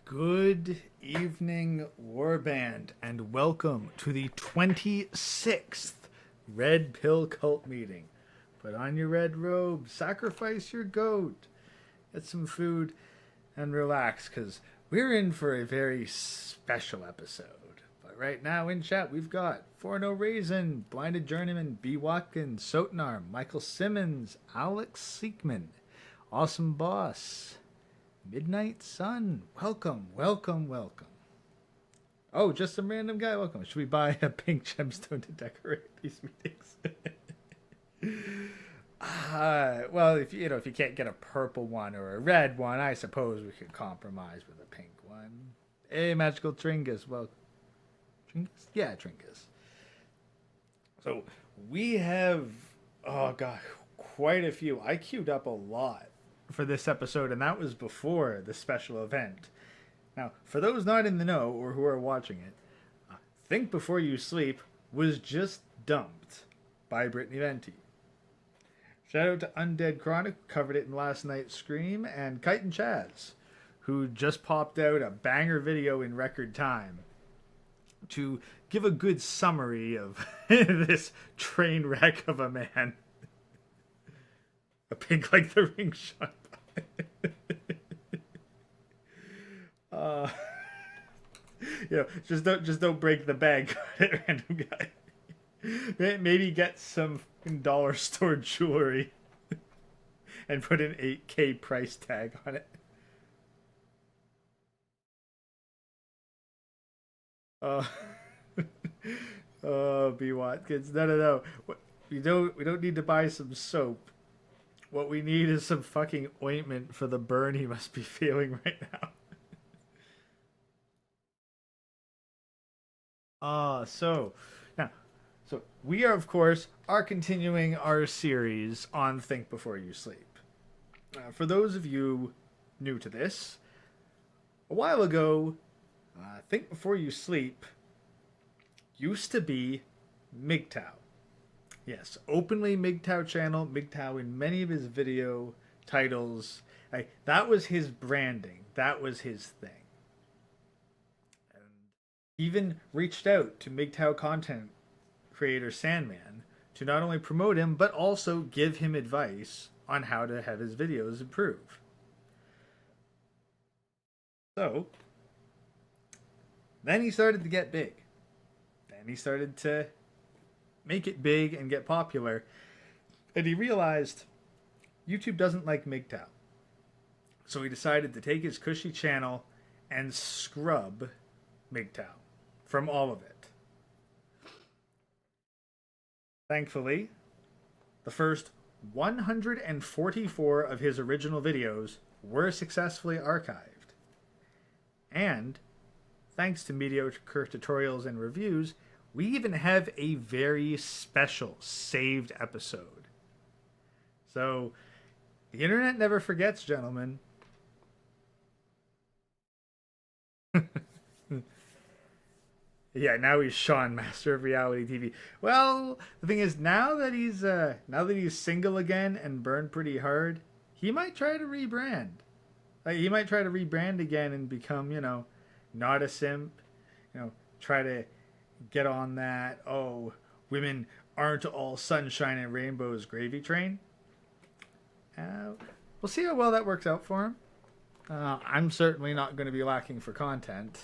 Good evening, Warband, and welcome to the 26th Red Pill Cult meeting. Put on your red robe, sacrifice your goat, get some food, and relax, because we're in for a very special episode. But right now in chat, we've got For No Reason, Blinded Journeyman, B. Watkins, Sotenar, Michael Simmons, Alex Seekman, Awesome Boss, Midnight Sun, welcome. Oh, just some random guy, welcome. Should we buy a pink gemstone to decorate these meetings? Well, if you can't get a purple one or a red one, I suppose we could compromise with a pink one. Hey, Magical Tringus, well, Tringus? Yeah, Tringus. So we have, oh god, quite a few. I queued up a lot for this episode, and that was before the special event. Now, for those not in the know or who are watching it, Think Before You Sleep was just dumped by Brittany Venti. Shout out to Undead Chronic, who covered it in last night's stream, and Kite and Chaz, who just popped out a banger video in record time to give a good summary of this train wreck of a man. A pink like the ring shot. Just don't break the bank, random guy. Maybe get some dollar store jewelry and put an 8K price tag on it. Oh, B. Watkins, no. We don't need to buy some soap. What we need is some fucking ointment for the burn he must be feeling right now. So we are, of course, continuing our series on Think Before You Sleep. For those of you new to this, a while ago, Think Before You Sleep used to be MGTOW. Yes, openly MGTOW channel, MGTOW in many of his video titles. That was his branding. That was his thing. And even reached out to MGTOW content creator Sandman to not only promote him, but also give him advice on how to have his videos improve. So, then he started to get big. Then he started to make it big and get popular, and he realized YouTube doesn't like MGTOW. So he decided to take his cushy channel and scrub MGTOW from all of it. Thankfully, the first 144 of his original videos were successfully archived. And, thanks to mediocre tutorials and reviews, we even have a very special saved episode. So, the internet never forgets, gentlemen. Yeah, now he's Sean, Master of Reality TV. Well, the thing is, now that he's single again and burned pretty hard, he might try to rebrand. He might try to rebrand again and become, not a simp. Try to get on that, women aren't all sunshine and rainbows gravy train. We'll see how well that works out for him. I'm certainly not going to be lacking for content.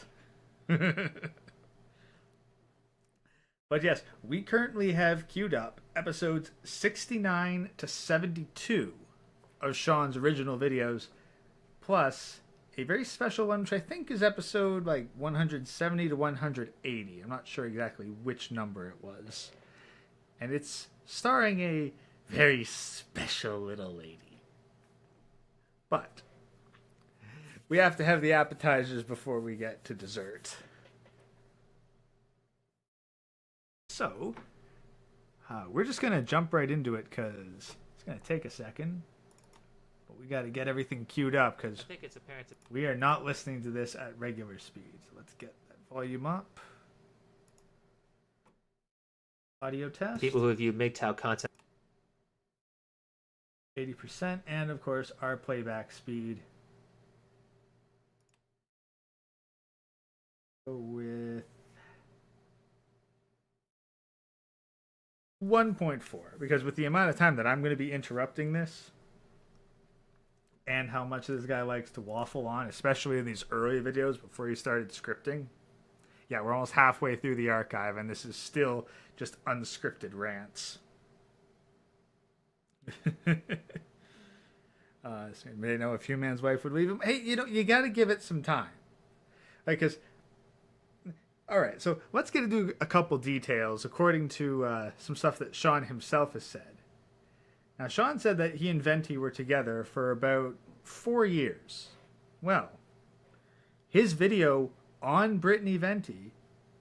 But yes, we currently have queued up episodes 69 to 72 of Sean's original videos, plus a very special one, which I think is episode 170 to 180. I'm not sure exactly which number it was. And it's starring a very special little lady. But we have to have the appetizers before we get to dessert. So, we're just going to jump right into it because it's going to take a second. But we got to get everything queued up because we are not listening to this at regular speed. So let's get that volume up. Audio test. People who view MGTOW content. 80%, and of course our playback speed with 1.4, because with the amount of time that I'm going to be interrupting this and how much this guy likes to waffle on, especially in these early videos before he started scripting. Yeah, we're almost halfway through the archive, and this is still just unscripted rants. So may know if Human's wife would leave him. Hey, you got to give it some time. Like, cause, all right, so let's get into a couple details according to some stuff that Sean himself has said. Now, Sean said that he and Venti were together for about 4 years. Well, his video on Brittany Venti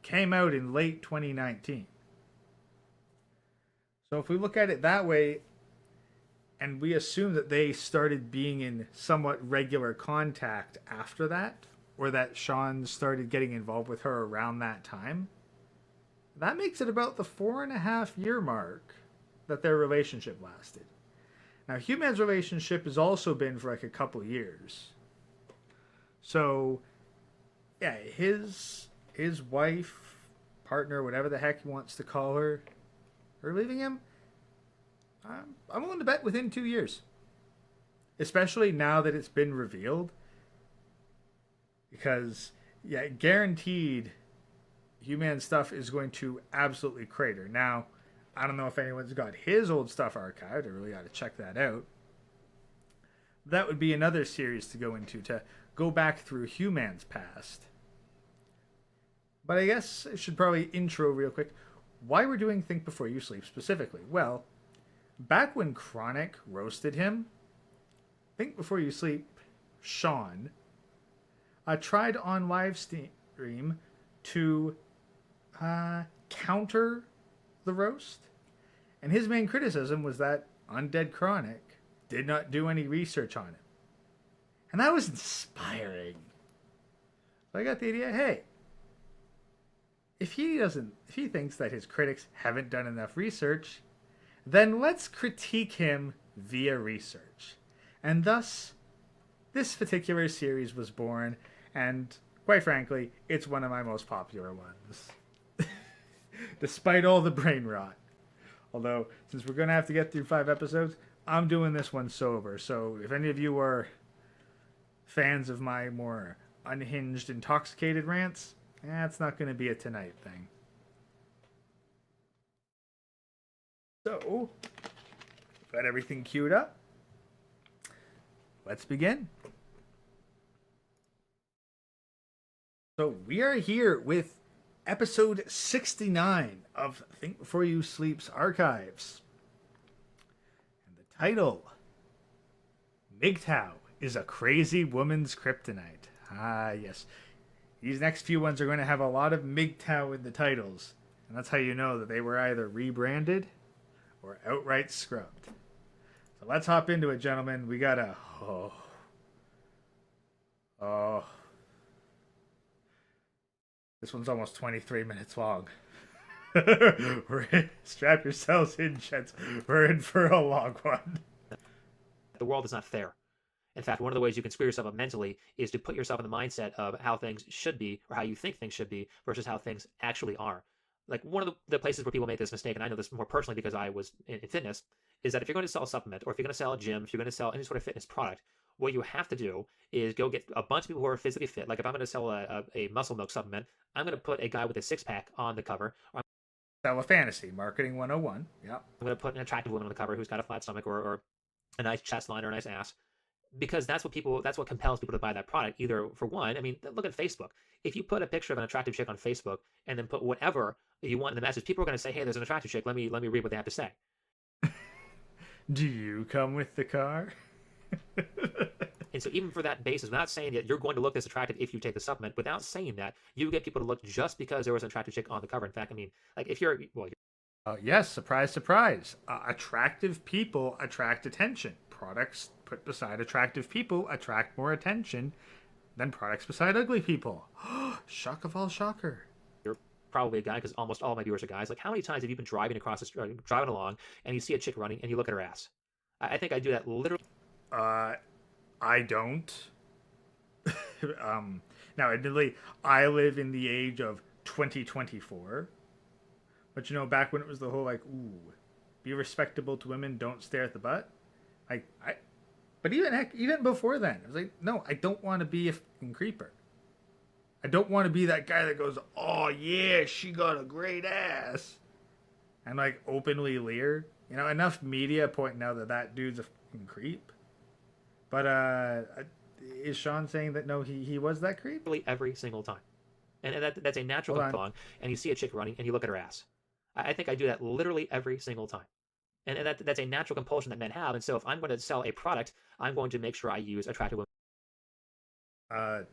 came out in late 2019. So if we look at it that way, and we assume that they started being in somewhat regular contact after that, or that Sean started getting involved with her around that time, that makes it about the 4.5-year mark that their relationship lasted. Now, Human's relationship has also been for like a couple years. So, yeah, his wife, partner, whatever the heck he wants to call her leaving him, I'm willing to bet within 2 years. Especially now that it's been revealed. Because, yeah, guaranteed, Human stuff is going to absolutely crater. Now, I don't know if anyone's got his old stuff archived. I really ought to check that out. That would be another series to go into, to go back through Human's past. But I guess I should probably intro real quick why we're doing Think Before You Sleep specifically. Well, back when Chronic roasted him, Think Before You Sleep, Sean, tried on live stream to counter the roast. And his main criticism was that Undead Chronic did not do any research on it. And that was inspiring. So I got the idea, hey, if he thinks that his critics haven't done enough research, then let's critique him via research. And thus, this particular series was born, and quite frankly, it's one of my most popular ones. Despite all the brain rot. Although, since we're going to have to get through 5 episodes, I'm doing this one sober. So if any of you are fans of my more unhinged, intoxicated rants, it's not going to be a tonight thing. So, got everything queued up. Let's begin. So we are here with episode 69 of Think Before You Sleep's archives. And the title, MGTOW is a crazy woman's kryptonite. Ah, yes. These next few ones are going to have a lot of MGTOW in the titles. And that's how you know that they were either rebranded or outright scrubbed. So let's hop into it, gentlemen. We got a... Oh. This one's almost 23 minutes long. Strap yourselves in, gents. We're in for a long one. The world is not fair. In fact, one of the ways you can screw yourself up mentally is to put yourself in the mindset of how things should be or how you think things should be versus how things actually are. Like one of the places where people make this mistake, and I know this more personally because I was in fitness, is that if you're going to sell a supplement or if you're going to sell a gym, if you're going to sell any sort of fitness product, what you have to do is go get a bunch of people who are physically fit. Like if I'm going to sell a muscle milk supplement, I'm going to put a guy with a six-pack on the cover. Or Sell a fantasy, marketing 101. Yep. I'm going to put an attractive woman on the cover who's got a flat stomach or a nice chest line or a nice ass. Because that's what compels people to buy that product. Either for one, I mean, look at Facebook. If you put a picture of an attractive chick on Facebook and then put whatever you want in the message, people are going to say, "Hey, there's an attractive chick. Let me read what they have to say." Do you come with the car? And so even for that basis, without saying that you're going to look this attractive if you take the supplement, without saying that, you get people to look just because there was an attractive chick on the cover. In fact, I mean, like if you're yes, surprise, surprise. Attractive people attract attention. Products put beside attractive people attract more attention than products beside ugly people. Shock of all shocker. You're probably a guy because almost all my viewers are guys. Like how many times have you been driving along and you see a chick running and you look at her ass? I think I do that literally. I don't. Now, admittedly, I live in the age of 2024. But back when it was the whole like, ooh, be respectable to women, don't stare at the butt. But even before then, I was like, no, I don't want to be a fucking creeper. I don't want to be that guy that goes, oh yeah, she got a great ass, and like openly leer. Enough media pointing out that dude's a fucking creep. But is Sean saying that no, he was that creep? Literally every single time, and that's a natural thing. And you see a chick running, and you look at her ass. I think I do that literally every single time. And that's a natural compulsion that men have. And so if I'm going to sell a product, I'm going to make sure I use attractive women.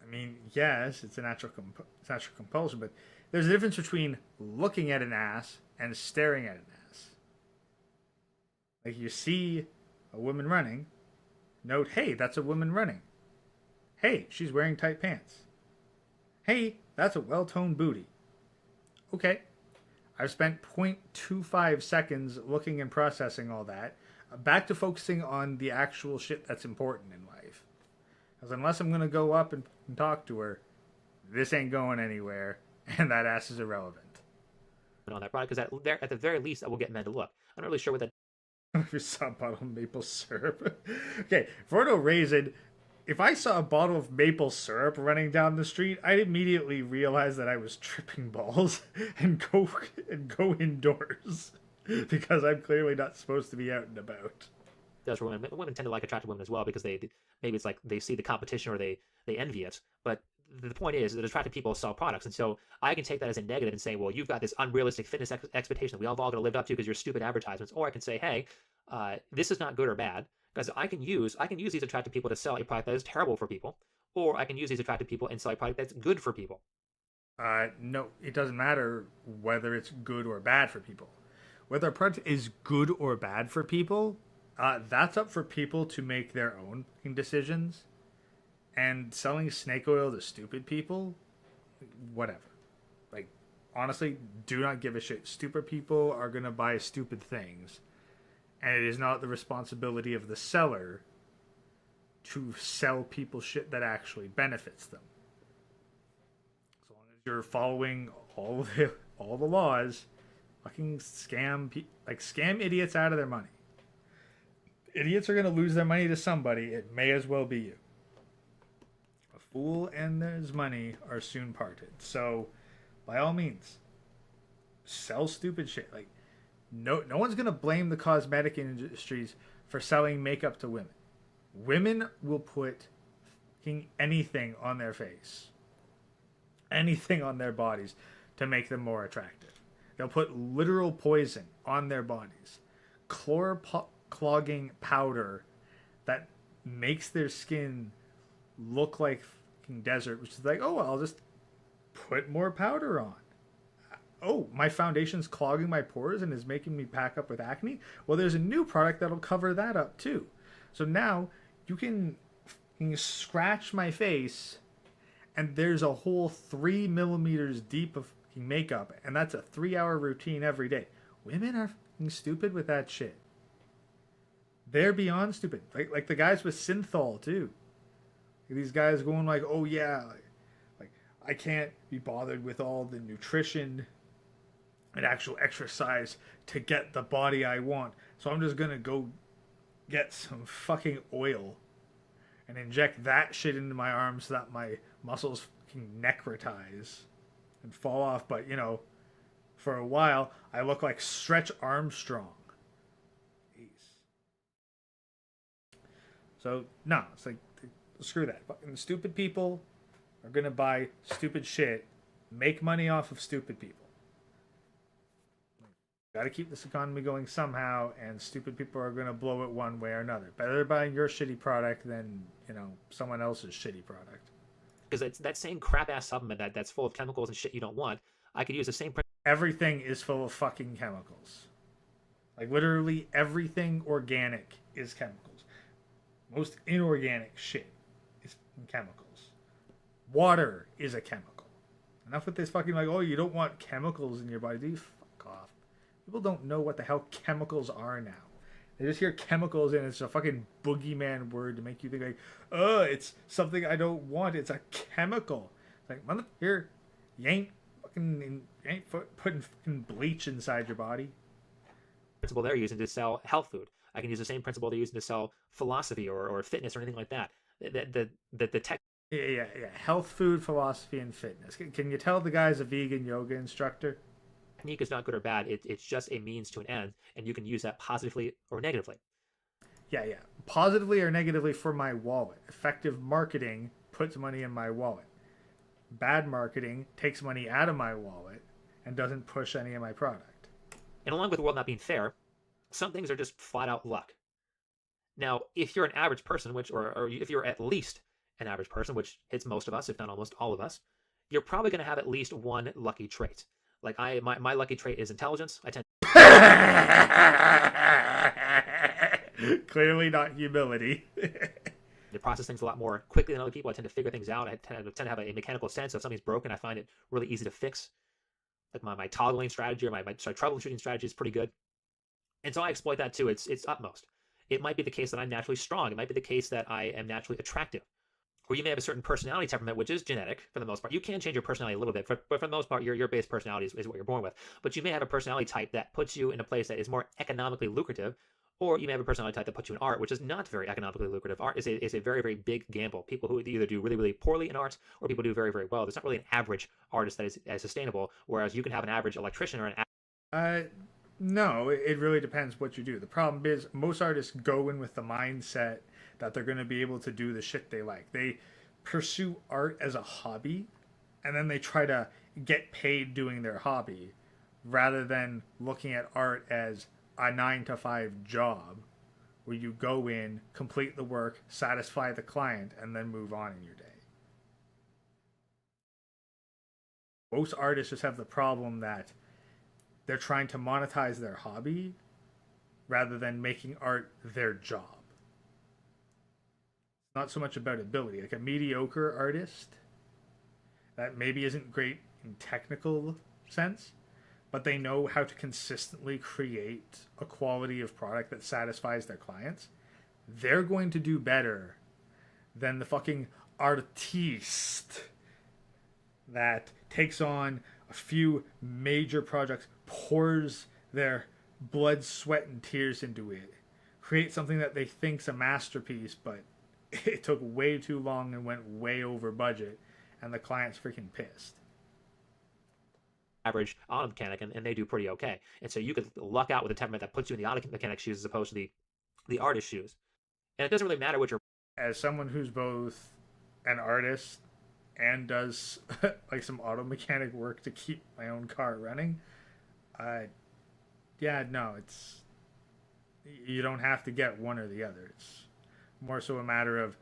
I mean, yes, it's a natural compulsion, but there's a difference between looking at an ass and staring at an ass. Like, you see a woman running, note, hey, that's a woman running. Hey, she's wearing tight pants. Hey, that's a well-toned booty. Okay. I've spent 0.25 seconds looking and processing all that. Back to focusing on the actual shit that's important in life. Because unless I'm going to go up and talk to her, this ain't going anywhere, and that ass is irrelevant. On that product, because at the very least, that will get men to look. I'm not really sure what that... If you saw a bottle of maple syrup. Okay, for no reason, if I saw a bottle of maple syrup running down the street, I'd immediately realize that I was tripping balls and go indoors because I'm clearly not supposed to be out and about. Does for women. Women tend to like attractive women as well because maybe it's like they see the competition or they envy it. But the point is that attractive people sell products, and so I can take that as a negative and say, well, you've got this unrealistic fitness expectation that we all got to live up to because you're stupid advertisements. Or I can say, hey, this is not good or bad. Because I can use these attractive people to sell a product that is terrible for people, or I can use these attractive people and sell a product that's good for people. No, it doesn't matter whether it's good or bad for people. Whether a product is good or bad for people, that's up for people to make their own decisions. And selling snake oil to stupid people, whatever. Like, honestly, do not give a shit. Stupid people are going to buy stupid things. And it is not the responsibility of the seller to sell people shit that actually benefits them. As long as you're following all the laws, fucking scam idiots out of their money. Idiots are going to lose their money to somebody. It may as well be you. A fool and his money are soon parted. So, by all means, sell stupid shit. Like, no one's going to blame the cosmetic industries for selling makeup to women. Women will put anything on their face, anything on their bodies to make them more attractive. They'll put literal poison on their bodies. Clogging powder that makes their skin look like fucking desert, which is like, oh, I'll just put more powder on. Oh, my foundation's clogging my pores and is making me pack up with acne. Well, there's a new product that'll cover that up too. So now you can scratch my face and there's a whole 3 millimeters deep of makeup, and that's a 3-hour routine every day. Women are stupid with that shit. They're beyond stupid. Like the guys with synthol too. These guys going like, oh yeah, like I can't be bothered with all the nutrition and actual exercise to get the body I want. So I'm just gonna go get some fucking oil and inject that shit into my arms so that my muscles fucking necrotize and fall off. But for a while I look like Stretch Armstrong. So no, it's like, screw that. Fucking stupid people are gonna buy stupid shit, make money off of stupid people. Got to keep this economy going somehow, and stupid people are gonna blow it one way or another. Better buying your shitty product than someone else's shitty product. Because it's that same crap ass supplement that's full of chemicals and shit you don't want. I could use the same. Everything is full of fucking chemicals. Like literally everything organic is chemicals. Most inorganic shit is chemicals. Water is a chemical. Enough with this fucking like, oh, you don't want chemicals in your body. Do you fuck off? People don't know what the hell chemicals are now. They just hear chemicals and it's a fucking boogeyman word to make you think like, oh, it's something I don't want. It's a chemical. It's like, mother, here, you ain't putting fucking bleach inside your body. Principle they're using to sell health food. I can use the same principle they're using to sell philosophy or fitness or anything like that. The tech Yeah. Health food, philosophy, and fitness. Can you tell the guy's a vegan yoga instructor? technique is not good or bad. It's just a means to an end, and you can use that positively or negatively. Yeah. Positively or negatively for my wallet. Effective marketing puts money in my wallet. Bad marketing takes money out of my wallet and doesn't push any of my product. And along with the world not being fair, some things are just flat out luck. Now, if you're an average person, or if you're at least an average person, which hits most of us, if not almost all of us, you're probably going to have at least one lucky trait. Like my lucky trait is intelligence. I tend Clearly not humility. to process things a lot more quickly than other people. I tend to figure things out. I tend to have a mechanical sense. If something's broken, I find it really easy to fix. Like my toggling strategy or my troubleshooting strategy is pretty good. And so I exploit that too. It's utmost. It might be the case that I'm naturally strong. It might be the case that I am naturally attractive. Or you may have a certain personality temperament, which is genetic for the most part. You can change your personality a little bit, but for the most part, your base personality is what you're born with. But you may have a personality type that puts you in a place that is more economically lucrative, or you may have a personality type that puts you in art, which is not very economically lucrative. Art is a very, very big gamble. People who either do really, really poorly in art, or people do very, very well. There's not really an average artist that is as sustainable, whereas you can have an average electrician or an No, it really depends what you do. The problem is most artists go in with the mindset that they're going to be able to do the shit they like. They pursue art as a hobby, and then they try to get paid doing their hobby, rather than looking at art as a 9-to-5 job where you go in, complete the work, satisfy the client, and then move on in your day. Most artists just have the problem that they're trying to monetize their hobby rather than making art their job. Not so much about ability. Like a mediocre artist that maybe isn't great in technical sense, but they know how to consistently create a quality of product that satisfies their clients, they're going to do better than the fucking artiste that takes on a few major projects, pours their blood, sweat, and tears into it, create something that they think's a masterpiece, but it took way too long and went way over budget, and the client's freaking pissed. average auto mechanic, and they do pretty okay. And so you could luck out with a temperament that puts you in the auto mechanic shoes as opposed to the artist shoes. And it doesn't really matter what you're. As someone who's both an artist and does like some auto mechanic work to keep my own car running, it's you don't have to get one or the other. It's more so a matter of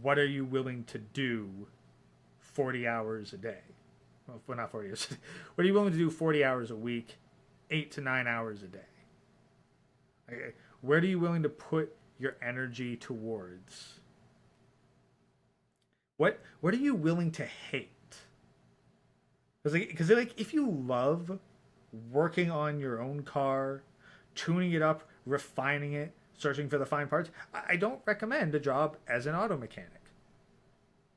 what are you willing to do 40 hours a day. Well, not 40 hours. What are you willing to do 40 hours a week, 8 to 9 hours a day? Where are you willing to put your energy towards? What are you willing to hate? Because if you love working on your own car, tuning it up, refining it, searching for the fine parts, I don't recommend a job as an auto mechanic.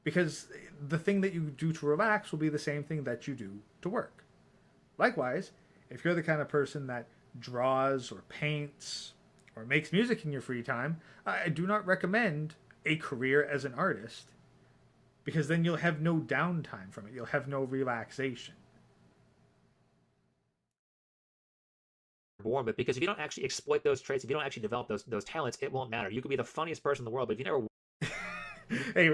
Because the thing that you do to relax will be the same thing that you do to work. Likewise, if you're the kind of person that draws or paints or makes music in your free time, I do not recommend a career as an artist, because then you'll have no downtime from it. You'll have no relaxation. Born with, because if you don't actually exploit those traits, if you don't actually develop those talents, it won't matter. You could be the funniest person in the world, but if you never Hey,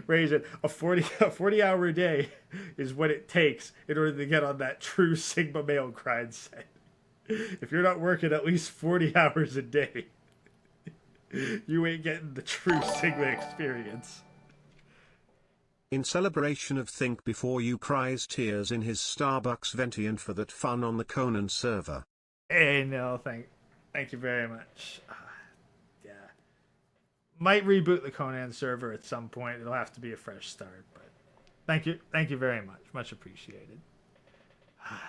raise it. A 40 hour day is what it takes in order to get on that true Sigma male grind set. If you're not working at least 40 hours a day, you ain't getting the true Sigma experience. In celebration of Think Before You Cry's tears in his Starbucks venti and for that fun on the Conan server. Hey, no, thank you very much. Yeah. Might reboot the Conan server at some point. It'll have to be a fresh start, but thank you very much. Much appreciated.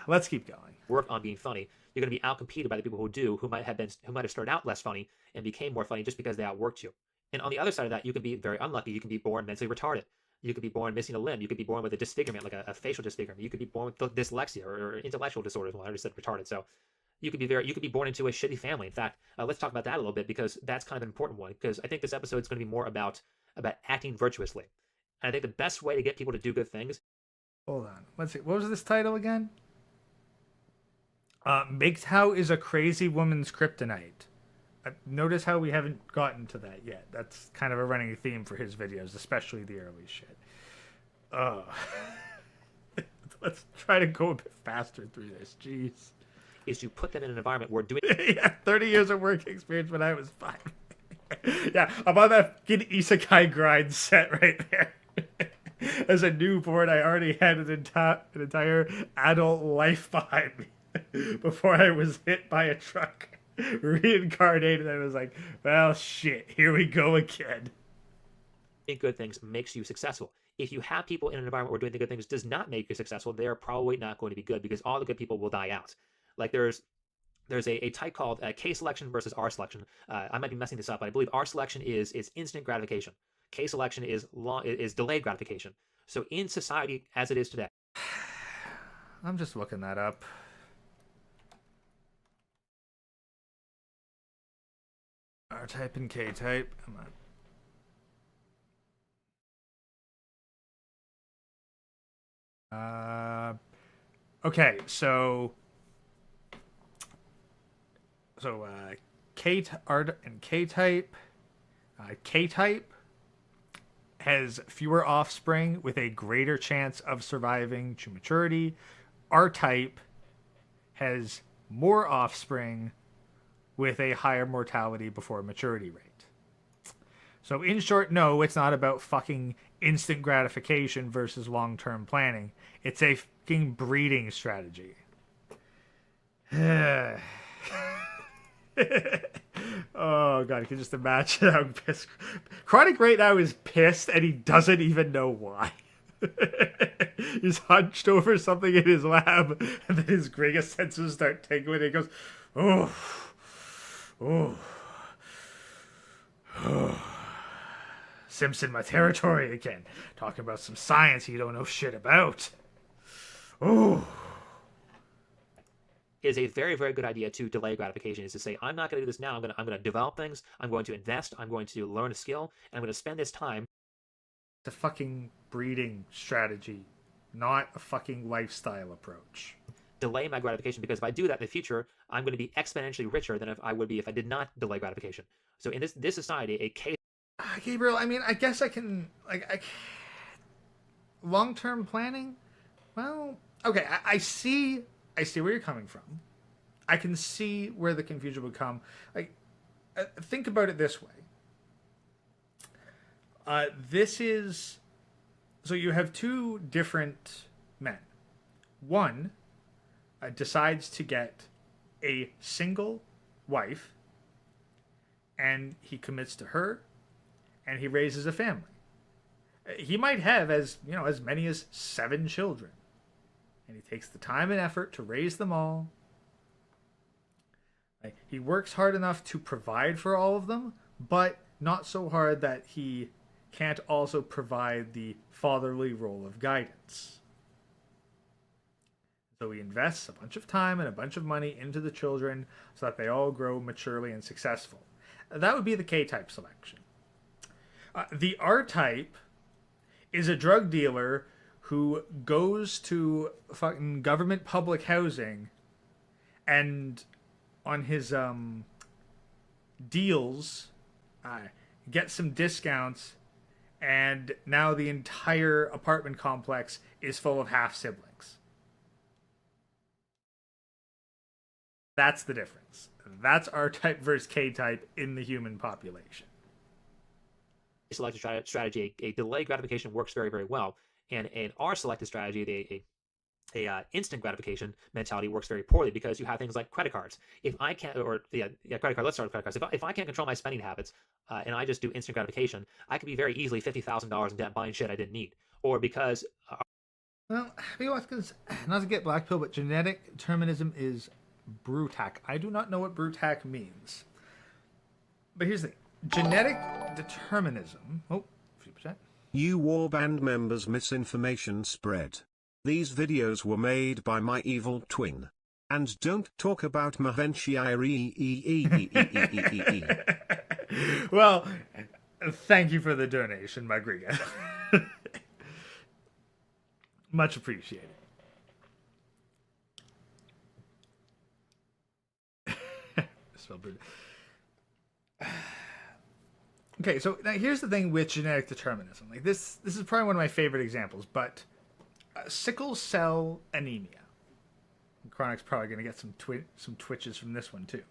Let's keep going. work on being funny, you're going to be outcompeted by the people who do, who might have started out less funny and became more funny just because they outworked you. And on the other side of that, you can be very unlucky. You can be born mentally retarded. You could be born missing a limb. You could be born with a disfigurement, like a facial disfigurement. You could be born with dyslexia or intellectual disorders. Well, I already said retarded. So you could be born into a shitty family. In fact, let's talk about that a little bit, because that's kind of an important one. Because I think this episode is going to be more about acting virtuously. And I think the best way to get people to do good things. Hold on. Let's see. What was this title again? MGTOW is a crazy woman's kryptonite. Notice how we haven't gotten to that yet. That's kind of a running theme for his videos, especially the early shit. Let's try to go a bit faster through this. Jeez. Is to put them in an environment where doing yeah, 30 years of work experience when I was 5. Yeah, I'm on that fucking isekai grind set right there. As a newborn, I already had an entire adult life behind me before I was hit by a truck. Reincarnated, and I was like, well, shit, here we go again. good things makes you successful. If you have people in an environment where doing the good things does not make you successful, they are probably not going to be good, because all the good people will die out. Like there's a type called K selection versus R selection. I might be messing this up, but I believe R selection is instant gratification. K selection is delayed gratification. So in society as it is today, I'm just looking that up. R type and K type. Come on. Okay, so K and K type. K type has fewer offspring with a greater chance of surviving to maturity. R type has more offspring with a higher mortality before maturity rate. So in short, no, it's not about fucking instant gratification versus long-term planning. It's a fucking breeding strategy. Oh god, you can just imagine how pissed Chronic right now is pissed, and he doesn't even know why. He's hunched over something in his lab, and then his Grega senses start tingling, and he goes, oh, Simpson, my territory again. Talking about some science you don't know shit about. Oh. Is a very, very good idea to delay gratification. Is to say, I'm not going to do this now. I'm going to develop things. I'm going to invest. I'm going to learn a skill, and I'm going to spend this time. It's a fucking breeding strategy, not a fucking lifestyle approach. Delay my gratification, because if I do that in the future, I'm going to be exponentially richer than if I would be if I did not delay gratification. So in this society, a case. Gabriel, I mean, I guess I can long-term planning. Well, okay, I see where you're coming from. I can see where the confusion would come. Like, think about it this way. This is... So you have two different men. One decides to get a single wife, and he commits to her, and he raises a family. He might have as many as 7 children. And he takes the time and effort to raise them all. He works hard enough to provide for all of them, but not so hard that he can't also provide the fatherly role of guidance. So he invests a bunch of time and a bunch of money into the children so that they all grow maturely and successful. That would be the K-type selection. The R-type is a drug dealer who goes to fucking government public housing and on his deals gets some discounts, and now the entire apartment complex is full of half-siblings. That's the difference. That's R-type versus K-type in the human population. Selected strategy, a delay gratification works very, very well. And an R selected strategy, a instant gratification mentality works very poorly, because you have things like credit cards. If I can't, credit card. Let's start with credit cards. If I can't control my spending habits, and I just do instant gratification, I could be very easily $50,000 in debt buying shit I didn't need, or because Well, Happy Watkins, not to get black pill, but genetic determinism is brutac. I do not know what brutac means. But here's the thing. Genetic determinism. Oh, 50%. You warband members misinformation spread. These videos were made by my evil twin. And don't talk about Mavenshire. Well, thank you for the donation, Magriga. Much appreciated. Spelled brute. Okay, so now here's the thing with genetic determinism. Like this is probably one of my favorite examples, but sickle cell anemia. Chronic's probably going to get some twitches from this one too.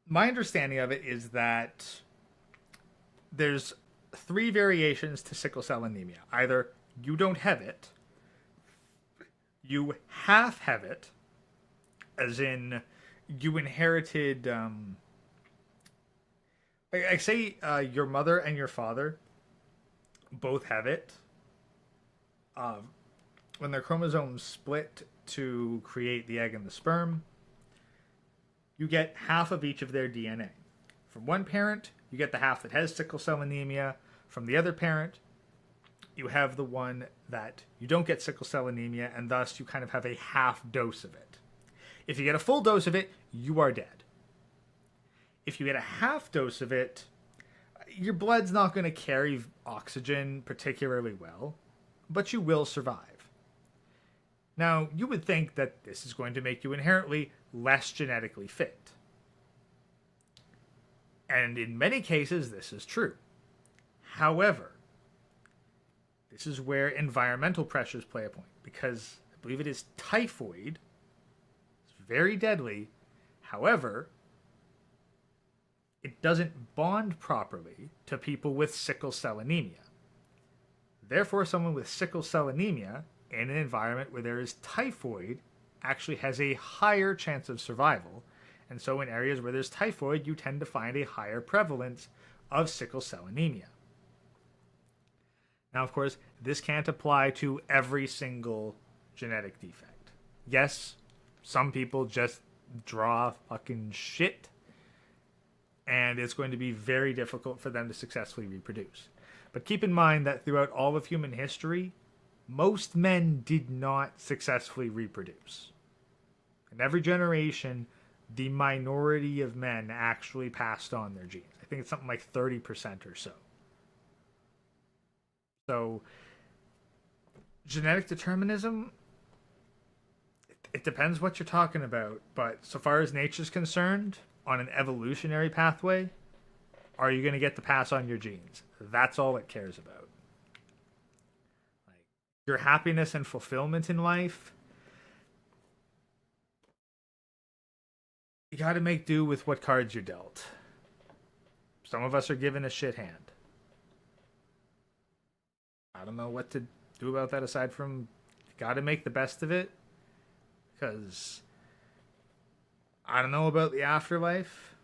My understanding of it is that there's 3 variations to sickle cell anemia. Either you don't have it, you half have it, as in you inherited. I say your mother and your father both have it. When their chromosomes split to create the egg and the sperm, you get half of each of their DNA. From one parent, you get the half that has sickle cell anemia. From the other parent, you have the one that you don't get sickle cell anemia, and thus you kind of have a half dose of it. If you get a full dose of it, you are dead. If you get a half dose of it, your blood's not going to carry oxygen particularly well, but you will survive. Now, you would think that this is going to make you inherently less genetically fit. And in many cases, this is true. However, this is where environmental pressures play a point, because I believe it is typhoid. It's very deadly. However, it doesn't bond properly to people with sickle cell anemia. Therefore, someone with sickle cell anemia in an environment where there is typhoid actually has a higher chance of survival. And so in areas where there's typhoid, you tend to find a higher prevalence of sickle cell anemia. Now, of course, this can't apply to every single genetic defect. Yes, some people just draw fucking shit, and it's going to be very difficult for them to successfully reproduce. But keep in mind that throughout all of human history, most men did not successfully reproduce. In every generation, the minority of men actually passed on their genes. I think it's something like 30% or so. So, genetic determinism, it depends what you're talking about, but so far as nature's concerned, on an evolutionary pathway, are you going to get to pass on your genes? That's all it cares about. Like, your happiness and fulfillment in life, you got to make do with what cards you're dealt. Some of us are given a shit hand. I don't know what to do about that aside from you got to make the best of it, because I don't know about the afterlife.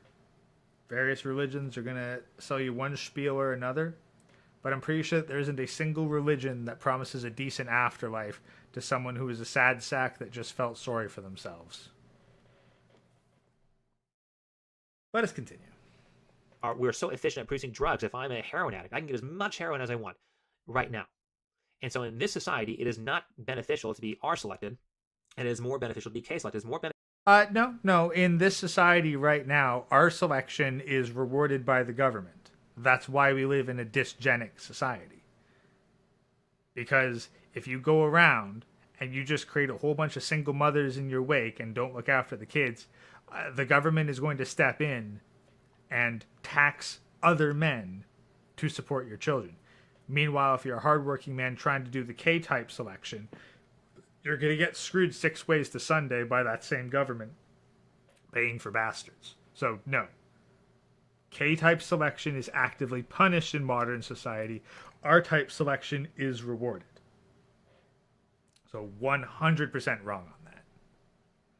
Various religions are going to sell you one spiel or another, but I'm pretty sure that there isn't a single religion that promises a decent afterlife to someone who is a sad sack that just felt sorry for themselves. Let us continue. We're so efficient at producing drugs. If I'm a heroin addict, I can get as much heroin as I want right now. And so in this society, it is not beneficial to be R-selected, and it is more beneficial to be K-selected. It's more beneficial. No. In this society right now, our selection is rewarded by the government. That's why we live in a dysgenic society. Because if you go around and you just create a whole bunch of single mothers in your wake and don't look after the kids, the government is going to step in and tax other men to support your children. Meanwhile, if you're a hardworking man trying to do the K-type selection, you're going to get screwed 6 ways to Sunday by that same government paying for bastards. So, no. K-type selection is actively punished in modern society. R-type selection is rewarded. So, 100% wrong on that.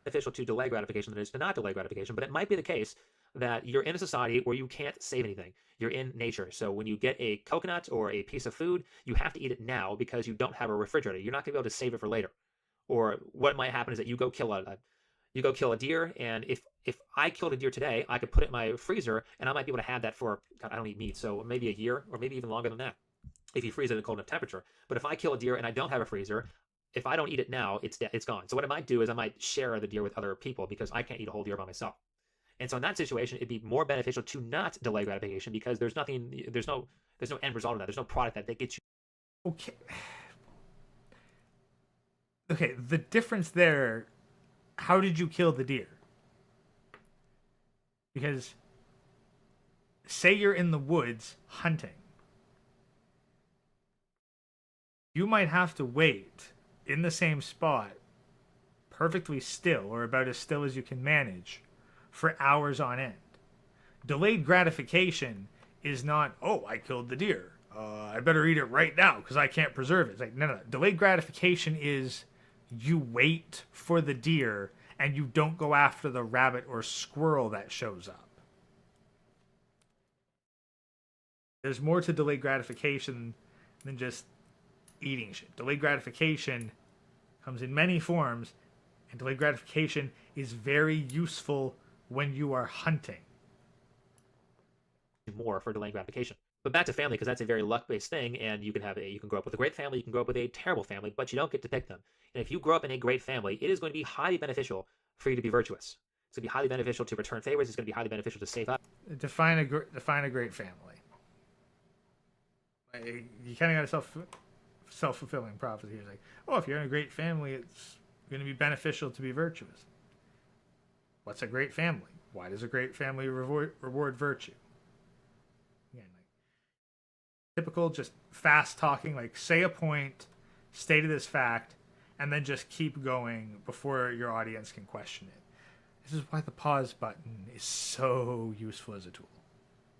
Beneficial to delay gratification than it is to not delay gratification, but it might be the case that you're in a society where you can't save anything. You're in nature. So when you get a coconut or a piece of food, you have to eat it now because you don't have a refrigerator. You're not going to be able to save it for later. Or what might happen is that you go kill a deer, and if I killed a deer today, I could put it in my freezer, and I might be able to have that for, God, I don't eat meat, so maybe a year or maybe even longer than that if you freeze it at a cold enough temperature. But if I kill a deer and I don't have a freezer, if I don't eat it now, it's gone. So what I might do is I might share the deer with other people because I can't eat a whole deer by myself. And so in that situation, it'd be more beneficial to not delay gratification because there's no end result of that. There's no product that gets you. Okay. Okay, the difference there, how did you kill the deer? Because say you're in the woods hunting. You might have to wait in the same spot, perfectly still, or about as still as you can manage, for hours on end. Delayed gratification is not, oh, I killed the deer. I better eat it right now because I can't preserve it. It's like, no. Delayed gratification is you wait for the deer and you don't go after the rabbit or squirrel that shows up. There's more to delayed gratification than just eating shit. Delayed gratification comes in many forms, and delayed gratification is very useful when you are hunting. More for delaying gratification. But back to family, because that's a very luck-based thing, and you can grow up with a great family, you can grow up with a terrible family, but you don't get to pick them. And if you grow up in a great family, it is going to be highly beneficial for you to be virtuous. It's going to be highly beneficial to return favors. It's going to be highly beneficial to save up. Define a great family. You kind of got a self-fulfilling prophecy. It's like, oh, if you're in a great family, it's going to be beneficial to be virtuous. What's a great family? Why does a great family reward virtue? Again, like typical, just fast talking. Like say a point, state this fact, and then just keep going before your audience can question it. This is why the pause button is so useful as a tool.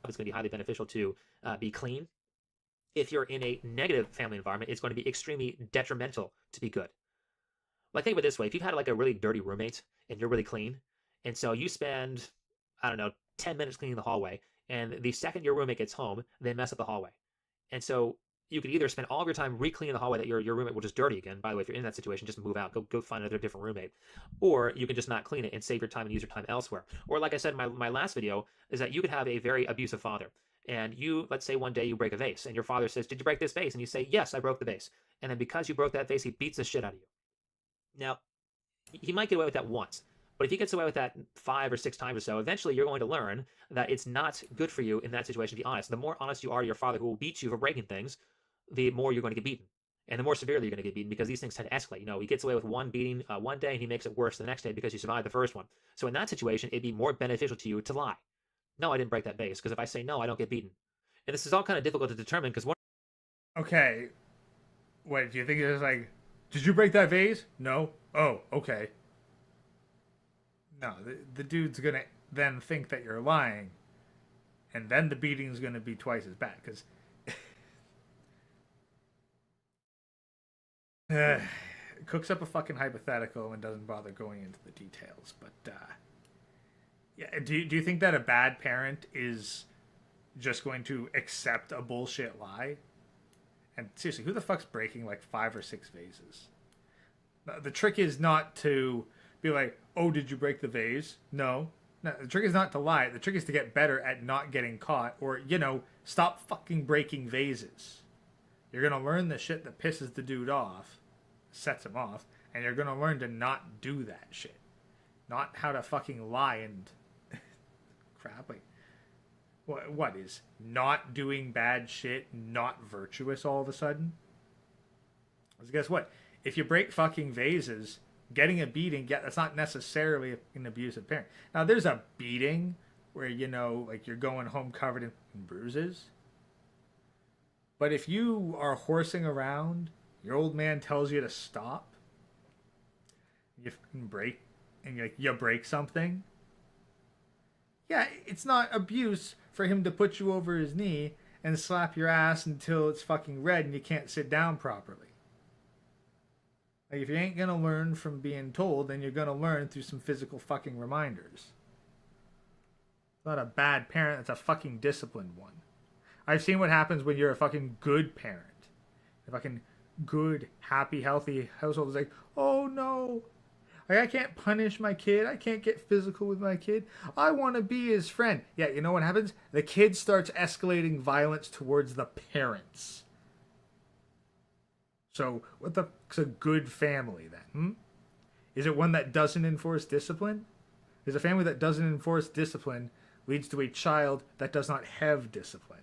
It's going to be highly beneficial to be clean. If you're in a negative family environment, it's going to be extremely detrimental to be good. Like think of it this way: if you've had like a really dirty roommate and you're really clean, and so you spend, I don't know, 10 minutes cleaning the hallway, and the second your roommate gets home, they mess up the hallway. And so you could either spend all of your time re-cleaning the hallway that your roommate will just dirty again. By the way, if you're in that situation, just move out, go find another different roommate. Or you can just not clean it and save your time and use your time elsewhere. Or like I said in my last video, is that you could have a very abusive father. And you, let's say one day you break a vase, and your father says, did you break this vase? And you say, yes, I broke the vase. And then because you broke that vase, he beats the shit out of you. Now, he might get away with that once. But if he gets away with that 5 or 6 times or so, eventually you're going to learn that it's not good for you in that situation to be honest. The more honest you are to your father who will beat you for breaking things, the more you're going to get beaten. And the more severely you're going to get beaten because these things tend to escalate. You know, he gets away with one beating one day and he makes it worse the next day because you survived the first one. So in that situation, it'd be more beneficial to you to lie. No, I didn't break that vase, because if I say no, I don't get beaten. And this is all kind of difficult to determine because one. Okay. What, do you think it's like, did you break that vase? No. Oh, okay. No, the dude's going to then think that you're lying, and then the beating's going to be twice as bad, because cooks up a fucking hypothetical and doesn't bother going into the details. But, yeah, do you think that a bad parent is just going to accept a bullshit lie? And seriously, who the fuck's breaking like 5 or 6 vases? The trick is not to be like, oh, did you break the vase? No. No, the trick is not to lie. The trick is to get better at not getting caught, or, stop fucking breaking vases. You're going to learn the shit that pisses the dude off, sets him off, and you're going to learn to not do that shit. Not how to fucking lie and crap. Like, what is not doing bad shit not virtuous all of a sudden? Because guess what? If you break fucking vases, getting a beating, that's not necessarily an abusive parent. Now, there's a beating where, like you're going home covered in bruises. But if you are horsing around, your old man tells you to stop, you break, and you break something, yeah, it's not abuse for him to put you over his knee and slap your ass until it's fucking red and you can't sit down properly. Like, if you ain't gonna learn from being told, then you're gonna learn through some physical fucking reminders. not a bad parent. That's a fucking disciplined one. I've seen what happens when you're a fucking good parent. A fucking good, happy, healthy household is like, oh no, like, I can't punish my kid. I can't get physical with my kid. I want to be his friend. Yeah, you know what happens? The kid starts escalating violence towards the parents. So, what the fuck's a good family then? Is it one that doesn't enforce discipline? Is a family that doesn't enforce discipline leads to a child that does not have discipline.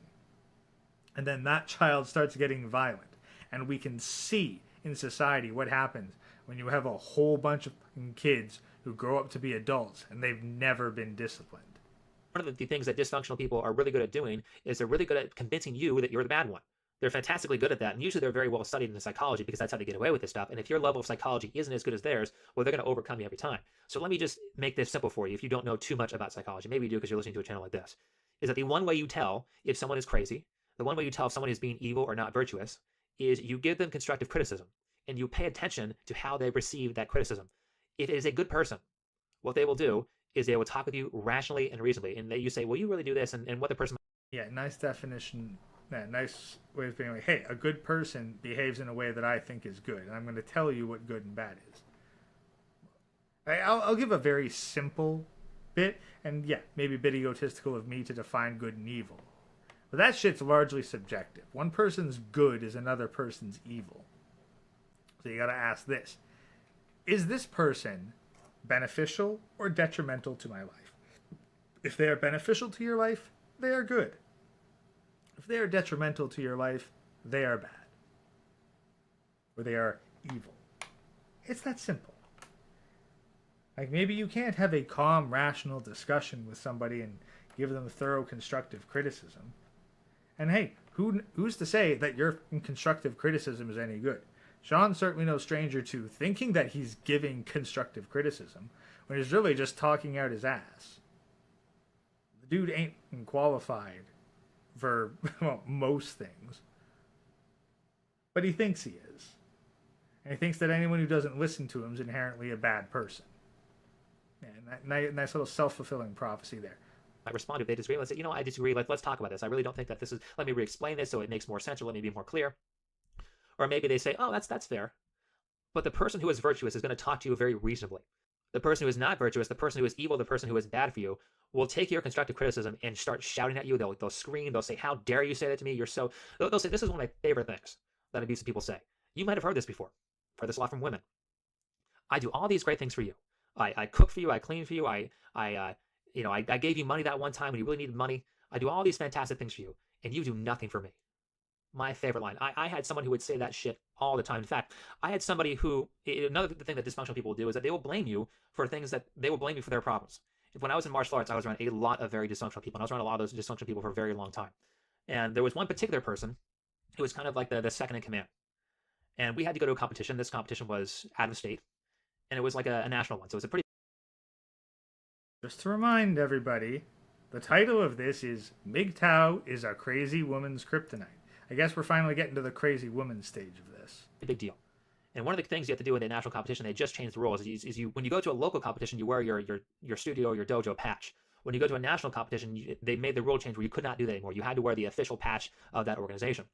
And then that child starts getting violent. And we can see in society what happens when you have a whole bunch of kids who grow up to be adults and they've never been disciplined. One of the things that dysfunctional people are really good at doing is they're really good at convincing you that you're the bad one. They're fantastically good at that, and usually they're very well studied in psychology because that's how they get away with this stuff. And if your level of psychology isn't as good as theirs, well, they're going to overcome you every time. So let me just make this simple for you if you don't know too much about psychology. Maybe you do because you're listening to a channel like this. Is that the one way you tell if someone is crazy, the one way you tell if someone is being evil or not virtuous, is you give them constructive criticism, and you pay attention to how they receive that criticism. If it is a good person, what they will do is they will talk with you rationally and reasonably, and you say, well, you really do this, and what the person... Yeah, nice definition. Yeah, nice way of being like, hey, a good person behaves in a way that I think is good, and I'm going to tell you what good and bad is. I'll give a very simple bit, and yeah, maybe a bit egotistical of me to define good and evil. But that shit's largely subjective. One person's good is another person's evil. So you gotta ask this. Is this person beneficial or detrimental to my life? If they are beneficial to your life, they are good. If they are detrimental to your life, they are bad. Or they are evil. It's that simple. Like, maybe you can't have a calm, rational discussion with somebody and give them thorough constructive criticism. And hey, who's to say that your constructive criticism is any good? Sean's certainly no stranger to thinking that he's giving constructive criticism when he's really just talking out his ass. The dude ain't qualified for, well, most things. But he thinks he is. And he thinks that anyone who doesn't listen to him is inherently a bad person. And nice little self-fulfilling prophecy there. I respond if they disagree. Let's say, I disagree. Let's talk about this. I really don't think that this is... Let me re-explain this so it makes more sense, or let me be more clear. Or maybe they say, oh, that's fair. But the person who is virtuous is going to talk to you very reasonably. The person who is not virtuous, the person who is evil, the person who is bad for you, will take your constructive criticism and start shouting at you. They'll scream. They'll say, how dare you say that to me? You're so... They'll say, this is one of my favorite things that abusive people say. You might have heard this before. I've heard this a lot from women. I do all these great things for you. I cook for you. I clean for you. I gave you money that one time when you really needed money. I do all these fantastic things for you, and you do nothing for me. My favorite line. I had someone who would say that shit all the time. In fact, I had somebody who... Another thing that dysfunctional people will do is that they will blame you for things that... They will blame you for their problems. When I was in martial arts, I was around a lot of very dysfunctional people, and I was around a lot of those dysfunctional people for a very long time. And there was one particular person who was kind of like the second in command. And we had to go to a competition. This competition was out of state, and it was like a national one. So it was a pretty... Just to remind everybody, the title of this is MGTOW is a Crazy Woman's Kryptonite. I guess we're finally getting to the crazy woman stage of this. Big deal. And one of the things you have to do in a national competition, they just changed the rules, is you when you go to a local competition, you wear your studio or your dojo patch. When you go to a national competition, they made the rule change where you could not do that anymore. You had to wear the official patch of that organization.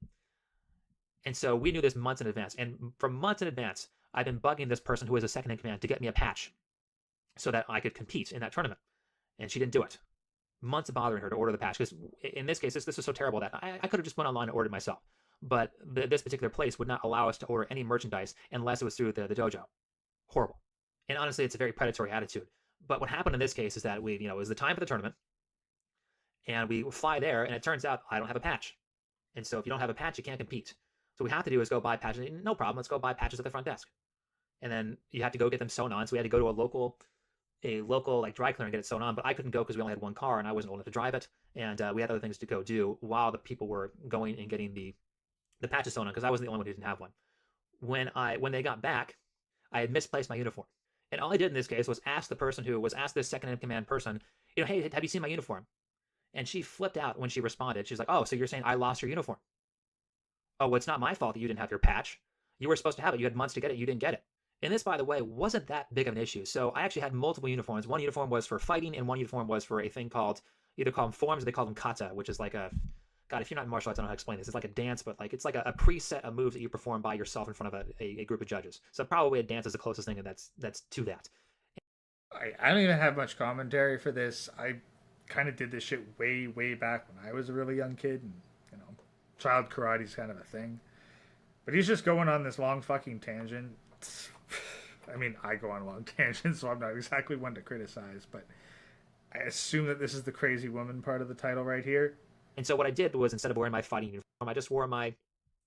And so we knew this months in advance. And for months in advance, I've been bugging this person who is a second in command to get me a patch so that I could compete in that tournament. And she didn't do it. Months of bothering her to order the patch. Because in this case, this was so terrible that I could have just went online and ordered it myself. But this particular place would not allow us to order any merchandise unless it was through the dojo. Horrible. And honestly, it's a very predatory attitude. But what happened in this case is that it was the time for the tournament. And we fly there, and it turns out I don't have a patch. And so if you don't have a patch, you can't compete. So what we have to do is go buy patches. No problem, let's go buy patches at the front desk. And then you have to go get them sewn on. So we had to go to a local like dry cleaner and get it sewn on, but I couldn't go because we only had one car and I wasn't old enough to drive it. And we had other things to go do while the people were going and getting the patches sewn on, because I wasn't the only one who didn't have one. When they got back, I had misplaced my uniform. And all I did in this case was ask this second in command person, hey, have you seen my uniform? And she flipped out when she responded. She's like, oh, so you're saying I lost your uniform? Oh, well, it's not my fault that you didn't have your patch. You were supposed to have it. You had months to get it. You didn't get it. And this, by the way, wasn't that big of an issue. So I actually had multiple uniforms. One uniform was for fighting, and one uniform was for a thing called either call them forms or they call them kata, which is like a, God, if you're not in martial arts, I don't know how to explain this. It's like a dance, but like it's like a preset of moves that you perform by yourself in front of a group of judges. So probably a dance is the closest thing, and that's to that. I don't even have much commentary for this. I kind of did this shit way back when I was a really young kid, and you know, child karate's kind of a thing. But he's just going on this long fucking tangent. I mean, I go on long tangents, so I'm not exactly one to criticize, but I assume that this is the crazy woman part of the title right here. And so what I did was, instead of wearing my fighting uniform, I just wore my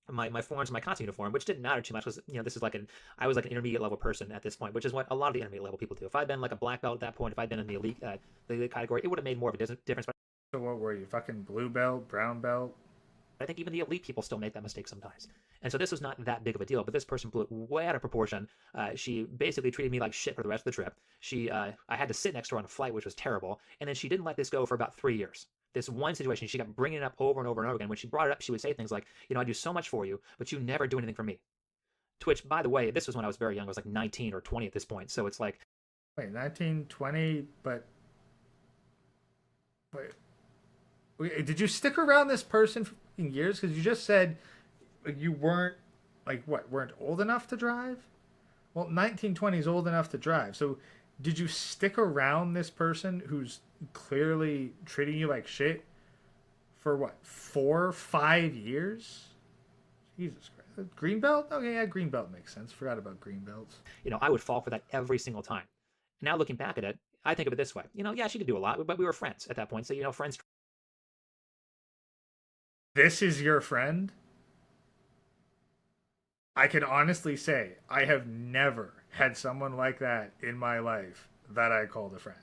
forms and my kata uniform, which didn't matter too much because, you know, this is like I was like an intermediate level person at this point, which is what a lot of the intermediate level people do. If I'd been like a black belt at that point, if I'd been in the elite category, it would have made more of a difference. But So what were you, fucking blue belt, brown belt? I think even the elite people still make that mistake sometimes. And so this was not that big of a deal, but this person blew it way out of proportion. She basically treated me like shit for the rest of the trip. I had to sit next to her on a flight, which was terrible. And then she didn't let this go for about 3 years. This one situation, she kept bringing it up over and over and over again. When she brought it up, she would say things like, you know, I do so much for you, but you never do anything for me. To which, by the way, this was when I was very young. I was like 19 or 20 at this point. So it's like... Wait, 19, 20, but... Wait, did you stick around this person for years? Because you just said you weren't, like, what, weren't old enough to drive? Well, 1920 is old enough to drive. So did you stick around this person who's clearly treating you like shit for, what, 4, 5 years? Jesus Christ. Green belt? Okay, yeah, green belt makes sense. Forgot about green belts. You know, I would fall for that every single time. Now looking back at it, I think of it this way. You know, yeah, she could do a lot, but we were friends at that point. So, you know, friends... This is your friend? I can honestly say I have never had someone like that in my life that I called a friend.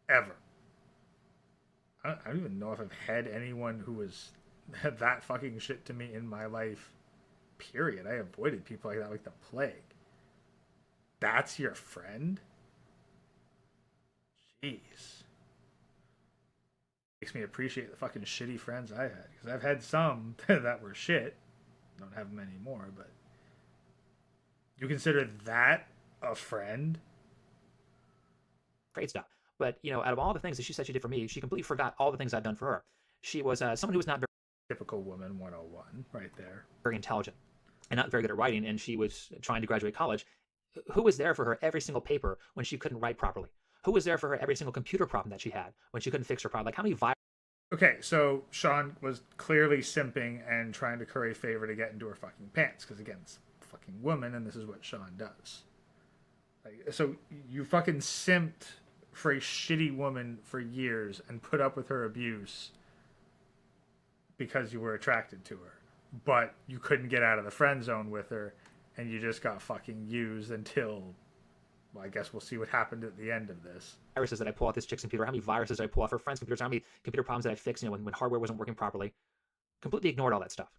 Ever. I don't even know if I've had anyone who was that fucking shit to me in my life. Period. I avoided people like that like the plague. That's your friend? Jeez. Makes me appreciate the fucking shitty friends I had. Because I've had some that were shit. Don't have them anymore, but... You consider that a friend? Great stuff. But, you know, out of all the things that she said she did for me, she completely forgot all the things I've done for her. She was someone who was not very... Typical woman 101, right there. Very intelligent and not very good at writing, and she was trying to graduate college. Who was there for her every single paper when she couldn't write properly? Who was there for her every single computer problem that she had when she couldn't fix her problem? Like, how many Okay, so Sean was clearly simping and trying to curry favor to get into her fucking pants. Because, again, it's a fucking woman, and this is what Sean does. Like, so you fucking simped for a shitty woman for years and put up with her abuse because you were attracted to her. But you couldn't get out of the friend zone with her, and you just got fucking used until... Well, I guess we'll see what happened at the end of this. viruses that I pull off this chick's computer, how many viruses did I pull off her friend's computers, how many computer problems did I fix, you know, when hardware wasn't working properly. Completely ignored all that stuff.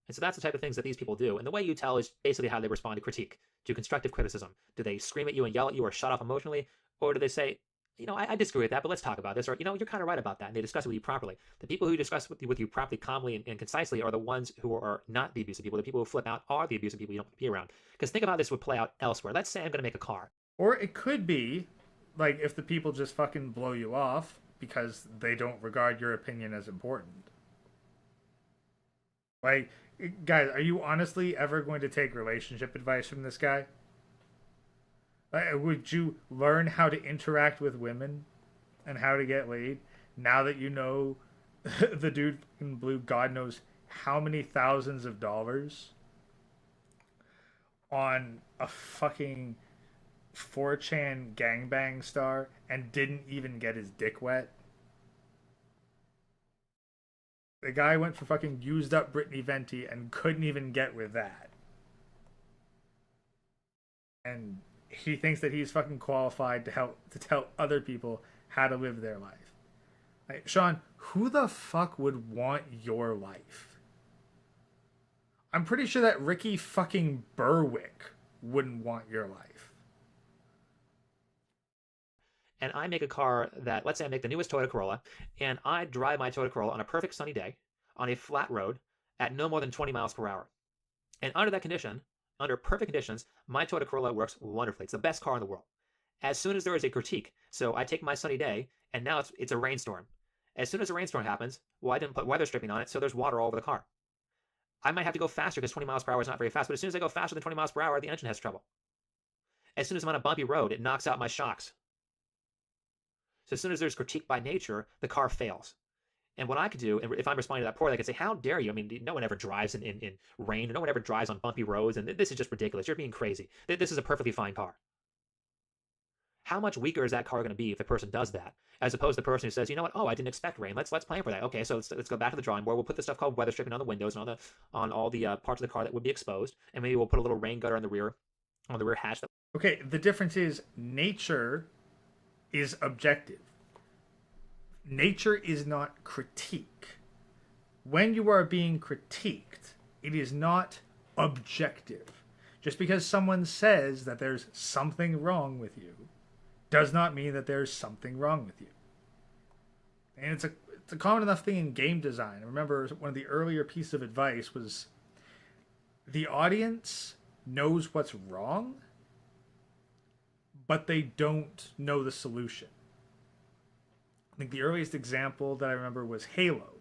And so that's the type of things that these people do. And the way you tell is basically how they respond to critique, to constructive criticism. Do they scream at you and yell at you or shut off emotionally? Or do they say, you know, I disagree with that, but let's talk about this. Or, you know, you're kind of right about that. And they discuss it with you properly. The people who discuss with you properly, calmly, and concisely are the ones who are not the abusive people. The people who flip out are the abusive people you don't want to be around. Because think of how this would play out elsewhere. Let's say I'm going to make a car. Or it could be, like, if the people just fucking blow you off because they don't regard your opinion as important. Like, guys, are you honestly ever going to take relationship advice from this guy? Like, would you learn how to interact with women and how to get laid now that you know the dude fucking blew God knows how many thousands of dollars on a fucking 4chan gangbang star and didn't even get his dick wet? The guy went for fucking used up Brittany Venti and couldn't even get with that. And he thinks that he's fucking qualified to tell other people how to live their life. Like, Sean, who the fuck would want your life? I'm pretty sure that Ricky fucking Berwick wouldn't want your life. And I make a car that, let's say I make the newest Toyota Corolla, and I drive my Toyota Corolla on a perfect sunny day, on a flat road, at no more than 20 miles per hour. And under that condition, under perfect conditions, my Toyota Corolla works wonderfully. It's the best car in the world. As soon as there is a critique, so I take my sunny day, and now it's a rainstorm. As soon as a rainstorm happens, well, I didn't put weather stripping on it, so there's water all over the car. I might have to go faster because 20 miles per hour is not very fast, but as soon as I go faster than 20 miles per hour, the engine has trouble. As soon as I'm on a bumpy road, it knocks out my shocks. So as soon as there's critique by nature, the car fails. And what I could do, and if I'm responding to that poorly, I could say, how dare you? I mean, no one ever drives in rain, or no one ever drives on bumpy roads, and this is just ridiculous. You're being crazy. This is a perfectly fine car. How much weaker is that car going to be if the person does that, as opposed to the person who says, you know what? Oh, I didn't expect rain. Let's plan for that. Okay, so let's go back to the drawing board. We'll put this stuff called weather stripping on the windows and on all the parts of the car that would be exposed, and maybe we'll put a little rain gutter on the rear hatch. Okay, the difference is nature is objective. Nature is not critique. When you are being critiqued, it is not objective. Just because someone says that there's something wrong with you does not mean that there's something wrong with you. And it's a common enough thing in game design. I remember one of the earlier pieces of advice was the audience knows what's wrong, but they don't know the solution. I think the earliest example that I remember was Halo,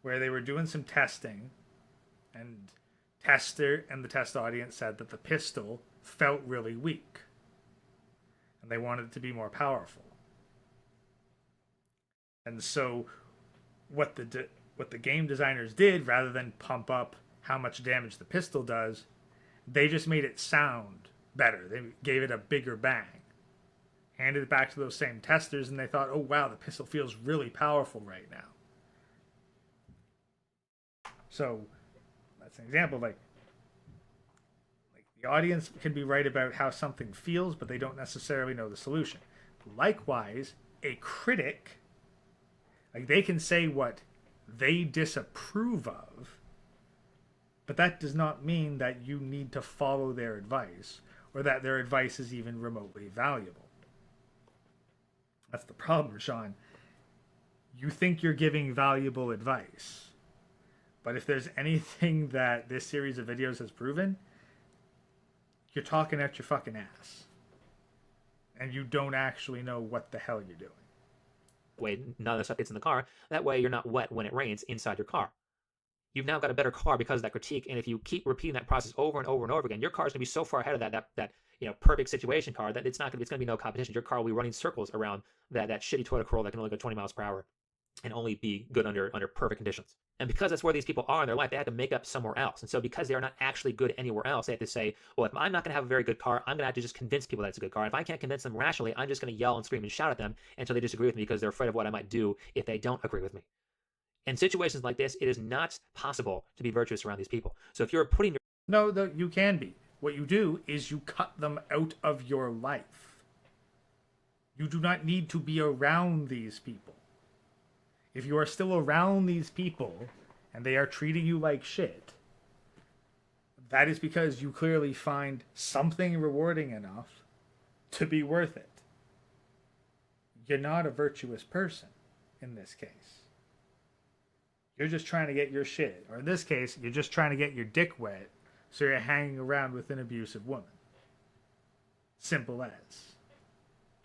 where they were doing some testing, and the test audience said that the pistol felt really weak, and they wanted it to be more powerful. And so what the game designers did, rather than pump up how much damage the pistol does, they just made it sound better. They gave it a bigger bang. Handed it back to those same testers, and they thought, oh wow, the pistol feels really powerful right now. So that's an example. Like the audience can be right about how something feels, but they don't necessarily know the solution. Likewise, a critic, like, they can say what they disapprove of, but that does not mean that you need to follow their advice, or that their advice is even remotely valuable. That's the problem, Sean. You think you're giving valuable advice, but if there's anything that this series of videos has proven, you're talking out your fucking ass. And you don't actually know what the hell you're doing. Way none of the stuff gets in the car. That way you're not wet when it rains inside your car. You've now got a better car because of that critique, and if you keep repeating that process over and over and over again, your car's gonna be so far ahead of that perfect situation car that it's gonna be no competition. Your car will be running circles around that shitty Toyota Corolla that can only go 20 miles per hour and only be good under perfect conditions. And because that's where these people are in their life, they have to make up somewhere else. And so because they are not actually good anywhere else, they have to say, well, if I'm not going to have a very good car, I'm going to have to just convince people that it's a good car. If I can't convince them rationally, I'm just going to yell and scream and shout at them until they disagree with me because they're afraid of what I might do if they don't agree with me. In situations like this, it is not possible to be virtuous around these people. So if you're putting No, you can be. What you do is you cut them out of your life. You do not need to be around these people. If you are still around these people and they are treating you like shit, that is because you clearly find something rewarding enough to be worth it. You're not a virtuous person in this case. You're just trying to get your shit, or in this case, you're just trying to get your dick wet so you're hanging around with an abusive woman. Simple as.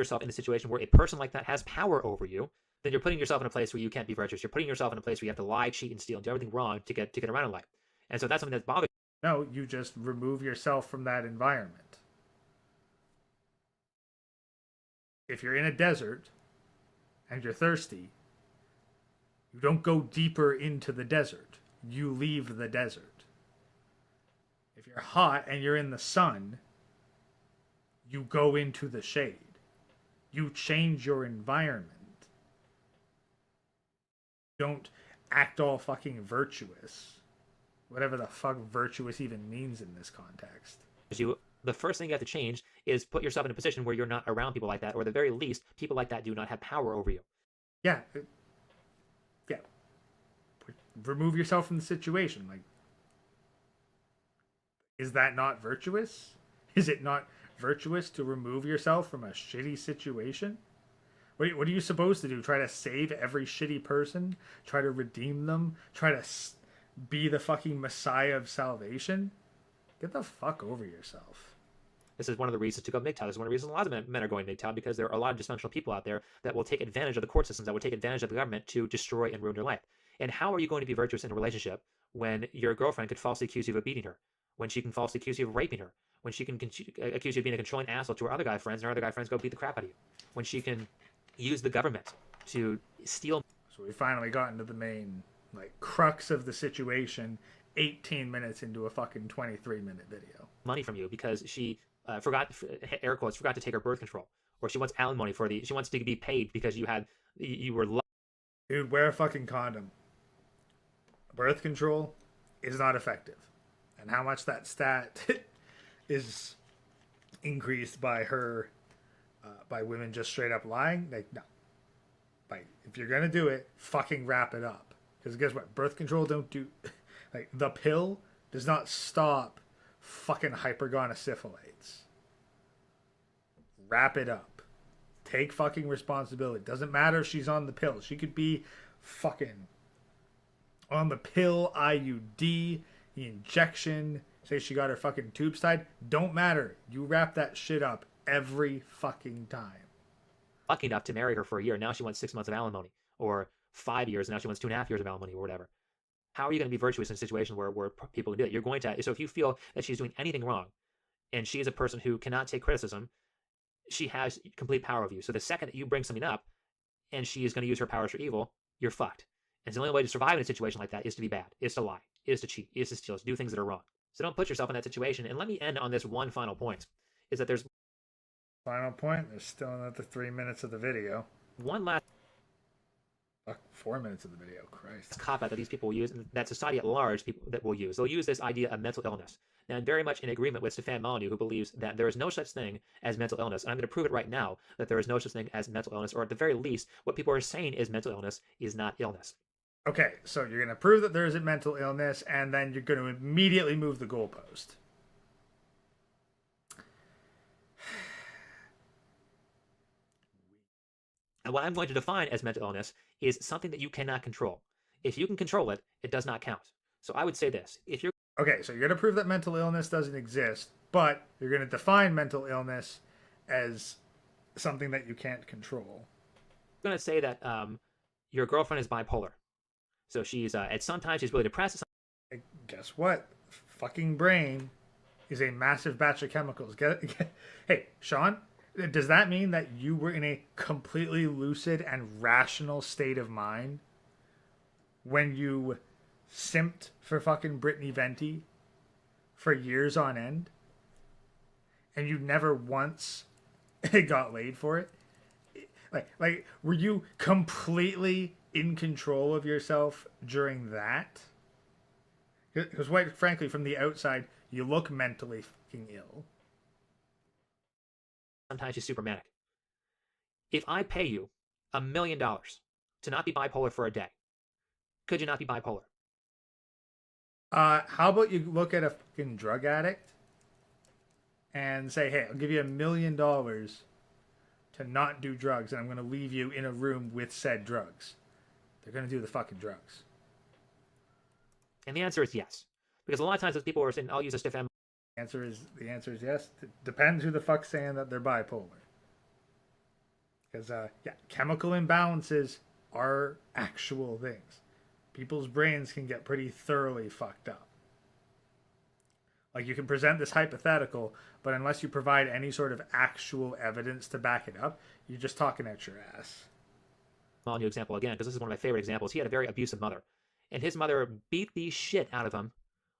yourself in a situation where a person like that has power over you, then you're putting yourself in a place where you can't be virtuous. You're putting yourself in a place where you have to lie, cheat, and steal, and do everything wrong to get around in life. And so that's something that's bothering. No, you just remove yourself from that environment. If you're in a desert and you're thirsty, you don't go deeper into the desert. You leave the desert. If you're hot and you're in the sun, you go into the shade. You change your environment. Don't act all fucking virtuous. Whatever the fuck virtuous even means in this context. The first thing you have to change is put yourself in a position where you're not around people like that, or at the very least, people like that do not have power over you. Yeah. Yeah. Remove yourself from the situation. Like, is that not virtuous? Is it not virtuous to remove yourself from a shitty situation? What are you supposed to do? Try to save every shitty person? Try to redeem them? Try to be the fucking messiah of salvation? Get the fuck over yourself. This is one of the reasons to go MGTOW. This is one of the reasons a lot of men are going MGTOW, because there are a lot of dysfunctional people out there that will take advantage of the court systems, that will take advantage of the government to destroy and ruin your life. And how are you going to be virtuous in a relationship when your girlfriend could falsely accuse you of beating her, when she can falsely accuse you of raping her, when she can accuse you of being a controlling asshole to her other guy friends, and her other guy friends go beat the crap out of you, when she can use the government to steal. So we finally got into the main crux of the situation 18 minutes into a fucking 23-minute video. Money from you because she forgot, air quotes, forgot to take her birth control, or she wants alimony she wants to be paid because you were. Dude, wear a fucking condom. Birth control is not effective. And how much that stat is increased by by women just straight up lying, no. If you're gonna do it, fucking wrap it up. Because guess what? Birth control don't do... the pill does not stop fucking hypergonosyphalates. Wrap it up. Take fucking responsibility. Doesn't matter if she's on the pill. She could be fucking on the pill, IUD, the injection. Say she got her fucking tubes tied. Don't matter. You wrap that shit up every fucking time. Lucky enough to marry her for a year. Now she wants 6 months of alimony, or 5 years, and now she wants 2.5 years of alimony, or whatever. How are you going to be virtuous in a situation where people can do it? You're going to. So if you feel that she's doing anything wrong, and she is a person who cannot take criticism, she has complete power over you. So the second that you bring something up, and she is going to use her powers for evil, you're fucked. And so the only way to survive in a situation like that is to be bad, is to lie, is to cheat, is to steal, is to do things that are wrong. So don't put yourself in that situation. And let me end on this one final point, is that there's... Final point? There's still another 3 minutes of the video. One last... 4 minutes of the video, Christ. Cop-out that these people will use, and that society at large people that will use. They'll use this idea of mental illness. Now, I'm very much in agreement with Stefan Molyneux, who believes that there is no such thing as mental illness. And I'm going to prove it right now that there is no such thing as mental illness, or at the very least, what people are saying is mental illness is not illness. Okay, so you're going to prove that there isn't mental illness, and then you're going to immediately move the goalpost. And what I'm going to define as mental illness is something that you cannot control. If you can control it, it does not count. So I would say this. If you're... Okay, so you're going to prove that mental illness doesn't exist, but you're going to define mental illness as something that you can't control. I'm going to say that your girlfriend is bipolar. So she's, at sometimes she's really depressed. Guess what? Fucking brain is a massive batch of chemicals. Hey, Sean, does that mean that you were in a completely lucid and rational state of mind when you simped for fucking Brittany Venti for years on end, and you never once got laid for it? Like, were you completely in control of yourself during that? Because quite frankly, from the outside, you look mentally fucking ill. Sometimes she's super manic. If I pay you $1 million to not be bipolar for a day, could you not be bipolar? How about you look at a fucking drug addict and say, hey, I'll give you $1 million to not do drugs, and I'm going to leave you in a room with said drugs. They're going to do the fucking drugs. And the answer is yes. Because a lot of times those people are saying, I'll use a Stefan. The answer is yes. It depends who the fuck's saying that they're bipolar. Because, chemical imbalances are actual things. People's brains can get pretty thoroughly fucked up. Like, you can present this hypothetical, but unless you provide any sort of actual evidence to back it up, you're just talking out your ass. New example again, because this is one of my favorite examples. He had a very abusive mother, and his mother beat the shit out of him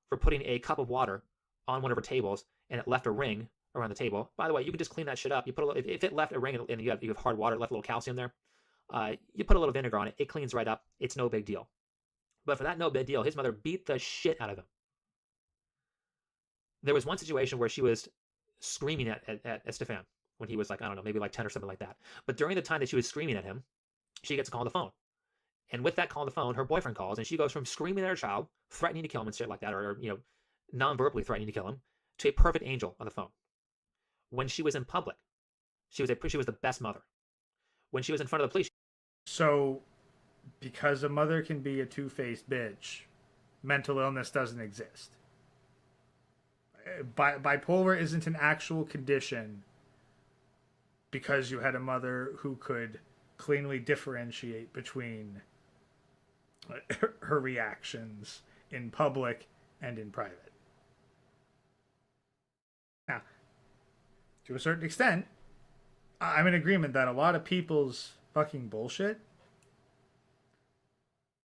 for putting a cup of water on one of her tables, and it left a ring around the table. By the way, you can just clean that shit up. You put if it left a ring and you have hard water, it left a little calcium there. You put a little vinegar on it. It cleans right up. It's no big deal. But for that no big deal, his mother beat the shit out of him. There was one situation where she was screaming at Stefan when he was like, I don't know, maybe like 10 or something like that. But during the time that she was screaming at him, she gets a call on the phone. And with that call on the phone, her boyfriend calls, and she goes from screaming at her child, threatening to kill him and shit like that, or, non-verbally threatening to kill him, to a perfect angel on the phone. When she was in public, she was the best mother. When she was in front of the police. So, because a mother can be a two-faced bitch, mental illness doesn't exist. Bipolar isn't an actual condition because you had a mother who could cleanly differentiate between her reactions in public and in private. Now, to a certain extent, I'm in agreement that a lot of people's fucking bullshit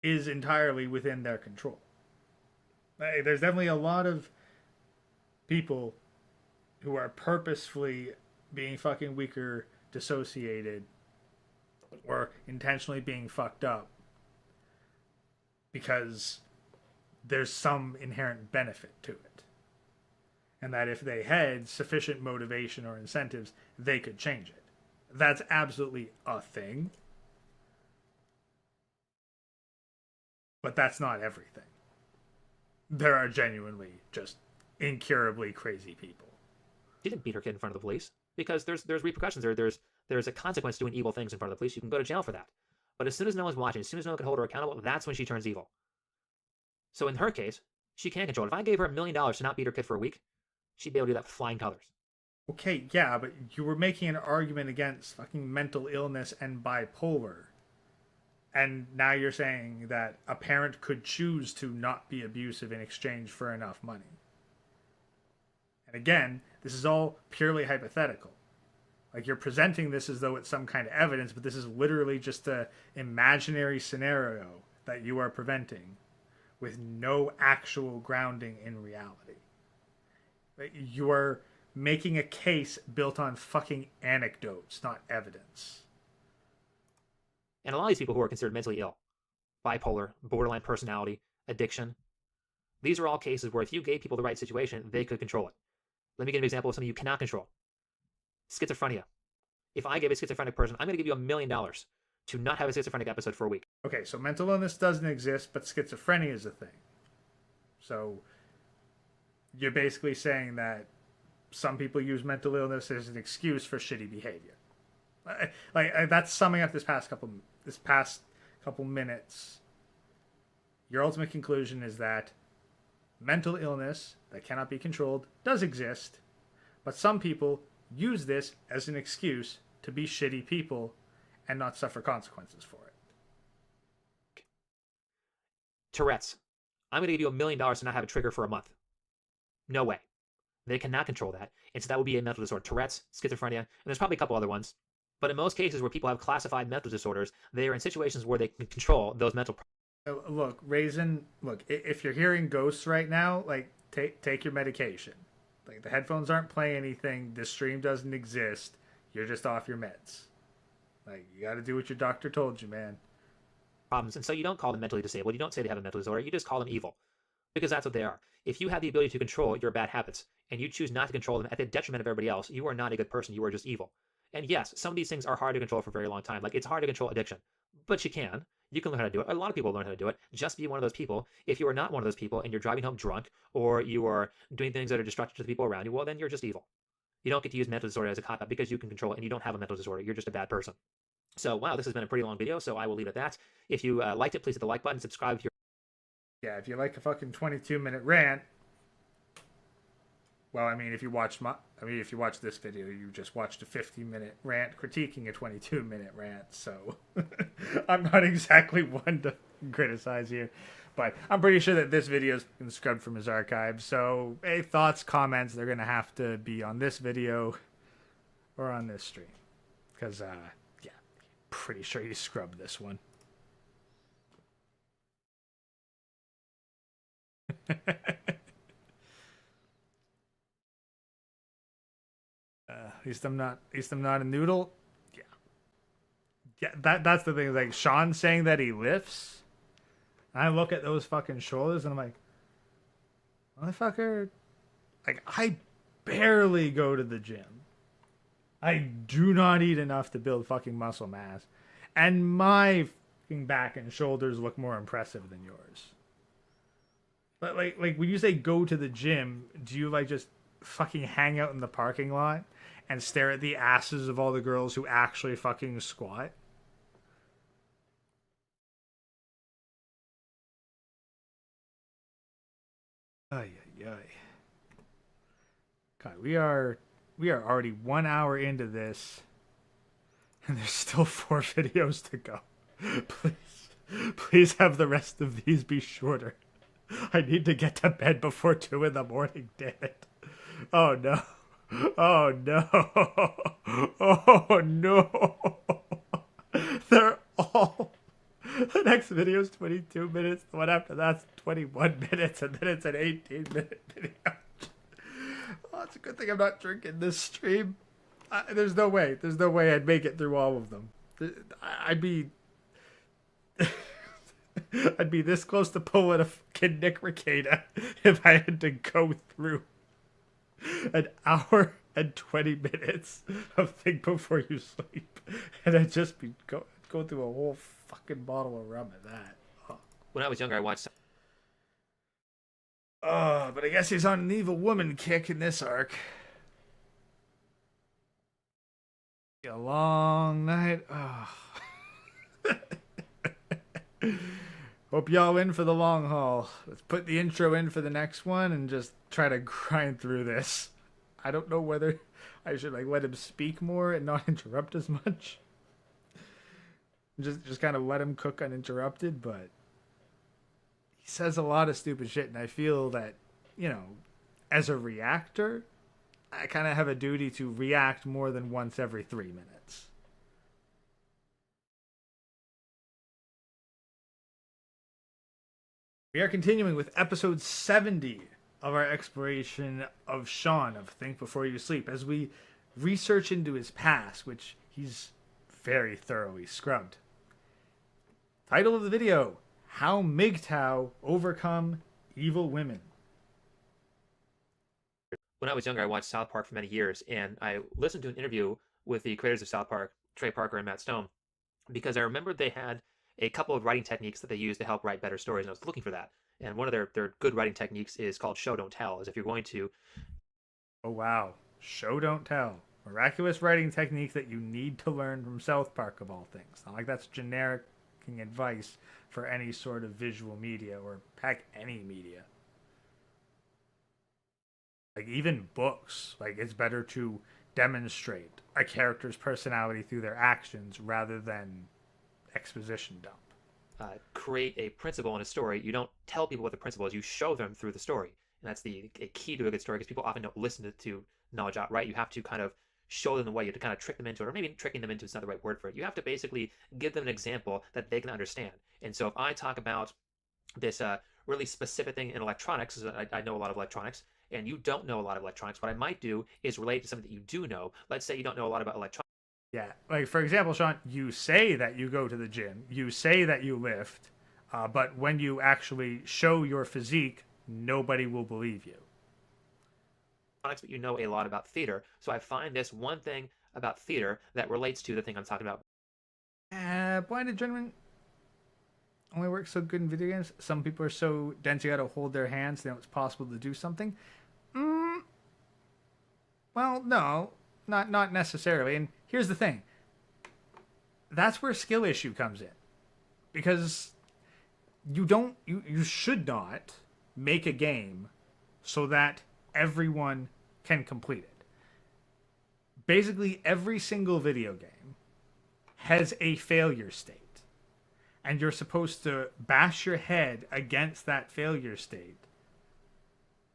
is entirely within their control. There's definitely a lot of people who are purposefully being fucking weaker, dissociated, or intentionally being fucked up because there's some inherent benefit to it. And that if they had sufficient motivation or incentives, they could change it. That's absolutely a thing. But that's not everything. There are genuinely just incurably crazy people. She didn't beat her kid in front of the police because there's repercussions. There's a consequence to doing evil things in front of the police. You can go to jail for that. But as soon as no one's watching, as soon as no one can hold her accountable, that's when she turns evil. So in her case, she can control it. If I gave her $1 million to not beat her kid for a week, she'd be able to do that with flying colors. Okay, yeah, but you were making an argument against fucking mental illness and bipolar. And now you're saying that a parent could choose to not be abusive in exchange for enough money. And again, this is all purely hypothetical. Like, you're presenting this as though it's some kind of evidence, but this is literally just an imaginary scenario that you are preventing with no actual grounding in reality. You are making a case built on fucking anecdotes, not evidence. And a lot of these people who are considered mentally ill, bipolar, borderline personality, addiction, these are all cases where if you gave people the right situation, they could control it. Let me give you an example of something you cannot control. Schizophrenia. If I gave a schizophrenic person, I'm going to give you $1 million to not have a schizophrenic episode for a week. Okay, so mental illness doesn't exist, but schizophrenia is a thing. So you're basically saying that some people use mental illness as an excuse for shitty behavior. That's summing up this past couple minutes. Your ultimate conclusion is that mental illness that cannot be controlled does exist, but some people use this as an excuse to be shitty people and not suffer consequences for it. Tourette's. I'm going to give you $1 million to not have a trigger for a month. No way. They cannot control that. And so that would be a mental disorder. Tourette's, schizophrenia, and there's probably a couple other ones. But in most cases where people have classified mental disorders, they are in situations where they can control those mental problems. Look, Raisin, if you're hearing ghosts right now, take your medication. Like, the headphones aren't playing anything, this stream doesn't exist, you're just off your meds. Like, you gotta do what your doctor told you, man. Problems. And so you don't call them mentally disabled. You don't say they have a mental disorder. You just call them evil. Because that's what they are. If you have the ability to control your bad habits, and you choose not to control them at the detriment of everybody else, you are not a good person. You are just evil. And yes, some of these things are hard to control for a very long time. Like, it's hard to control addiction. But you can. You can learn how to do it. A lot of people learn how to do it. Just be one of those people. If you are not one of those people and you're driving home drunk, or you are doing things that are destructive to the people around you, well, then you're just evil. You don't get to use mental disorder as a cop-out because you can control it and you don't have a mental disorder. You're just a bad person. So, wow, this has been a pretty long video, so I will leave it at that. If you liked it, please hit the like button, subscribe if you're... Yeah, if you like a fucking 22-minute rant, well, I mean, if you watch this video, you just watched a 50-minute rant critiquing a 22-minute rant, so I'm not exactly one to criticize you, but I'm pretty sure that this video's been scrubbed from his archive, so hey, thoughts, comments, they're gonna have to be on this video or on this stream, because, yeah, pretty sure you scrubbed this one. At least I'm not a noodle. Yeah, that's the thing. Like, Sean saying that he lifts, and I look at those fucking shoulders and I'm like, motherfucker, like, I barely go to the gym. I do not eat enough to build fucking muscle mass, and my fucking back and shoulders look more impressive than yours. But like when you say go to the gym, do you like just fucking hang out in the parking lot and stare at the asses of all the girls who actually fucking squat? Ay, ay, ay. God, we are already 1 hour into this, and there's still 4 videos to go. Please have the rest of these be shorter. I need to get to bed before 2 in the morning, damn it. Oh no. Oh no. Oh no. They're all... The next video is 22 minutes. The one after that's 21 minutes. And then it's an 18-minute video. Oh, it's a good thing I'm not drinking this stream. There's no way. There's no way I'd make it through all of them. I'd be... I'd be this close to pulling a fucking Nick Rekieta if I had to go through an hour and 20 minutes of Think Before You Sleep. And I'd just be go through a whole fucking bottle of rum at that. Oh. When I was younger, I watched... Oh, but I guess he's on an evil woman kick in this arc. A long night. Oh. Hope y'all in for the long haul. Let's put the intro in for the next one and just try to grind through this. I don't know whether I should let him speak more and not interrupt as much. Just kind of let him cook uninterrupted, but he says a lot of stupid shit, and I feel that, as a reactor, I kind of have a duty to react more than once every 3 minutes. We are continuing with episode 70 of our exploration of Sean of Think Before You Sleep as we research into his past, which he's very thoroughly scrubbed. Title of the video, How MGTOW Overcome Evil Women. When I was younger, I watched South Park for many years, and I listened to an interview with the creators of South Park, Trey Parker and Matt Stone, because I remembered they had a couple of writing techniques that they use to help write better stories, and I was looking for that. And one of their good writing techniques is called show, don't tell, as if you're going to... Oh, wow. Show, don't tell. Miraculous writing technique that you need to learn from South Park, of all things. Not like that's generic advice for any sort of visual media, or heck, any media. Like, even books. Like, it's better to demonstrate a character's personality through their actions rather than exposition dump. Create a principle in a story. You don't tell people what the principle is. You show them through the story. And that's a key to a good story, because people often don't listen to knowledge outright. You have to kind of show them the way. You have to kind of trick them into it, or maybe tricking them into is not the right word for it. You have to basically give them an example that they can understand. And so if I talk about this really specific thing in electronics, I know a lot of electronics, and you don't know a lot of electronics, what I might do is relate to something that you do know. Let's say you don't know a lot about electronics. Yeah, like, for example, Sean, you say that you go to the gym, you say that you lift, but when you actually show your physique, nobody will believe you. But you know a lot about theater, so I find this one thing about theater that relates to the thing I'm talking about. Blind adrenaline only works so good in video games. Some people are so dense you gotta hold their hands, they know it's possible to do something. Well, no, not necessarily. And here's the thing. That's where skill issue comes in. Because you should not make a game so that everyone can complete it. Basically, every single video game has a failure state. And you're supposed to bash your head against that failure state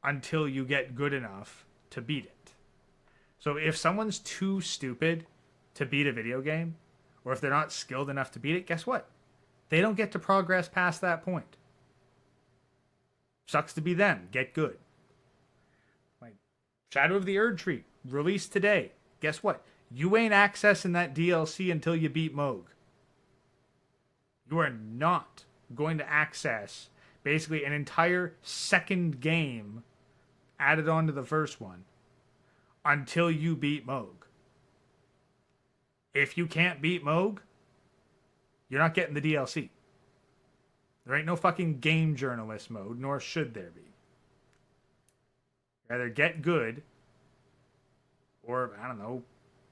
until you get good enough to beat it. So if someone's too stupid to beat a video game, or if they're not skilled enough to beat it, guess what? They don't get to progress past that point. Sucks to be them. Get good. Like Shadow of the Erd Tree, released today. Guess what? You ain't accessing that DLC until you beat Moog. You are not going to access basically an entire second game added on to the first one until you beat Moog. If you can't beat Moog, you're not getting the DLC. There ain't no fucking game journalist mode, nor should there be. Either get good, or, I don't know,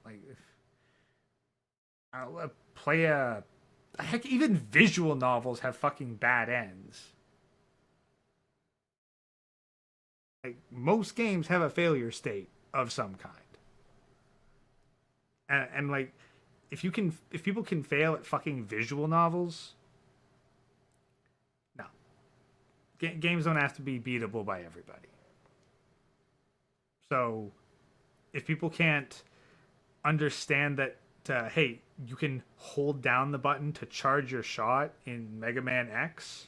like, play a... Heck, even visual novels have fucking bad ends. Like, most games have a failure state of some kind. And like, if people can fail at fucking visual novels, no, games don't have to be beatable by everybody. So, if people can't understand that, hey, you can hold down the button to charge your shot in Mega Man X,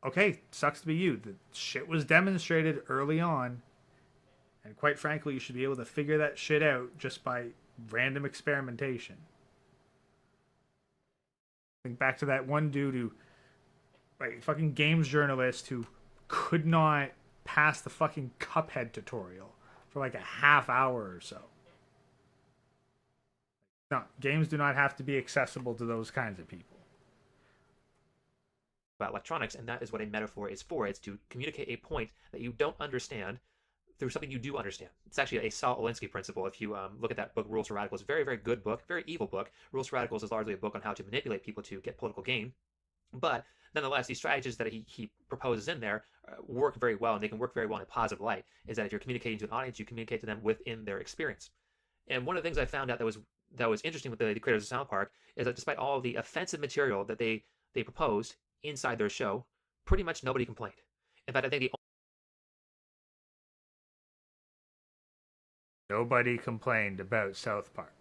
okay, sucks to be you. The shit was demonstrated early on, and quite frankly, you should be able to figure that shit out just by random experimentation. Think back to that one dude who, like, fucking games journalist who could not pass the fucking Cuphead tutorial for like a half hour or so. No, games do not have to be accessible to those kinds of people. About electronics, and that is what a metaphor is for. It's to communicate a point that you don't understand through something you do understand. It's actually a Saul Alinsky principle. If you look at that book, Rules for Radicals, very, very good book, very evil book. Rules for Radicals is largely a book on how to manipulate people to get political gain. But nonetheless, these strategies that he proposes in there work very well, and they can work very well in a positive light. Is that if you're communicating to an audience, you communicate to them within their experience. And one of the things I found out that was interesting with the creators of South Park is that despite all of the offensive material that they proposed inside their show, pretty much nobody complained. In fact, I think Nobody complained about South Park.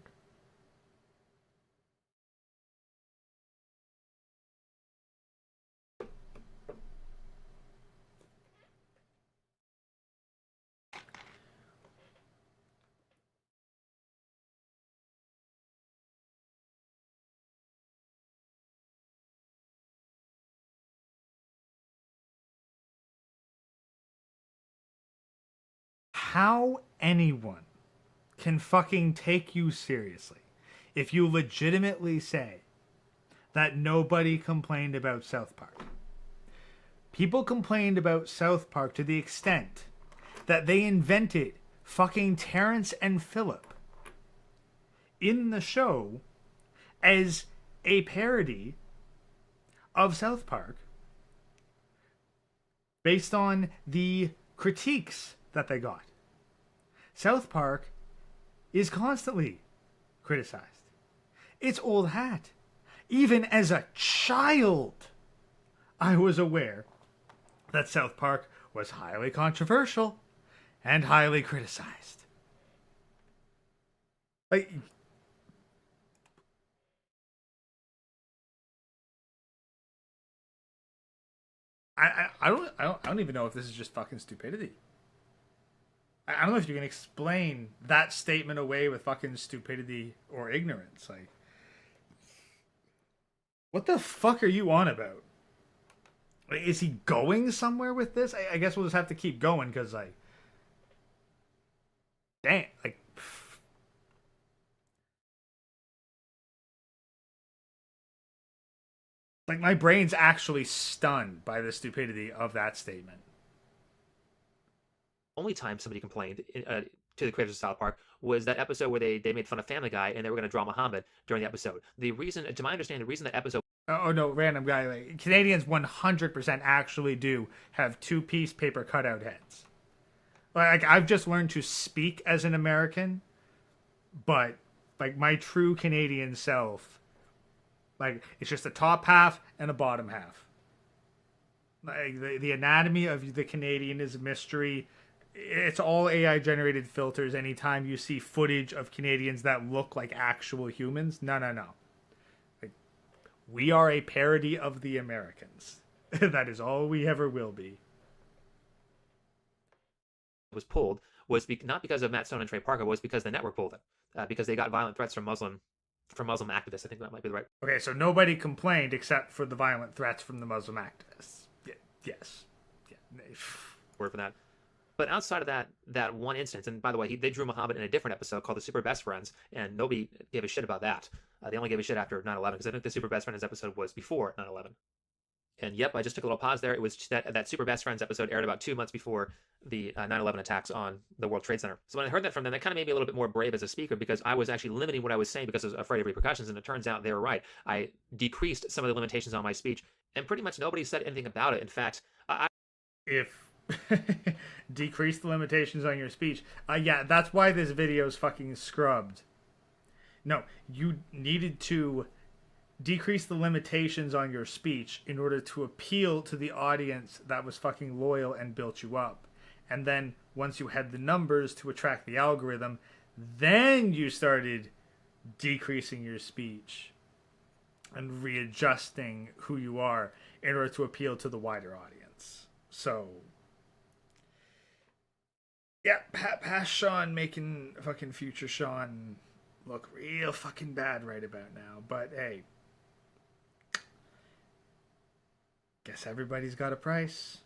How anyone can fucking take you seriously if you legitimately say that nobody complained about South Park? People complained about South Park to the extent that they invented fucking Terrence and Phillip in the show as a parody of South Park based on the critiques that they got. South Park is constantly criticized. It's old hat. Even as a child, I was aware that South Park was highly controversial and highly criticized. Like, I don't even know if this is just fucking stupidity. I don't know if you can explain that statement away with fucking stupidity or ignorance. Like, what the fuck are you on about? Like, is he going somewhere with this? I guess we'll just have to keep going because, like, damn, like my brain's actually stunned by the stupidity of that statement. only time somebody complained to the creators of South Park was that episode where they made fun of Family Guy and they were going to draw Muhammad during the episode. The reason, to my understanding, the reason that episode... Oh no, random guy. Like, Canadians 100% actually do have two-piece paper cutout heads. Like, I've just learned to speak as an American, but like my true Canadian self, like, it's just a top half and a bottom half. Like, the anatomy of the Canadian is a mystery. It's all AI generated filters anytime you see footage of Canadians that look like actual humans. No. Like, we are a parody of the Americans. That is all we ever will be. was pulled was not because of Matt Stone and Trey Parker, was because the network pulled it. Because they got violent threats from Muslim activists. I think that might be the right... Okay, so nobody complained except for the violent threats from the Muslim activists. Yes. Yeah. Word for that. But outside of that one instance, and by the way, they drew Muhammad in a different episode called The Super Best Friends, and nobody gave a shit about that. They only gave a shit after 9/11, because I think the Super Best Friends episode was before 9/11. And yep, I just took a little pause there. It was that Super Best Friends episode aired about 2 months before the 9/11 attacks on the World Trade Center. So when I heard that from them, that kind of made me a little bit more brave as a speaker, because I was actually limiting what I was saying because I was afraid of repercussions, and it turns out they were right. I decreased some of the limitations on my speech, and pretty much nobody said anything about it. In fact, if Decrease the limitations on your speech. Yeah, that's why this video is fucking scrubbed. No, you needed to decrease the limitations on your speech in order to appeal to the audience that was fucking loyal and built you up. And then once you had the numbers to attract the algorithm, then you started decreasing your speech and readjusting who you are in order to appeal to the wider audience. So, yeah, past Sean making fucking future Sean look real fucking bad right about now. But hey, guess everybody's got a price.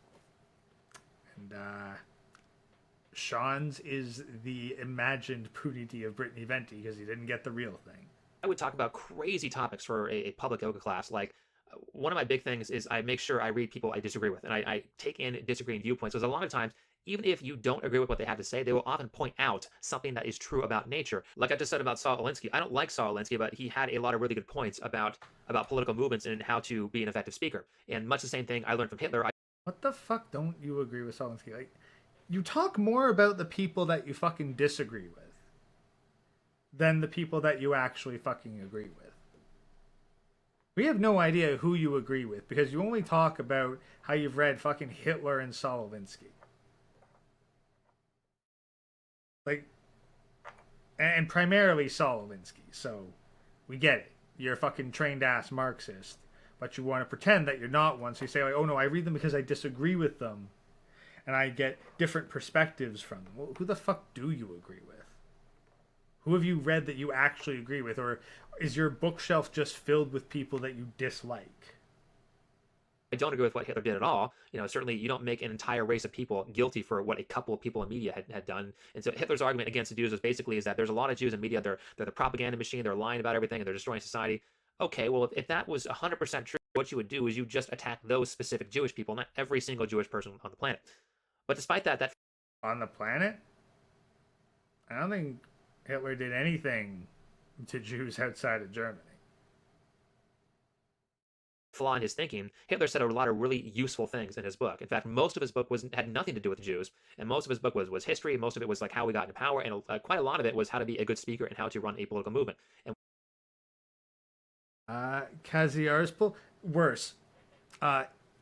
And Sean's is the imagined prudity of Brittany Venti because he didn't get the real thing. I would talk about crazy topics for a public yoga class. Like, one of my big things is I make sure I read people I disagree with, and I take in disagreeing viewpoints, because a lot of times, even if you don't agree with what they have to say, they will often point out something that is true about nature. Like I just said about Saul Alinsky. I don't like Saul Alinsky, but he had a lot of really good points about political movements and how to be an effective speaker. And much the same thing I learned from Hitler. What the fuck don't you agree with Saul Alinsky? Like, you talk more about the people that you fucking disagree with than the people that you actually fucking agree with. We have no idea who you agree with because you only talk about how you've read fucking Hitler and Saul Alinsky. Like, and primarily Saul Alinsky, so we get it. You're a fucking trained ass Marxist, but you want to pretend that you're not one, so you say, like, oh no, I read them because I disagree with them, and I get different perspectives from them. Well, who the fuck do you agree with? Who have you read that you actually agree with? Or is your bookshelf just filled with people that you dislike? I don't agree with what Hitler did at all. You know, certainly you don't make an entire race of people guilty for what a couple of people in media had done. And so Hitler's argument against the Jews is basically that there's a lot of Jews in media. They're the propaganda machine. They're lying about everything, and they're destroying society. Okay, well, if that was 100% true, what you would do is you just attack those specific Jewish people, not every single Jewish person on the planet. But despite that on the planet? I don't think Hitler did anything to Jews outside of Germany. flaw in his thinking, Hitler said a lot of really useful things in his book. In fact, most of his book had nothing to do with the Jews, and most of his book was history. Most of it was like how we got into power, and quite a lot of it was how to be a good speaker and how to run a political movement. And Kaziarspol, worse.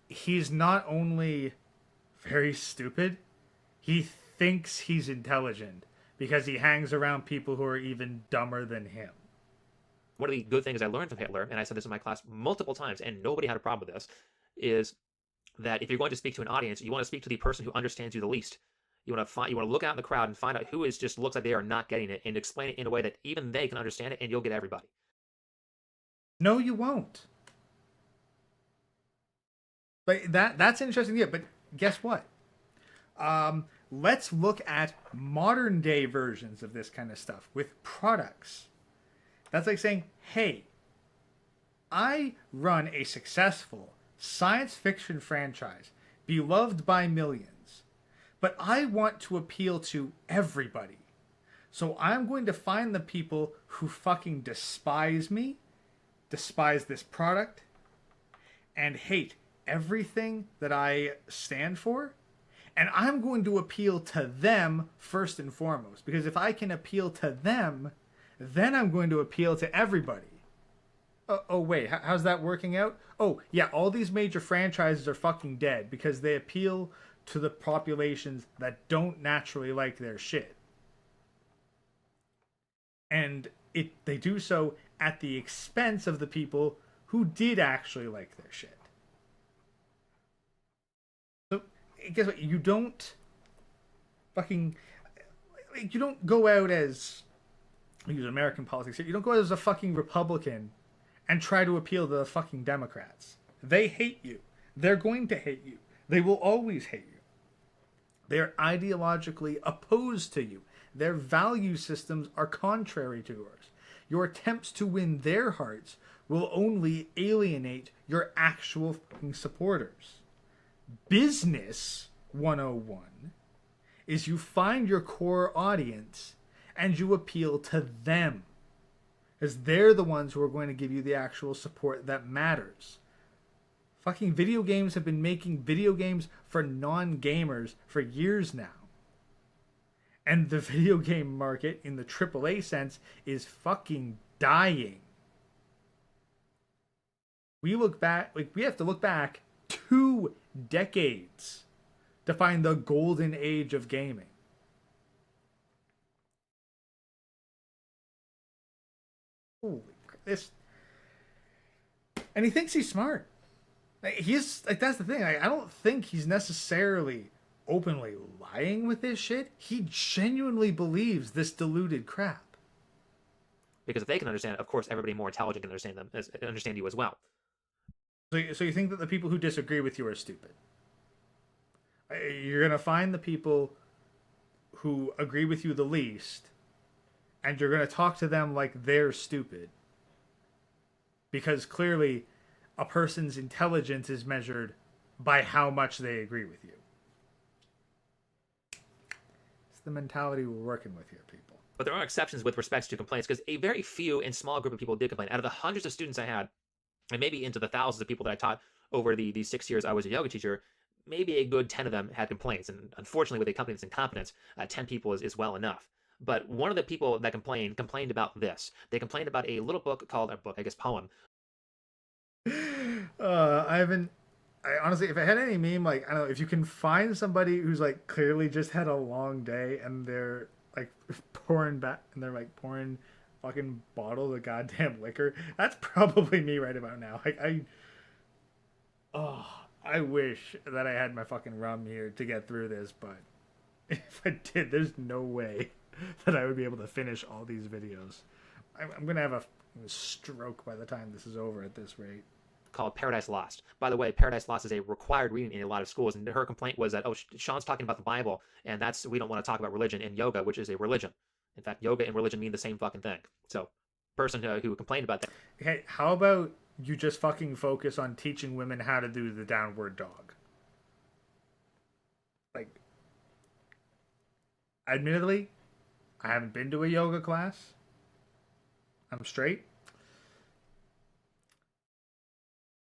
He's not only very stupid, he thinks he's intelligent because he hangs around people who are even dumber than him. One of the good things I learned from Hitler, and I said this in my class multiple times, and nobody had a problem with this, is that if you're going to speak to an audience, you want to speak to the person who understands you the least. You want to look out in the crowd and find out who just looks like they are not getting it, and explain it in a way that even they can understand it, and you'll get everybody. No, you won't. But that's an interesting idea. But guess what? Let's look at modern day versions of this kind of stuff with products. That's like saying, hey, I run a successful science fiction franchise beloved by millions, but I want to appeal to everybody. So I'm going to find the people who fucking despise me, despise this product, and hate everything that I stand for. And I'm going to appeal to them first and foremost. Because if I can appeal to them, then I'm going to appeal to everybody. Oh wait, how's that working out? Oh, yeah, all these major franchises are fucking dead because they appeal to the populations that don't naturally like their shit. And they do so at the expense of the people who did actually like their shit. So, guess what? You don't go out as, we use American politics here, you don't go out as a fucking Republican and try to appeal to the fucking Democrats. They hate you. They're going to hate you. They will always hate you. They're ideologically opposed to you. Their value systems are contrary to yours. Your attempts to win their hearts will only alienate your actual fucking supporters. Business 101 is you find your core audience and you appeal to them, because they're the ones who are going to give you the actual support that matters. Fucking video games have been making video games for non-gamers for years now. And the video game market in the AAA sense is fucking dying. We have to look back 2 decades to find the golden age of gaming. Holy crap. And he thinks he's smart. That's the thing. I don't think he's necessarily openly lying with this shit. He genuinely believes this deluded crap. Because if they can understand it, of course, everybody more intelligent can understand you as well. So you think that the people who disagree with you are stupid? You're gonna find the people who agree with you the least, and you're gonna talk to them like they're stupid. Because clearly, a person's intelligence is measured by how much they agree with you. It's the mentality we're working with here, people. But there are exceptions with respect to complaints, because a very few and small group of people did complain. Out of the hundreds of students I had, and maybe into the thousands of people that I taught over the 6 years I was a yoga teacher, maybe a good 10 of them had complaints. And unfortunately, with a company that's incompetence, 10 people is well enough. But one of the people that complained about this. They complained about a little book called, poem. I honestly, if I had any meme, like, I don't know, if you can find somebody who's like clearly just had a long day and they're like pouring fucking bottles of goddamn liquor, that's probably me right about now. Like, I wish that I had my fucking rum here to get through this, but if I did, there's no way that I would be able to finish all these videos. I'm gonna have a stroke by the time this is over at this rate. Called Paradise Lost. By the way, Paradise Lost is a required reading in a lot of schools, and her complaint was that, Sean's talking about the Bible, and we don't want to talk about religion in yoga, which is a religion. In fact, yoga and religion mean the same fucking thing. So, person who complained about that. Hey, how about you just fucking focus on teaching women how to do the downward dog? Like, admittedly, I haven't been to a yoga class. I'm straight.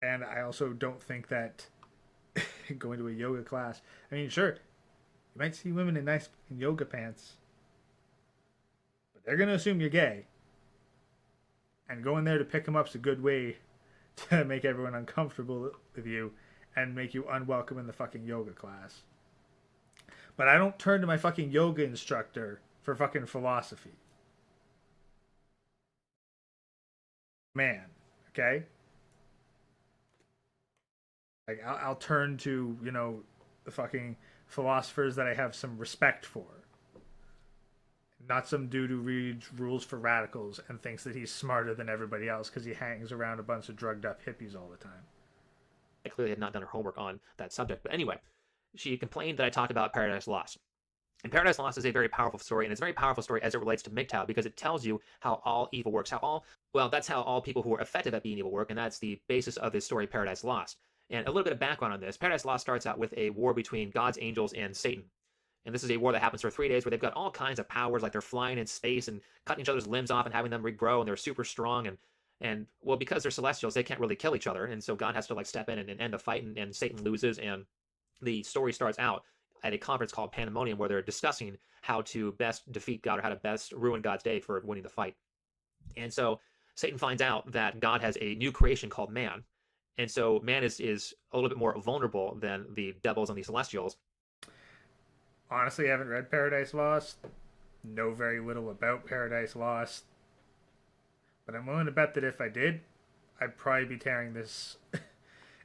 And I also don't think that going to a yoga class, I mean, sure, you might see women in nice yoga pants, but they're going to assume you're gay. And going there to pick them up is a good way to make everyone uncomfortable with you and make you unwelcome in the fucking yoga class. But I don't turn to my fucking yoga instructor for fucking philosophy. Man, okay? Like, I'll turn to, the fucking philosophers that I have some respect for. Not some dude who reads Rules for Radicals and thinks that he's smarter than everybody else because he hangs around a bunch of drugged up hippies all the time. I clearly had not done her homework on that subject. But anyway, she complained that I talked about Paradise Lost. And Paradise Lost is a very powerful story, and it's a very powerful story as it relates to MGTOW, because it tells you how all evil works. That's how all people who are effective at being evil work, and that's the basis of this story, Paradise Lost. And a little bit of background on this. Paradise Lost starts out with a war between God's angels and Satan. And this is a war that happens for 3 days where they've got all kinds of powers, like they're flying in space and cutting each other's limbs off and having them regrow, and they're super strong. And well, because they're celestials, they can't really kill each other. And so God has to step in and end the fight, and Satan loses. And the story starts out at a conference called Pandemonium, where they're discussing how to best defeat God, or how to best ruin God's day for winning the fight. And so Satan finds out that God has a new creation called man. And so man is a little bit more vulnerable than the devils and the celestials. Honestly, I haven't read Paradise Lost. Know very little about Paradise Lost. But I'm willing to bet that if I did, I'd probably be tearing this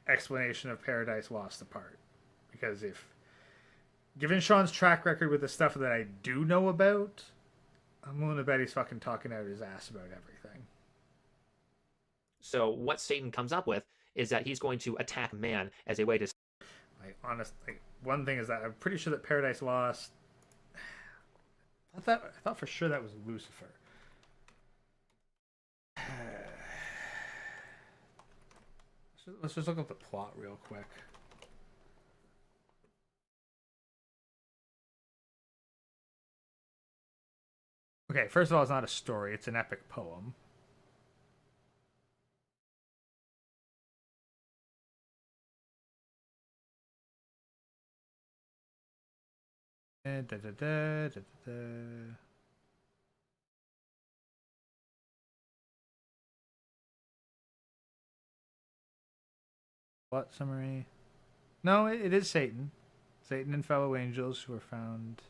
explanation of Paradise Lost apart. Because given Sean's track record with the stuff that I do know about, I'm willing to bet he's fucking talking out his ass about everything. So what Satan comes up with is that he's going to attack man as a way to... One thing is that I'm pretty sure that Paradise Lost... I thought for sure that was Lucifer. Let's just look up the plot real quick. Okay, first of all, it's not a story. It's an epic poem. Da, da, da, da, da, da. Plot summary. No, it is Satan. Satan and fellow angels who are found.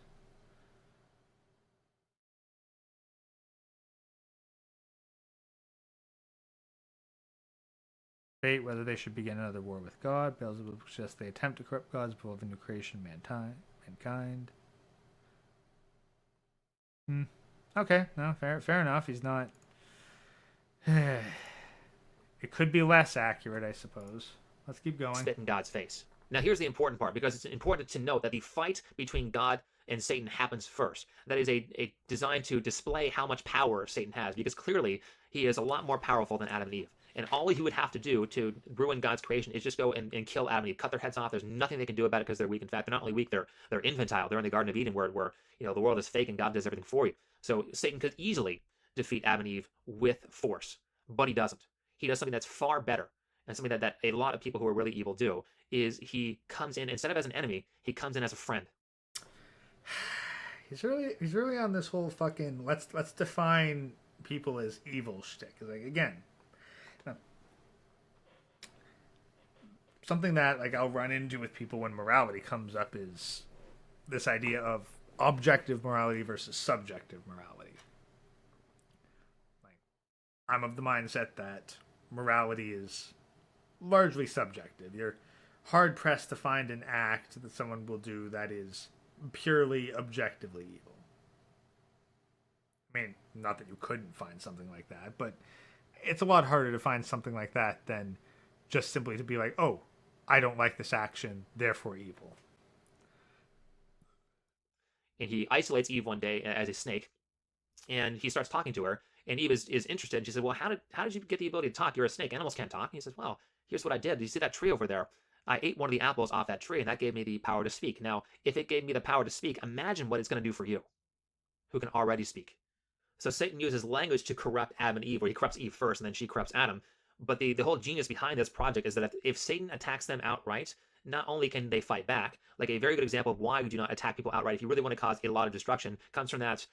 Fate, whether they should begin another war with God. Beelzebub suggests they attempt to corrupt God's will of a new creation, mankind. Okay, no, fair enough. He's not. It could be less accurate, I suppose. Let's keep going. Spit in God's face. Now here's the important part, because it's important to note that the fight between God and Satan happens first. That is a designed to display how much power Satan has, because clearly he is a lot more powerful than Adam and Eve. And all he would have to do to ruin God's creation is just go and kill Adam and Eve, cut their heads off. There's nothing they can do about it because they're weak. In fact, they're not only weak, they're infantile. They're in the Garden of Eden where the world is fake and God does everything for you. So Satan could easily defeat Adam and Eve with force, but he doesn't. He does something that's far better, and something that a lot of people who are really evil do, is he comes in, instead of as an enemy, he comes in as a friend. He's really on this whole fucking let's define people as evil shtick. Like, again, something that like I'll run into with people when morality comes up is this idea of objective morality versus subjective morality. Like, I'm of the mindset that morality is largely subjective. You're hard pressed to find an act that someone will do that is purely objectively evil. I mean, not that you couldn't find something like that, but it's a lot harder to find something like that than just simply to be like, oh, I don't like this action, therefore evil. And he isolates Eve one day as a snake, and he starts talking to her, and Eve is interested. She said, well, how did you get the ability to talk? You're a snake. Animals can't talk. And he says, well, here's what I did. Do you see that tree over there? I ate one of the apples off that tree, and that gave me the power to speak. Now, if it gave me the power to speak, imagine what it's going to do for you, who can already speak. So Satan uses language to corrupt Adam and Eve, where he corrupts Eve first, and then she corrupts Adam. But the whole genius behind this project is that if Satan attacks them outright, not only can they fight back, like a very good example of why we do not attack people outright, if you really want to cause a lot of destruction, comes from that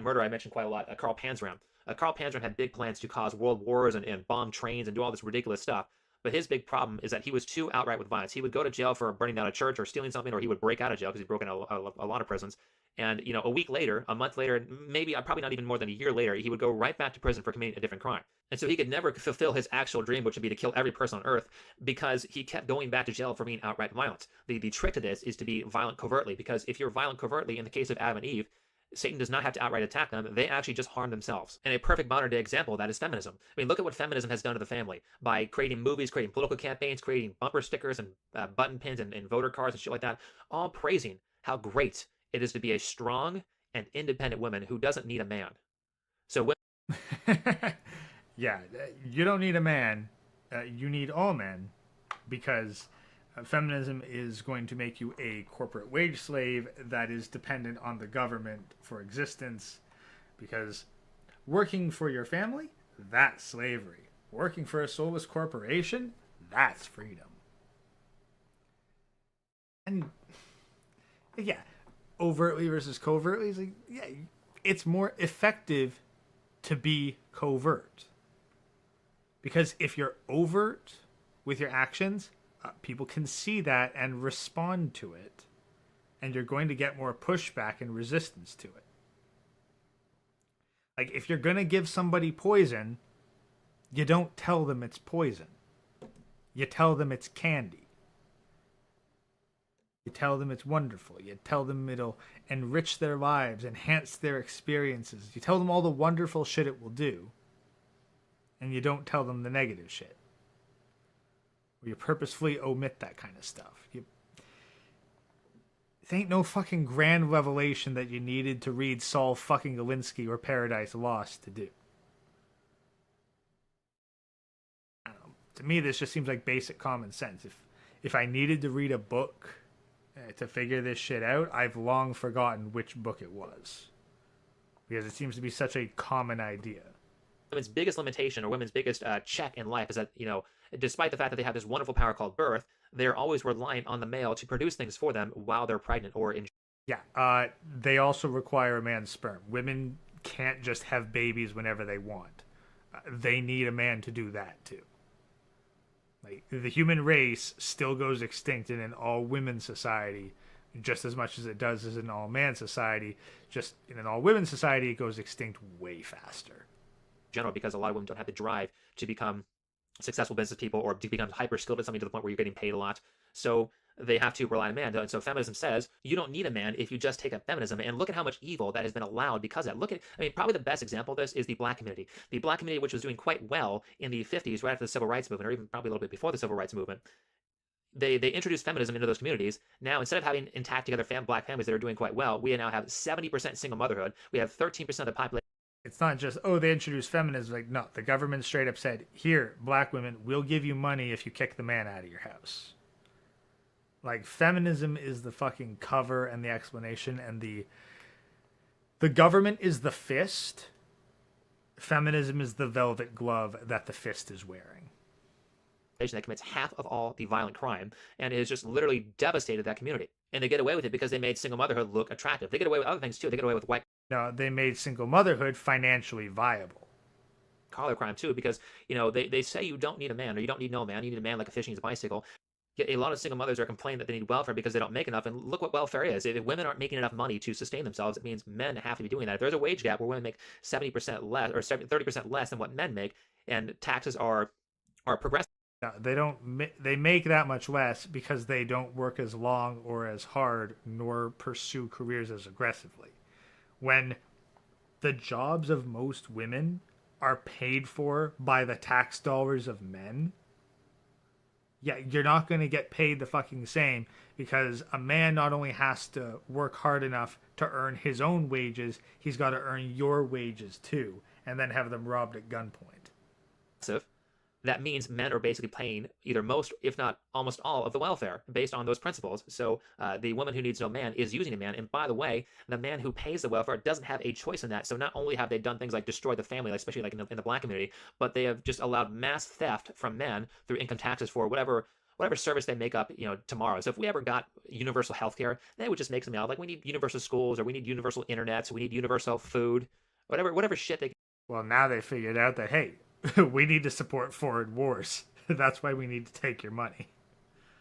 murder I mentioned quite a lot, Carl Panzram. Carl Panzram had big plans to cause world wars and bomb trains and do all this ridiculous stuff. But his big problem is that he was too outright with violence. He would go to jail for burning down a church or stealing something, or he would break out of jail because he's broken out a lot of prisons. And, a week later, a month later, maybe probably not even more than a year later, he would go right back to prison for committing a different crime. And so he could never fulfill his actual dream, which would be to kill every person on earth, because he kept going back to jail for being outright violent. The trick to this is to be violent covertly, because if you're violent covertly, in the case of Adam and Eve, Satan does not have to outright attack them. They actually just harm themselves. And a perfect modern-day example of that is feminism. I mean, look at what feminism has done to the family by creating movies, creating political campaigns, creating bumper stickers and button pins and voter cards and shit like that, all praising how great it is to be a strong and independent woman who doesn't need a man. So women... Yeah, you don't need a man. You need all men, because feminism is going to make you a corporate wage slave that is dependent on the government for existence, because working for your family, that's slavery. Working for a soulless corporation, that's freedom. And yeah, overtly versus covertly, it's like, yeah, it's more effective to be covert. Because if you're overt with your actions, people can see that and respond to it. And you're going to get more pushback and resistance to it. Like, if you're going to give somebody poison, you don't tell them it's poison. You tell them it's candy. You tell them it's wonderful. You tell them it'll enrich their lives, enhance their experiences. You tell them all the wonderful shit it will do. And you don't tell them the negative shit. Or you purposefully omit that kind of stuff. It ain't no fucking grand revelation that you needed to read Saul fucking Alinsky or Paradise Lost to do. I don't know. To me, this just seems like basic common sense. If I needed to read a book to figure this shit out, I've long forgotten which book it was. Because it seems to be such a common idea. Women's biggest limitation, or women's biggest check in life, is that, despite the fact that they have this wonderful power called birth, they're always reliant on the male to produce things for them while they're pregnant or in Yeah, they also require a man's sperm. Women can't just have babies whenever they want. They need a man to do that too. Like the human race still goes extinct in an all women society just as much as it does as an all man society. Just in an all women society, it goes extinct way faster. General, because a lot of women don't have the drive to become successful business people or to become hyper skilled at something to the point where you're getting paid a lot. So they have to rely on a man. And so feminism says you don't need a man if you just take up feminism. And look at how much evil that has been allowed because of that. Look at, I mean, probably the best example of this is the black community. The black community, which was doing quite well in the 50s, right after the civil rights movement, or even probably a little bit before the civil rights movement. They introduced feminism into those communities. Now, instead of having intact together black families that are doing quite well, we now have 70% single motherhood. We have 13% of the population. It's not just, oh, they introduced feminism. Like, no, the government straight up said, here, black women, we'll give you money if you kick the man out of your house. Like, feminism is the fucking cover and the explanation, and the government is the fist. Feminism is the velvet glove that the fist is wearing. That commits half of all the violent crime and is just literally devastated that community. And they get away with it because they made single motherhood look attractive. They get away with other things too. They get away with white. No, they made single motherhood financially viable. Collar crime too, because they say you don't need a man or you don't need no man. You need a man like a fish needs a bicycle. Yet a lot of single mothers are complaining that they need welfare because they don't make enough. And look what welfare is. If women aren't making enough money to sustain themselves, it means men have to be doing that. If there's a wage gap where women make 70% less or 30% less than what men make, and taxes are progressive. No, they don't. They make that much less because they don't work as long or as hard, nor pursue careers as aggressively. When the jobs of most women are paid for by the tax dollars of men, yeah, you're not going to get paid the fucking same because a man not only has to work hard enough to earn his own wages, he's got to earn your wages too, and then have them robbed at gunpoint. That means men are basically paying either most, if not almost all, of the welfare based on those principles. So the woman who needs no man is using a man. And by the way, the man who pays the welfare doesn't have a choice in that. So not only have they done things like destroy the family, especially like in the black community, but they have just allowed mass theft from men through income taxes for whatever service they make up, tomorrow. So if we ever got universal health care, they would just make something out like we need universal schools or we need universal internet, so we need universal food, whatever shit they. Well, now they figured out that, hey, we need to support foreign wars. That's why we need to take your money.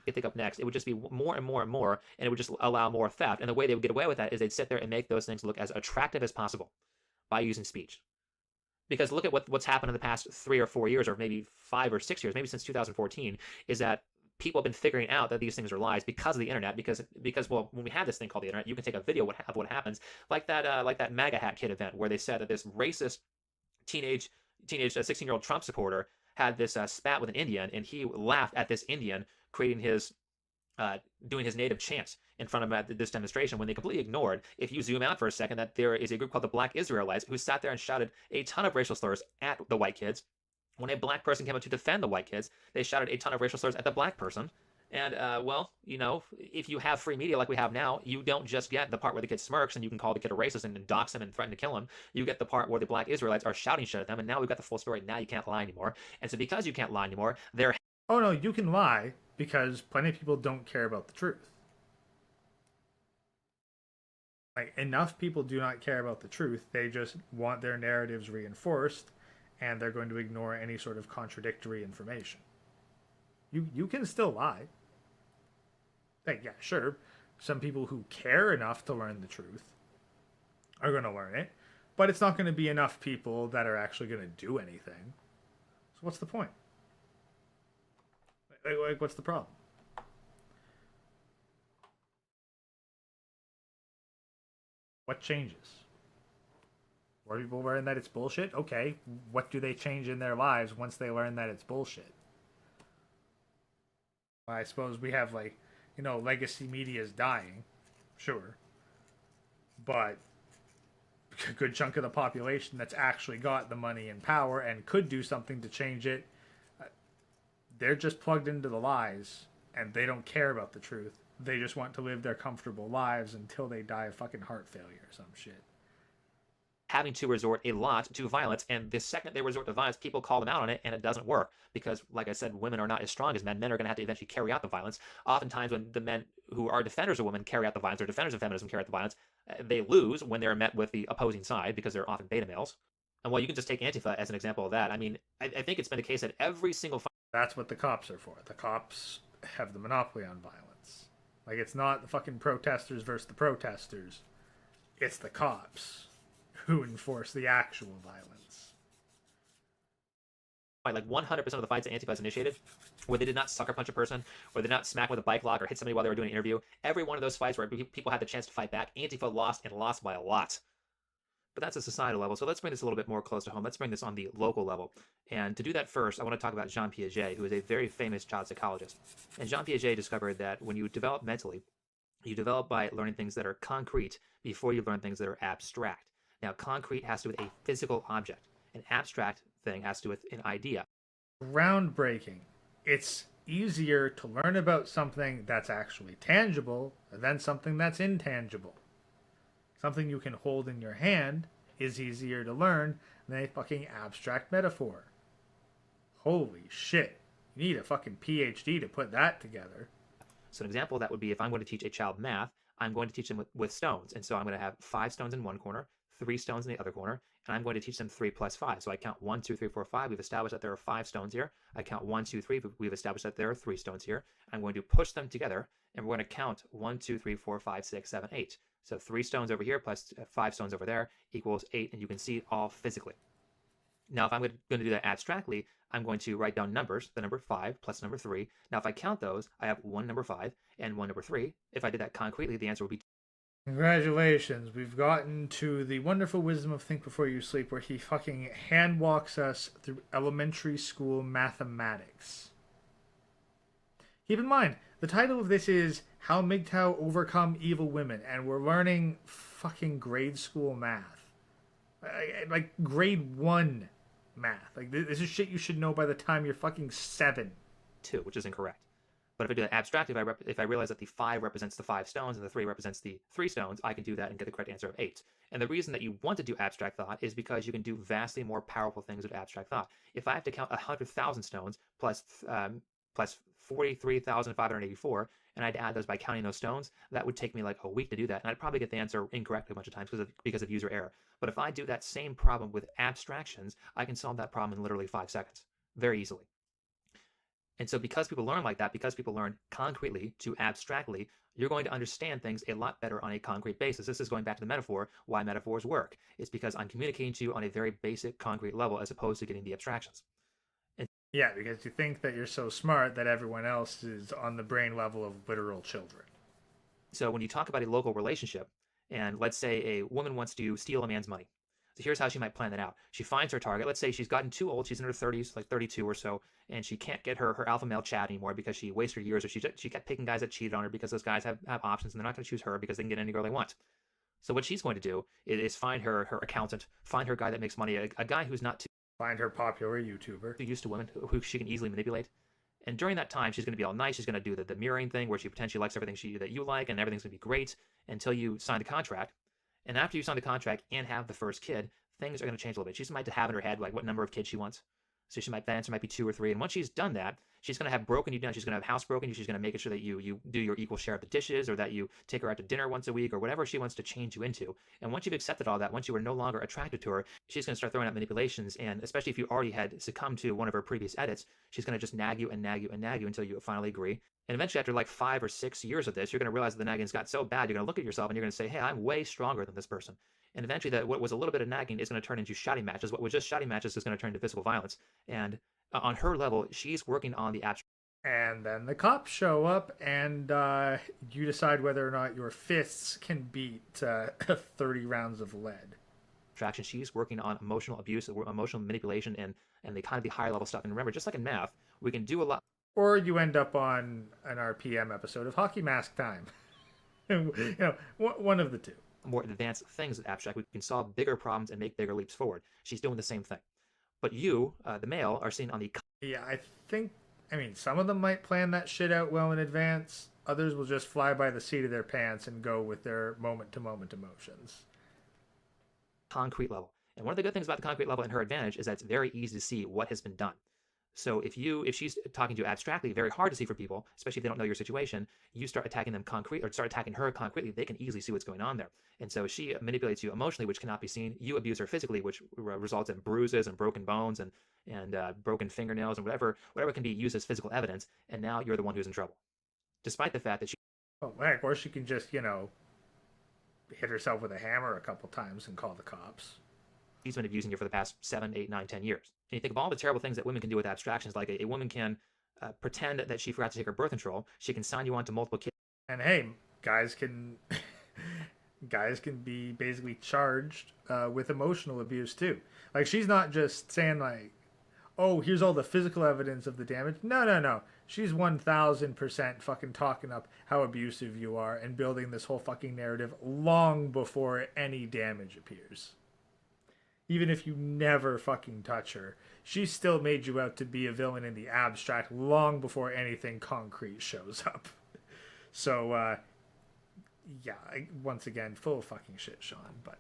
They think up next, it would just be more and more and more, and it would just allow more theft. And the way they would get away with that is they'd sit there and make those things look as attractive as possible by using speech. Because look at what's happened in the past 3 or 4 years, or maybe 5 or 6 years, maybe since 2014, is that people have been figuring out that these things are lies because of the internet. Because well, when we had this thing called the internet, you can take a video of what happens, like that MAGA hat kid event where they said that this racist teenage 16-year-old Trump supporter had this spat with an Indian, and he laughed at this Indian creating his doing his native chants in front of this demonstration, when they completely ignored, if you zoom out for a second, that there is a group called the Black Israelites who sat there and shouted a ton of racial slurs at the white kids. When a black person came out to defend the white kids, they shouted a ton of racial slurs at the black person. And, well, if you have free media like we have now, you don't just get the part where the kid smirks and you can call the kid a racist and dox him and threaten to kill him. You get the part where the black Israelites are shouting shit at them, and now we've got the full story. Now you can't lie anymore. And so because you can't lie anymore, they're... Oh, no, you can lie because plenty of people don't care about the truth. Like, enough people do not care about the truth. They just want their narratives reinforced, and they're going to ignore any sort of contradictory information. You can still lie. Like, yeah, sure, some people who care enough to learn the truth are going to learn it, but it's not going to be enough people that are actually going to do anything. So what's the point? Like, what's the problem? What changes? More people learn that it's bullshit? Okay, what do they change in their lives once they learn that it's bullshit? Well, I suppose we have, like, legacy media is dying, sure, but a good chunk of the population that's actually got the money and power and could do something to change it, they're just plugged into the lies, and they don't care about the truth. They just want to live their comfortable lives until they die of fucking heart failure or some shit. having to resort a lot to violence. And the second they resort to violence, people call them out on it, and it doesn't work because, like I said, women are not as strong as men. Men are going to have to eventually carry out the violence. Oftentimes, when the men who are defenders of women carry out the violence, or defenders of feminism carry out the violence, they lose when they're met with the opposing side because they're often beta males. And well, you can just take Antifa as an example of that. I mean, I think it's been the case that every single fight. That's what the cops are for. The cops have the monopoly on violence. Like, it's not the fucking protesters versus the protesters. It's the cops who enforce the actual violence. Like 100% of the fights that Antifa has initiated, where they did not sucker punch a person, or they did not smack with a bike lock, or hit somebody while they were doing an interview, every one of those fights where people had the chance to fight back, Antifa lost, and lost by a lot. But that's a societal level, so let's bring this a little bit more close to home. Let's bring this on the local level. And to do that first, I want to talk about Jean Piaget, who is a very famous child psychologist. And Jean Piaget discovered that when you develop mentally, you develop by learning things that are concrete before you learn things that are abstract. Now, concrete has to do with a physical object. An abstract thing has to do with an idea. Groundbreaking. It's easier to learn about something that's actually tangible than something that's intangible. Something you can hold in your hand is easier to learn than a fucking abstract metaphor. Holy shit. You need a fucking PhD to put that together. So an example of that would be if I'm going to teach a child math, I'm going to teach them with stones. And so I'm going to have 5 stones in one corner, 3 stones in the other corner, and I'm going to teach them 3 plus 5. So I count 1, 2, 3, 4, 5. We've established that there are 5 stones here. I count 1, 2, 3. We've established that there are 3 stones here. I'm going to push them together, and we're going to count 1, 2, 3, 4, 5, 6, 7, 8. So 3 stones over here plus 5 stones over there equals 8, and you can see it all physically. Now, if I'm going to do that abstractly, I'm going to write down numbers, the number 5 plus number 3. Now, if I count those, I have 1 number 5 and 1 number 3. If I did that concretely, the answer would be... Congratulations, we've gotten to the wonderful wisdom of Think Before You Sleep, where he fucking hand walks us through elementary school mathematics. Keep in mind, the title of this is How MGTOW Overcome Evil Women, and we're learning fucking grade school math. Like grade 1 math. Like, this is shit you should know by the time you're fucking 7. 2, which is incorrect. But if I do that abstract, if I realize that the 5 represents the 5 stones and the 3 represents the 3 stones, I can do that and get the correct answer of 8. And the reason that you want to do abstract thought is because you can do vastly more powerful things with abstract thought. If I have to count 100,000 stones plus 43,584, and I'd add those by counting those stones, that would take me like a week to do that, and I'd probably get the answer incorrectly a bunch of times because of user error. But if I do that same problem with abstractions, I can solve that problem in literally 5 seconds, very easily. And so because people learn like that, because people learn concretely to abstractly, you're going to understand things a lot better on a concrete basis. This is going back to the metaphor, why metaphors work. It's because I'm communicating to you on a very basic, concrete level as opposed to getting the abstractions. Yeah, because you think that you're so smart that everyone else is on the brain level of literal children. So when you talk about a local relationship, and let's say a woman wants to steal a man's money. So here's how she might plan that out. She finds her target. Let's say she's gotten too old. She's in her 30s, like 32 or so, and she can't get her alpha male chat anymore because she wasted her years, or she kept picking guys that cheated on her because those guys have options, and they're not going to choose her because they can get any girl they want. So what she's going to do is find her accountant, find her guy that makes money, a guy who's not too... Find her popular YouTuber. Too used to women who she can easily manipulate. And during that time, she's going to be all nice. She's going to do the mirroring thing where she potentially likes everything that you like, and everything's going to be great until you sign the contract. And after you sign the contract and have the first kid, things are going to change a little bit. She might have in her head like what number of kids she wants. So the answer might be 2 or 3. And once she's done that, she's going to have broken you down. She's going to have housebroken you. She's going to make sure that you do your equal share of the dishes, or that you take her out to dinner once a week, or whatever she wants to change you into. And once you've accepted all that, once you are no longer attracted to her, she's going to start throwing out manipulations. And especially if you already had succumbed to one of her previous edits, she's going to just nag you and nag you and nag you until you finally agree. And eventually, after like 5 or 6 years of this, you're going to realize that the nagging's got so bad, you're going to look at yourself and you're going to say, hey, I'm way stronger than this person. And eventually, what was a little bit of nagging is going to turn into shouting matches. What was just shouting matches is going to turn into physical violence. And on her level, she's working on the abstract. And then the cops show up, and you decide whether or not your fists can beat 30 rounds of lead. Abstraction. She's working on emotional abuse, emotional manipulation, and the kind of the higher level stuff. And remember, just like in math, we can do a lot. Or you end up on an RPM episode of Hockey Mask Time. You know, one of the two. More advanced things in abstract. We can solve bigger problems and make bigger leaps forward. She's doing the same thing. But you, the male, are seen on the... Yeah, I mean, some of them might plan that shit out well in advance. Others will just fly by the seat of their pants and go with their moment-to-moment emotions. concrete level. And one of the good things about the concrete level and her advantage is that it's very easy to see what has been done. So if she's talking to you abstractly, very hard to see for people, especially if they don't know your situation, you start attacking them concrete or start attacking her concretely, they can easily see what's going on there. And so she manipulates you emotionally, which cannot be seen. You abuse her physically, which results in bruises and broken bones and broken fingernails and whatever can be used as physical evidence. And now you're the one who's in trouble, despite the fact that she. Oh, heck, or she can just, hit herself with a hammer a couple times and call the cops. He's been abusing you for the past 7, 8, 9, 10 years. And you think of all the terrible things that women can do with abstractions, like a woman can pretend that she forgot to take her birth control. She can sign you on to multiple kids. And hey, guys can be basically charged with emotional abuse too. Like, she's not just saying like, oh, here's all the physical evidence of the damage. No. She's 1000% fucking talking up how abusive you are and building this whole fucking narrative long before any damage appears. Even if you never fucking touch her, she still made you out to be a villain in the abstract long before anything concrete shows up. So, yeah, once again, full of fucking shit, Sean. But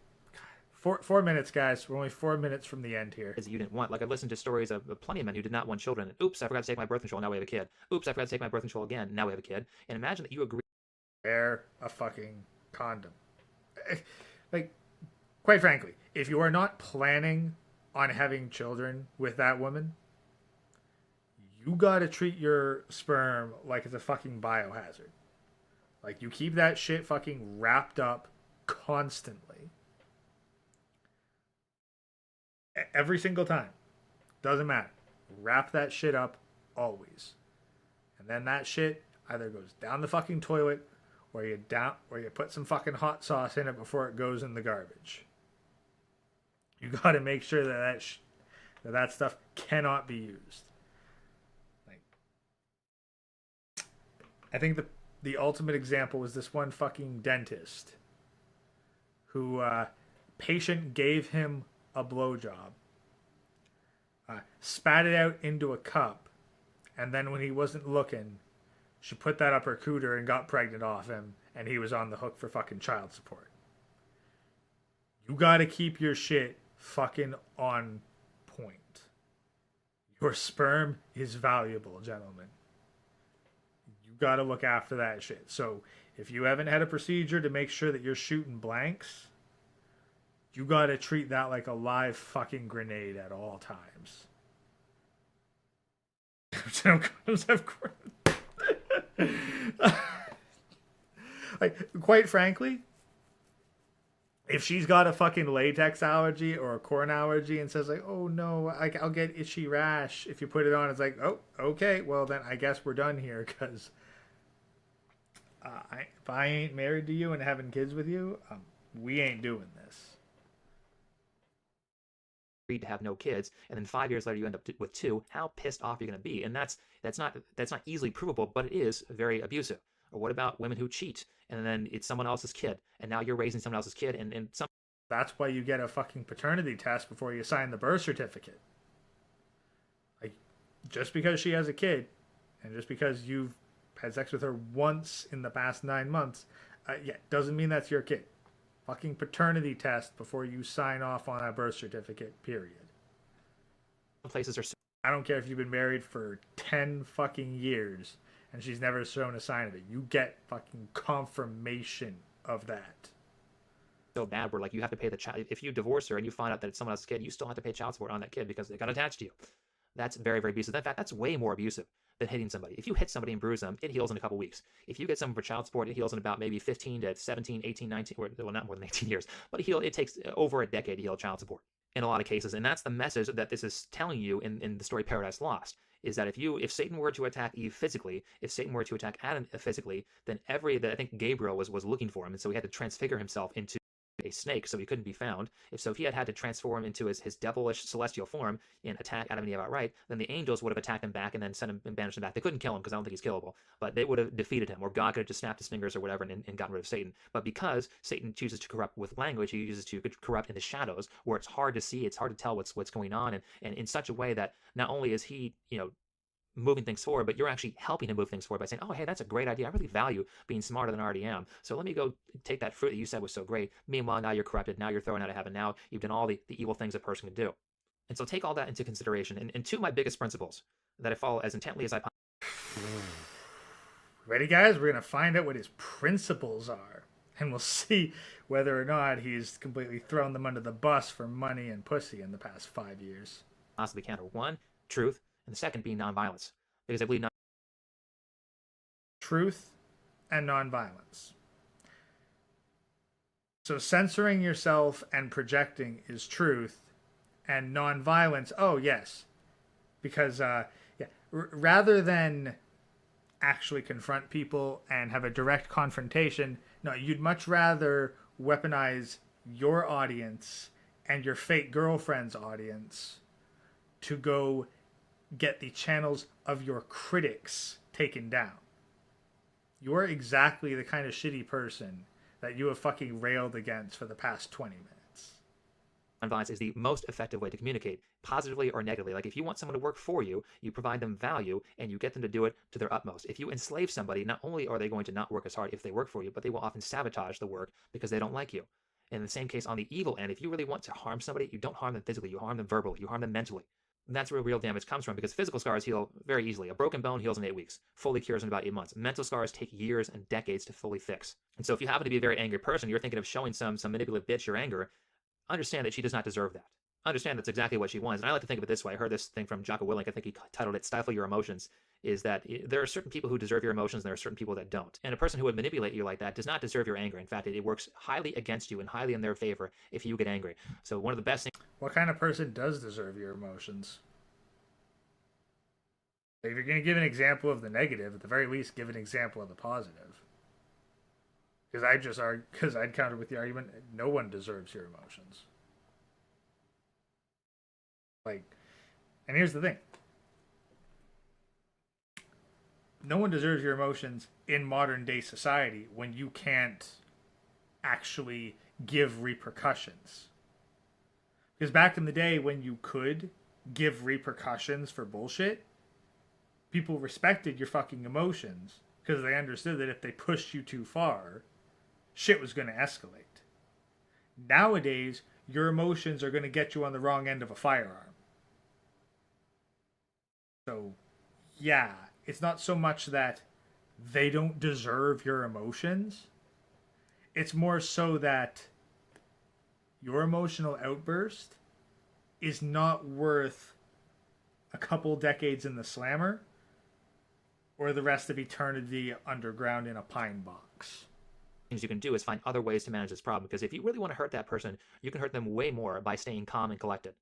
4 minutes, guys. We're only 4 minutes from the end here. You didn't want. Like, I've listened to stories of plenty of men who did not want children. Oops, I forgot to take my birth control. Now we have a kid. Oops, I forgot to take my birth control again. Now we have a kid. And imagine that you agree. Wear a fucking condom. Like, quite frankly, if you are not planning on having children with that woman, you gotta treat your sperm like it's a fucking biohazard. Like, you keep that shit fucking wrapped up constantly. Every single time. Doesn't matter. Wrap that shit up always. And then that shit either goes down the fucking toilet or you put some fucking hot sauce in it before it goes in the garbage. You got to make sure that stuff cannot be used. Like, I think the ultimate example was this one fucking dentist who patient gave him a blowjob, spat it out into a cup, and then when he wasn't looking, she put that up her cooter and got pregnant off him, and he was on the hook for fucking child support. You gotta keep your shit fucking on point. Your sperm is valuable, gentlemen. You gotta look after that shit. So if you haven't had a procedure to make sure that you're shooting blanks, you gotta treat that like a live fucking grenade at all times. Like, quite frankly, if she's got a fucking latex allergy or a corn allergy and says like, oh no, I'll get itchy rash if you put it on, it's like, oh, okay, well then I guess we're done here, because if I ain't married to you and having kids with you, we ain't doing this. To have no kids, and then 5 years later you end up with 2. How pissed off are you going to be? And that's not easily provable, but it is very abusive. Or what about women who cheat and then it's someone else's kid, and now you're raising someone else's kid, and some. That's why you get a fucking paternity test before you sign the birth certificate. Like, just because she has a kid, and just because you've had sex with her once in the past 9 months, doesn't mean that's your kid. Fucking paternity test before you sign off on a birth certificate, period. Places are. I don't care if you've been married for 10 fucking years and she's never shown a sign of it. You get fucking confirmation of that. So bad where, like, you have to pay the child. If you divorce her and you find out that it's someone else's kid, you still have to pay child support on that kid because they got attached to you. That's very, very abusive. In fact, that's way more abusive than hitting somebody. If you hit somebody and bruise them, it heals in a couple weeks. If you get someone for child support, it heals in about maybe 15 to 17, 18, 19, well, not more than 18 years, but it takes over a decade to heal child support in a lot of cases. And that's the message that this is telling you in the story Paradise Lost, is that if Satan were to attack Eve physically, if Satan were to attack Adam physically, then I think Gabriel was looking for him, and so he had to transfigure himself into a snake so he couldn't be found. If he had to transform into his devilish celestial form and attack Adam and Eve outright, then the angels would have attacked him back and then sent him and banished him back. They couldn't kill him because I don't think he's killable, but they would have defeated him, or God could have just snapped his fingers or whatever and gotten rid of Satan. But because Satan chooses to corrupt with language, he uses to corrupt in the shadows where it's hard to see, it's hard to tell what's going on, and in such a way that not only is he moving things forward, but you're actually helping to move things forward by saying, oh, hey, that's a great idea. I really value being smarter than I already am. So let me go take that fruit that you said was so great. Meanwhile, now you're corrupted. Now you're thrown out of heaven. Now you've done all the evil things a person can do. And so take all that into consideration. And two of my biggest principles that I follow as intently as I possibly. Ready, guys? We're going to find out what his principles are. And we'll see whether or not he's completely thrown them under the bus for money and pussy in the past 5 years. Possibly can. One, truth, and the second being nonviolence. Because I believe Truth and nonviolence. So censoring yourself and projecting is truth, and nonviolence, oh yes. Because, rather than actually confront people and have a direct confrontation, no, you'd much rather weaponize your audience and your fake girlfriend's audience to go get the channels of your critics taken down. You're exactly the kind of shitty person that you have fucking railed against for the past 20 minutes. Nonviolence is the most effective way to communicate, positively or negatively. Like if you want someone to work for you, you provide them value and you get them to do it to their utmost. If you enslave somebody, not only are they going to not work as hard if they work for you, but they will often sabotage the work because they don't like you. In the same case, on the evil end, if you really want to harm somebody, you don't harm them physically, you harm them verbally, you harm them mentally. And that's where real damage comes from, because physical scars heal very easily. A broken bone heals in 8 weeks, fully cures in about 8 months. Mental scars take years and decades to fully fix. And so if you happen to be a very angry person, you're thinking of showing some manipulative bitch your anger, understand that she does not deserve that. Understand that's exactly what she wants. And I like to think of it this way. I heard this thing from Jocko Willink. I think he titled it Stifle Your Emotions, is that there are certain people who deserve your emotions and there are certain people that don't. And a person who would manipulate you like that does not deserve your anger. In fact, it works highly against you and highly in their favor if you get angry. So one of the best things... What kind of person does deserve your emotions? If you're going to give an example of the negative, at the very least, give an example of the positive. Because I'd counter with the argument, no one deserves your emotions. Like, and here's the thing. No one deserves your emotions in modern day society when you can't actually give repercussions. Because back in the day when you could give repercussions for bullshit, people respected your fucking emotions because they understood that if they pushed you too far, shit was going to escalate. Nowadays, your emotions are going to get you on the wrong end of a firearm. So, yeah, it's not so much that they don't deserve your emotions. It's more so that your emotional outburst is not worth a couple decades in the slammer or the rest of eternity underground in a pine box. Things you can do is find other ways to manage this problem, because if you really want to hurt that person, you can hurt them way more by staying calm and collected.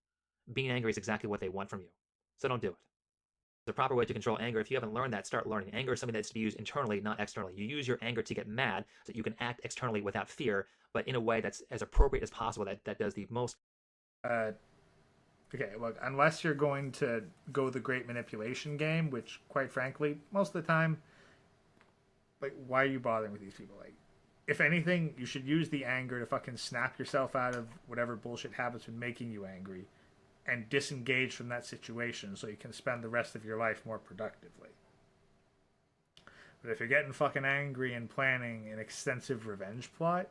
Being angry is exactly what they want from you. So don't do it. The proper way to control anger, if you haven't learned that, start learning. Anger is something that's to be used internally, not externally. You use your anger to get mad so that you can act externally without fear, but in a way that's as appropriate as possible, that does the most. Okay, look, unless you're going to go the great manipulation game, which, quite frankly, most of the time, like, why are you bothering with these people? Like, if anything, you should use the anger to fucking snap yourself out of whatever bullshit habits been making you angry and disengage from that situation so you can spend the rest of your life more productively. But if you're getting fucking angry and planning an extensive revenge plot,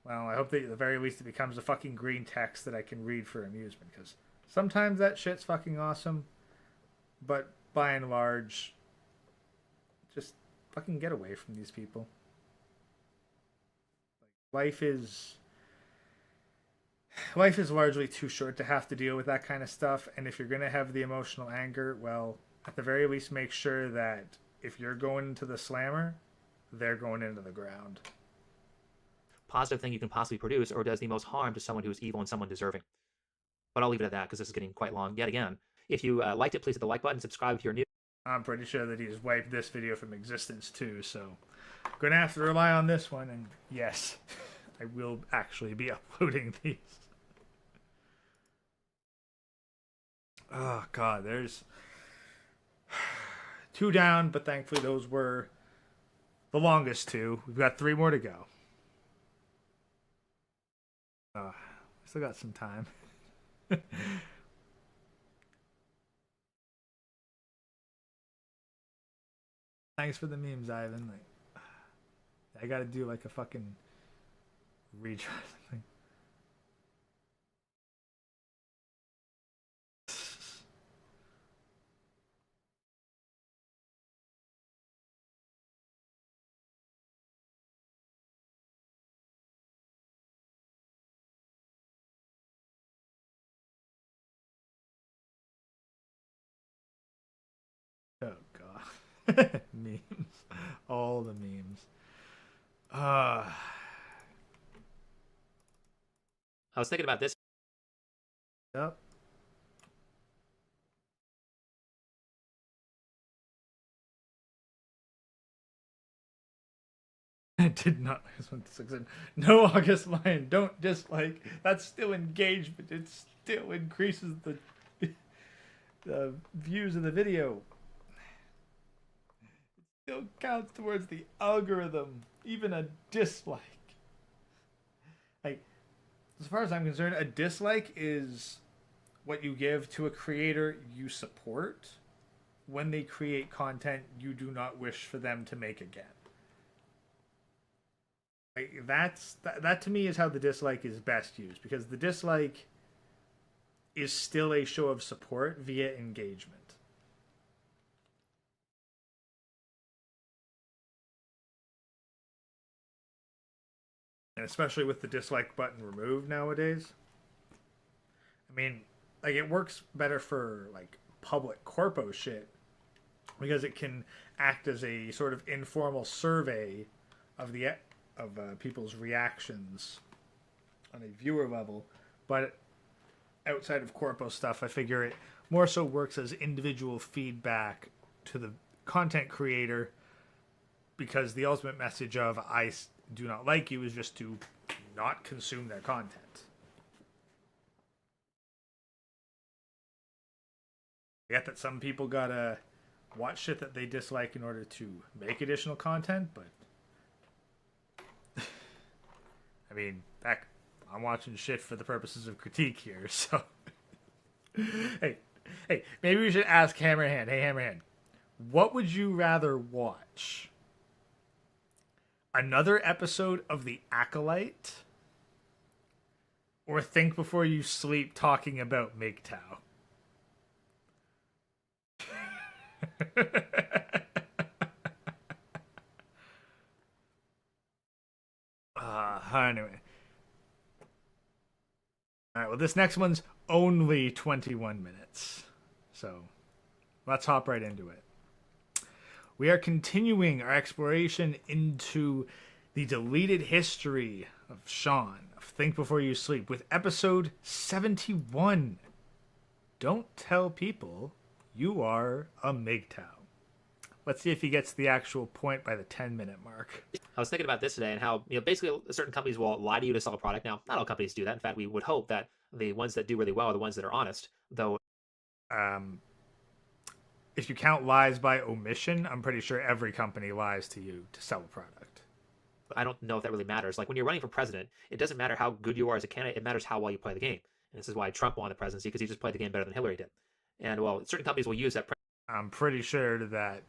well, I hope that at the very least it becomes a fucking green text that I can read for amusement, because sometimes that shit's fucking awesome, but by and large, just fucking get away from these people. Life is largely too short to have to deal with that kind of stuff, and if you're going to have the emotional anger, well, at the very least make sure that if you're going into the slammer, they're going into the ground. Positive thing you can possibly produce, or does the most harm to someone who is evil and someone deserving. But I'll leave it at that because this is getting quite long yet again. If you liked it, please hit the like button, subscribe if you're new. I'm pretty sure that he's wiped this video from existence too, so I'm going to have to rely on this one, and yes, I will actually be uploading these. Oh, God, there's 2 down, but thankfully those were the longest 2. We've got 3 more to go. Still got some time. Thanks for the memes, Ivan. Like, I gotta do like a fucking retry thing. Oh god. Memes. All the memes. Uh I was thinking about this. yep. I did not. No, August Lion, don't dislike. That's still engagement. It still increases the views of the video. It still counts towards the algorithm. Even a dislike. Like, as far as I'm concerned, a dislike is what you give to a creator you support when they create content you do not wish for them to make again. Like, that to me is how the dislike is best used, because the dislike is still a show of support via engagement. And especially with the dislike button removed nowadays. I mean, like, it works better for like public corpo shit because it can act as a sort of informal survey of the people's reactions on a viewer level. But outside of corpo stuff, I figure it more so works as individual feedback to the content creator, because the ultimate message of I do not like you is just to not consume their content. I get that some people gotta watch shit that they dislike in order to make additional content, but I mean, I'm watching shit for the purposes of critique here, so hey, maybe we should ask Hammerhand. Hey, Hammerhand, what would you rather watch? Another episode of The Acolyte, or Think Before You Sleep talking about MGTOW? Anyway. Alright, well, this next one's only 21 minutes. So, let's hop right into it. We are continuing our exploration into the deleted history of Sean, of Think Before You Sleep, with episode 71. Don't tell people you are a MGTOW. Let's see if he gets the actual point by the 10-minute mark. I was thinking about this today and how, basically certain companies will lie to you to sell a product. Now, not all companies do that. In fact, we would hope that the ones that do really well are the ones that are honest, though. If you count lies by omission, I'm pretty sure every company lies to you to sell a product. I don't know if that really matters. Like, when you're running for president, it doesn't matter how good you are as a candidate. It matters how well you play the game. And this is why Trump won the presidency, because he just played the game better than Hillary did. And, well, certain companies will use that. I'm pretty sure that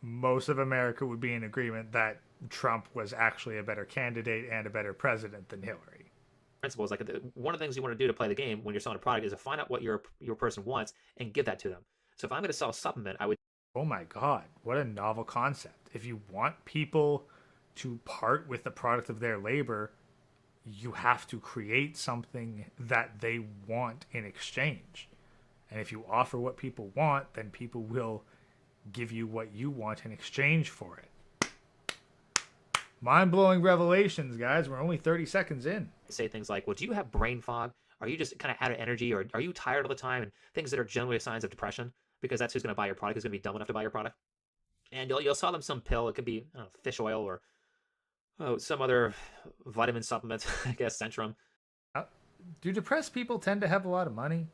most of America would be in agreement that Trump was actually a better candidate and a better president than Hillary. Principles, like, one of the things you want to do to play the game when you're selling a product is to find out what your person wants and give that to them. So if I'm going to sell a supplement, I would... Oh my god, what a novel concept. If you want people to part with the product of their labor, you have to create something that they want in exchange. And if you offer what people want, then people will give you what you want in exchange for it. Mind-blowing revelations, guys. We're only 30 seconds in. Say things like, well, do you have brain fog? Are you just kind of out of energy? Or are you tired all the time? And things that are generally signs of depression, because that's who's going to buy your product, is going to be dumb enough to buy your product. And you'll sell them some pill. It could be, I don't know, fish oil or some other vitamin supplement, I guess, Centrum. Do depressed people tend to have a lot of money?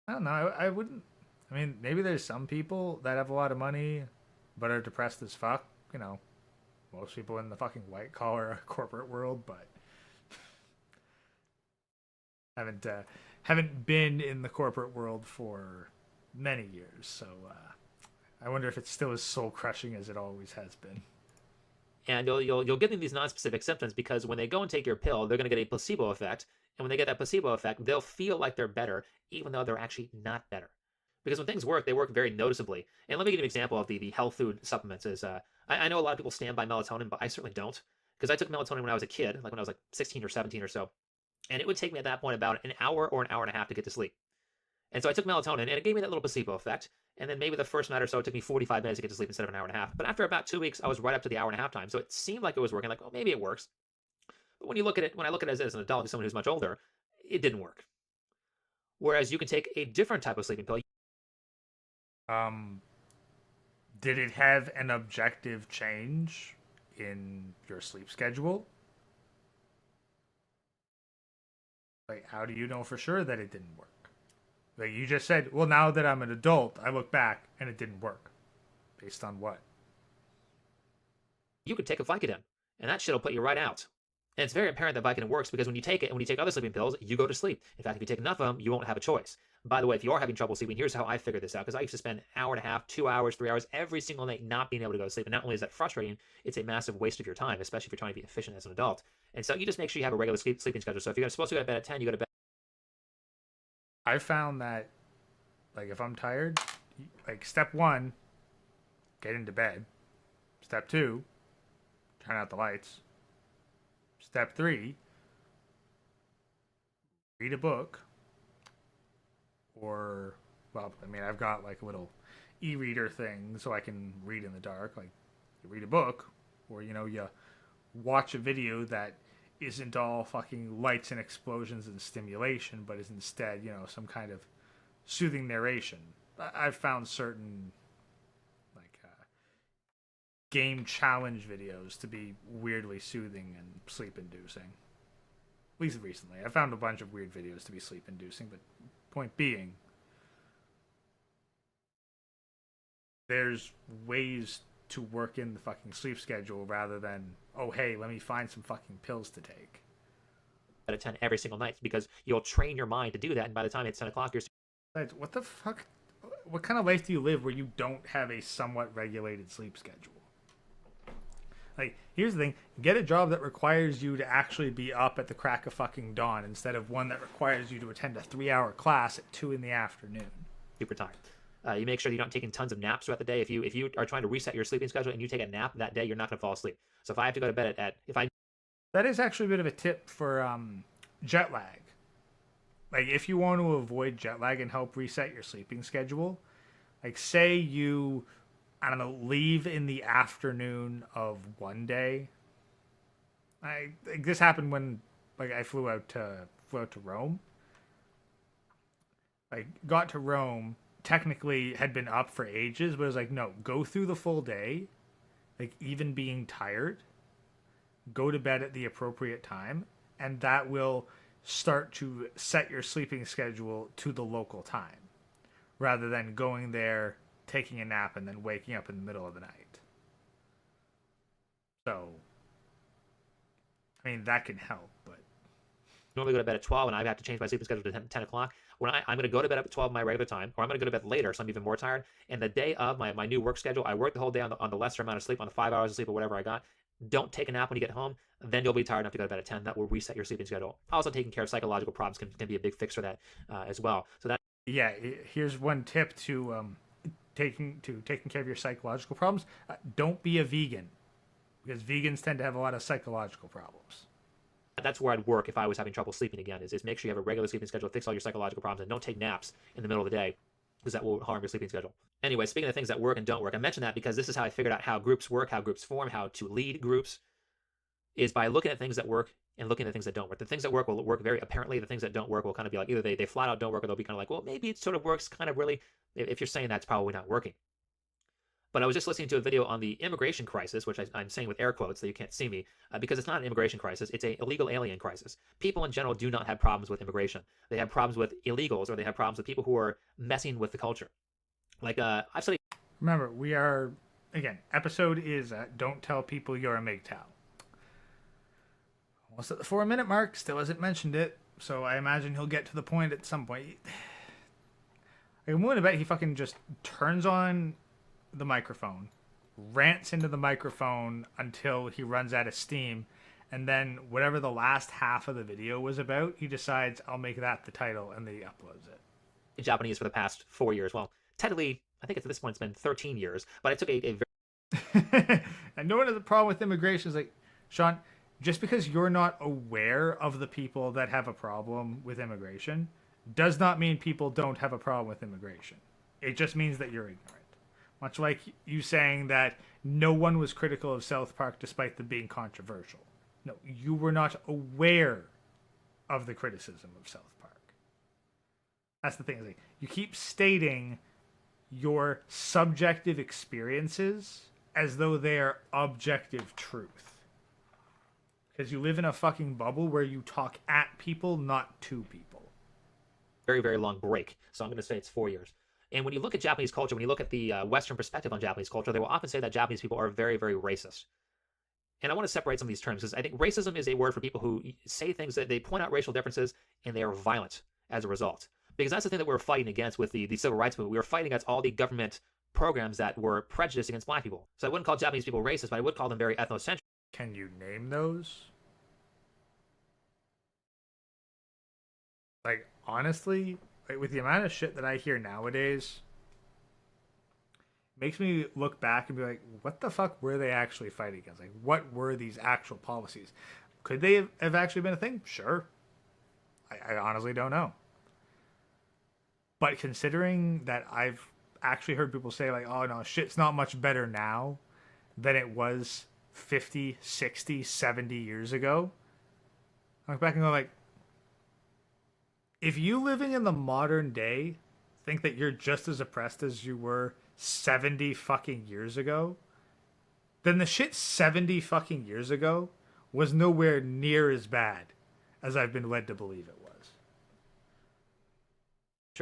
I don't know. I wouldn't. I mean, maybe there's some people that have a lot of money but are depressed as fuck. You know, most people in the fucking white collar corporate world, but haven't been in the corporate world for many years, so I wonder if it's still as soul crushing as it always has been. And you'll get these non-specific symptoms because when they go and take your pill, they're going to get a placebo effect, and when they get that placebo effect, they'll feel like they're better, even though they're actually not better. Because when things work, they work very noticeably. And let me give you an example of the health food supplements. I know a lot of people stand by melatonin, but I certainly don't. Because I took melatonin when I was a kid, like when I was like 16 or 17 or so, and it would take me at that point about an hour or an hour and a half to get to sleep. And so I took melatonin, and it gave me that little placebo effect. And then maybe the first night or so, it took me 45 minutes to get to sleep instead of an hour and a half. But after about 2 weeks, I was right up to the hour and a half time. So it seemed like it was working. Like, oh, maybe it works. But when I look at it as an adult, as someone who's much older, it didn't work. Whereas you can take a different type of sleeping pill. Did it have an objective change in your sleep schedule? Like, how do you know for sure that it didn't work? Like, you just said, well, now that I'm an adult, I look back and it didn't work. Based on what? You could take a Vicodin, and that shit will put you right out. And it's very apparent that Vicodin works because when you take it and when you take other sleeping pills, you go to sleep. In fact, if you take enough of them, you won't have a choice. By the way, if you are having trouble sleeping, here's how I figured this out. Because I used to spend an hour and a half, 2 hours, 3 hours every single night not being able to go to sleep. And not only is that frustrating, it's a massive waste of your time, especially if you're trying to be efficient as an adult. And so you just make sure you have a regular sleeping schedule. So if you're supposed to go to bed at 10, you go to bed. I found that, like, if I'm tired, like, step 1, get into bed. Step 2, turn out the lights. Step 3, read a book. Or, well, I mean, I've got like a little e-reader thing so I can read in the dark. Like, you read a book, or, you watch a video that isn't all fucking lights and explosions and stimulation, but is instead, some kind of soothing narration. I've found certain, like, game challenge videos to be weirdly soothing and sleep-inducing. At least recently. I found a bunch of weird videos to be sleep-inducing, but point being, there's ways to work in the fucking sleep schedule rather than, oh, hey, let me find some fucking pills to take. At 10 every single night because you'll train your mind to do that. And by the time it's 10 o'clock, you're... What the fuck? What kind of life do you live where you don't have a somewhat regulated sleep schedule? Like, here's the thing. Get a job that requires you to actually be up at the crack of fucking dawn instead of one that requires you to attend a 3-hour class at 2 in the afternoon. Super tired. You make sure you're not taking tons of naps throughout the day. If you are trying to reset your sleeping schedule and you take a nap that day, you're not going to fall asleep. So if I have to go to bed That is actually a bit of a tip for jet lag. Like, if you want to avoid jet lag and help reset your sleeping schedule, like, say you, I don't know, leave in the afternoon of one day. Like, this happened when, like, I flew out to Rome. Like, got to Rome, technically had been up for ages, but it was like, no, go through the full day, like, even being tired, go to bed at the appropriate time, and that will start to set your sleeping schedule to the local time, rather than going there, taking a nap, and then waking up in the middle of the night. So, I mean, that can help, but... normally go to bed at 12 and I have to change my sleeping schedule to 10 o'clock. When I'm going to go to bed at 12 my regular time, or I'm going to go to bed later, so I'm even more tired. And the day of my new work schedule, I work the whole day on the lesser amount of sleep, on the 5 hours of sleep or whatever I got. Don't take a nap when you get home. Then you'll be tired enough to go to bed at 10. That will reset your sleeping schedule. Also, taking care of psychological problems can be a big fix for that as well. So that... yeah, here's one tip to taking care of your psychological problems. Don't be a vegan, because vegans tend to have a lot of psychological problems. That's where I'd work if I was having trouble sleeping again, is make sure you have a regular sleeping schedule, fix all your psychological problems, and don't take naps in the middle of the day, because that will harm your sleeping schedule. Anyway, speaking of things that work and don't work, I mentioned that because this is how I figured out how groups work, how groups form, how to lead groups, is by looking at things that work and looking at things that don't work. The things that work will work very apparently. The things that don't work will kind of be like, either they flat out don't work, or they'll be kind of like, well, maybe it sort of works kind of really. If you're saying that's probably not working. But I was just listening to a video on the immigration crisis, which I'm saying with air quotes that you can't see me, because it's not an immigration crisis. It's an illegal alien crisis. People in general do not have problems with immigration. They have problems with illegals, or they have problems with people who are messing with the culture. Like, I've studied... Remember, we are, again, episode is Don't Tell People You're a MGTOW. Almost at the 4-minute mark, still hasn't mentioned it, so I imagine he'll get to the point at some point. I'm willing to bet he fucking just turns on the microphone, rants into the microphone until he runs out of steam, and then whatever the last half of the video was about, he decides, I'll make that the title, and then he uploads it. In Japanese for the past 4 years. Well, technically, I think at this point it's been 13 years, but it took a very And no one has a problem with immigration. It's like, Sean, just because you're not aware of the people that have a problem with immigration does not mean people don't have a problem with immigration. It just means that you're ignorant. Much like you saying that no one was critical of South Park despite them being controversial. No, you were not aware of the criticism of South Park. That's the thing. Like, you keep stating your subjective experiences as though they are objective truth. Because you live in a fucking bubble where you talk at people, not to people. very, very long break. So I'm going to say it's 4 years. And when you look at Japanese culture, when you look at the Western perspective on Japanese culture, they will often say that Japanese people are very, very racist. And I want to separate some of these terms because I think racism is a word for people who say things that they point out racial differences and they are violent as a result. Because that's the thing that we're fighting against with the civil rights movement. We were fighting against all the government programs that were prejudiced against black people. So I wouldn't call Japanese people racist, but I would call them very ethnocentric. Can you name those? Like, honestly, like, with the amount of shit that I hear nowadays, it makes me look back and be like, what the fuck were they actually fighting against? Like, what were these actual policies? Could they have actually been a thing? Sure. I honestly don't know. But considering that I've actually heard people say, like, oh no, shit's not much better now than it was 50, 60, 70 years ago, I look back and go like, if you living in the modern day think that you're just as oppressed as you were 70 fucking years ago, then the shit 70 fucking years ago was nowhere near as bad as I've been led to believe it was.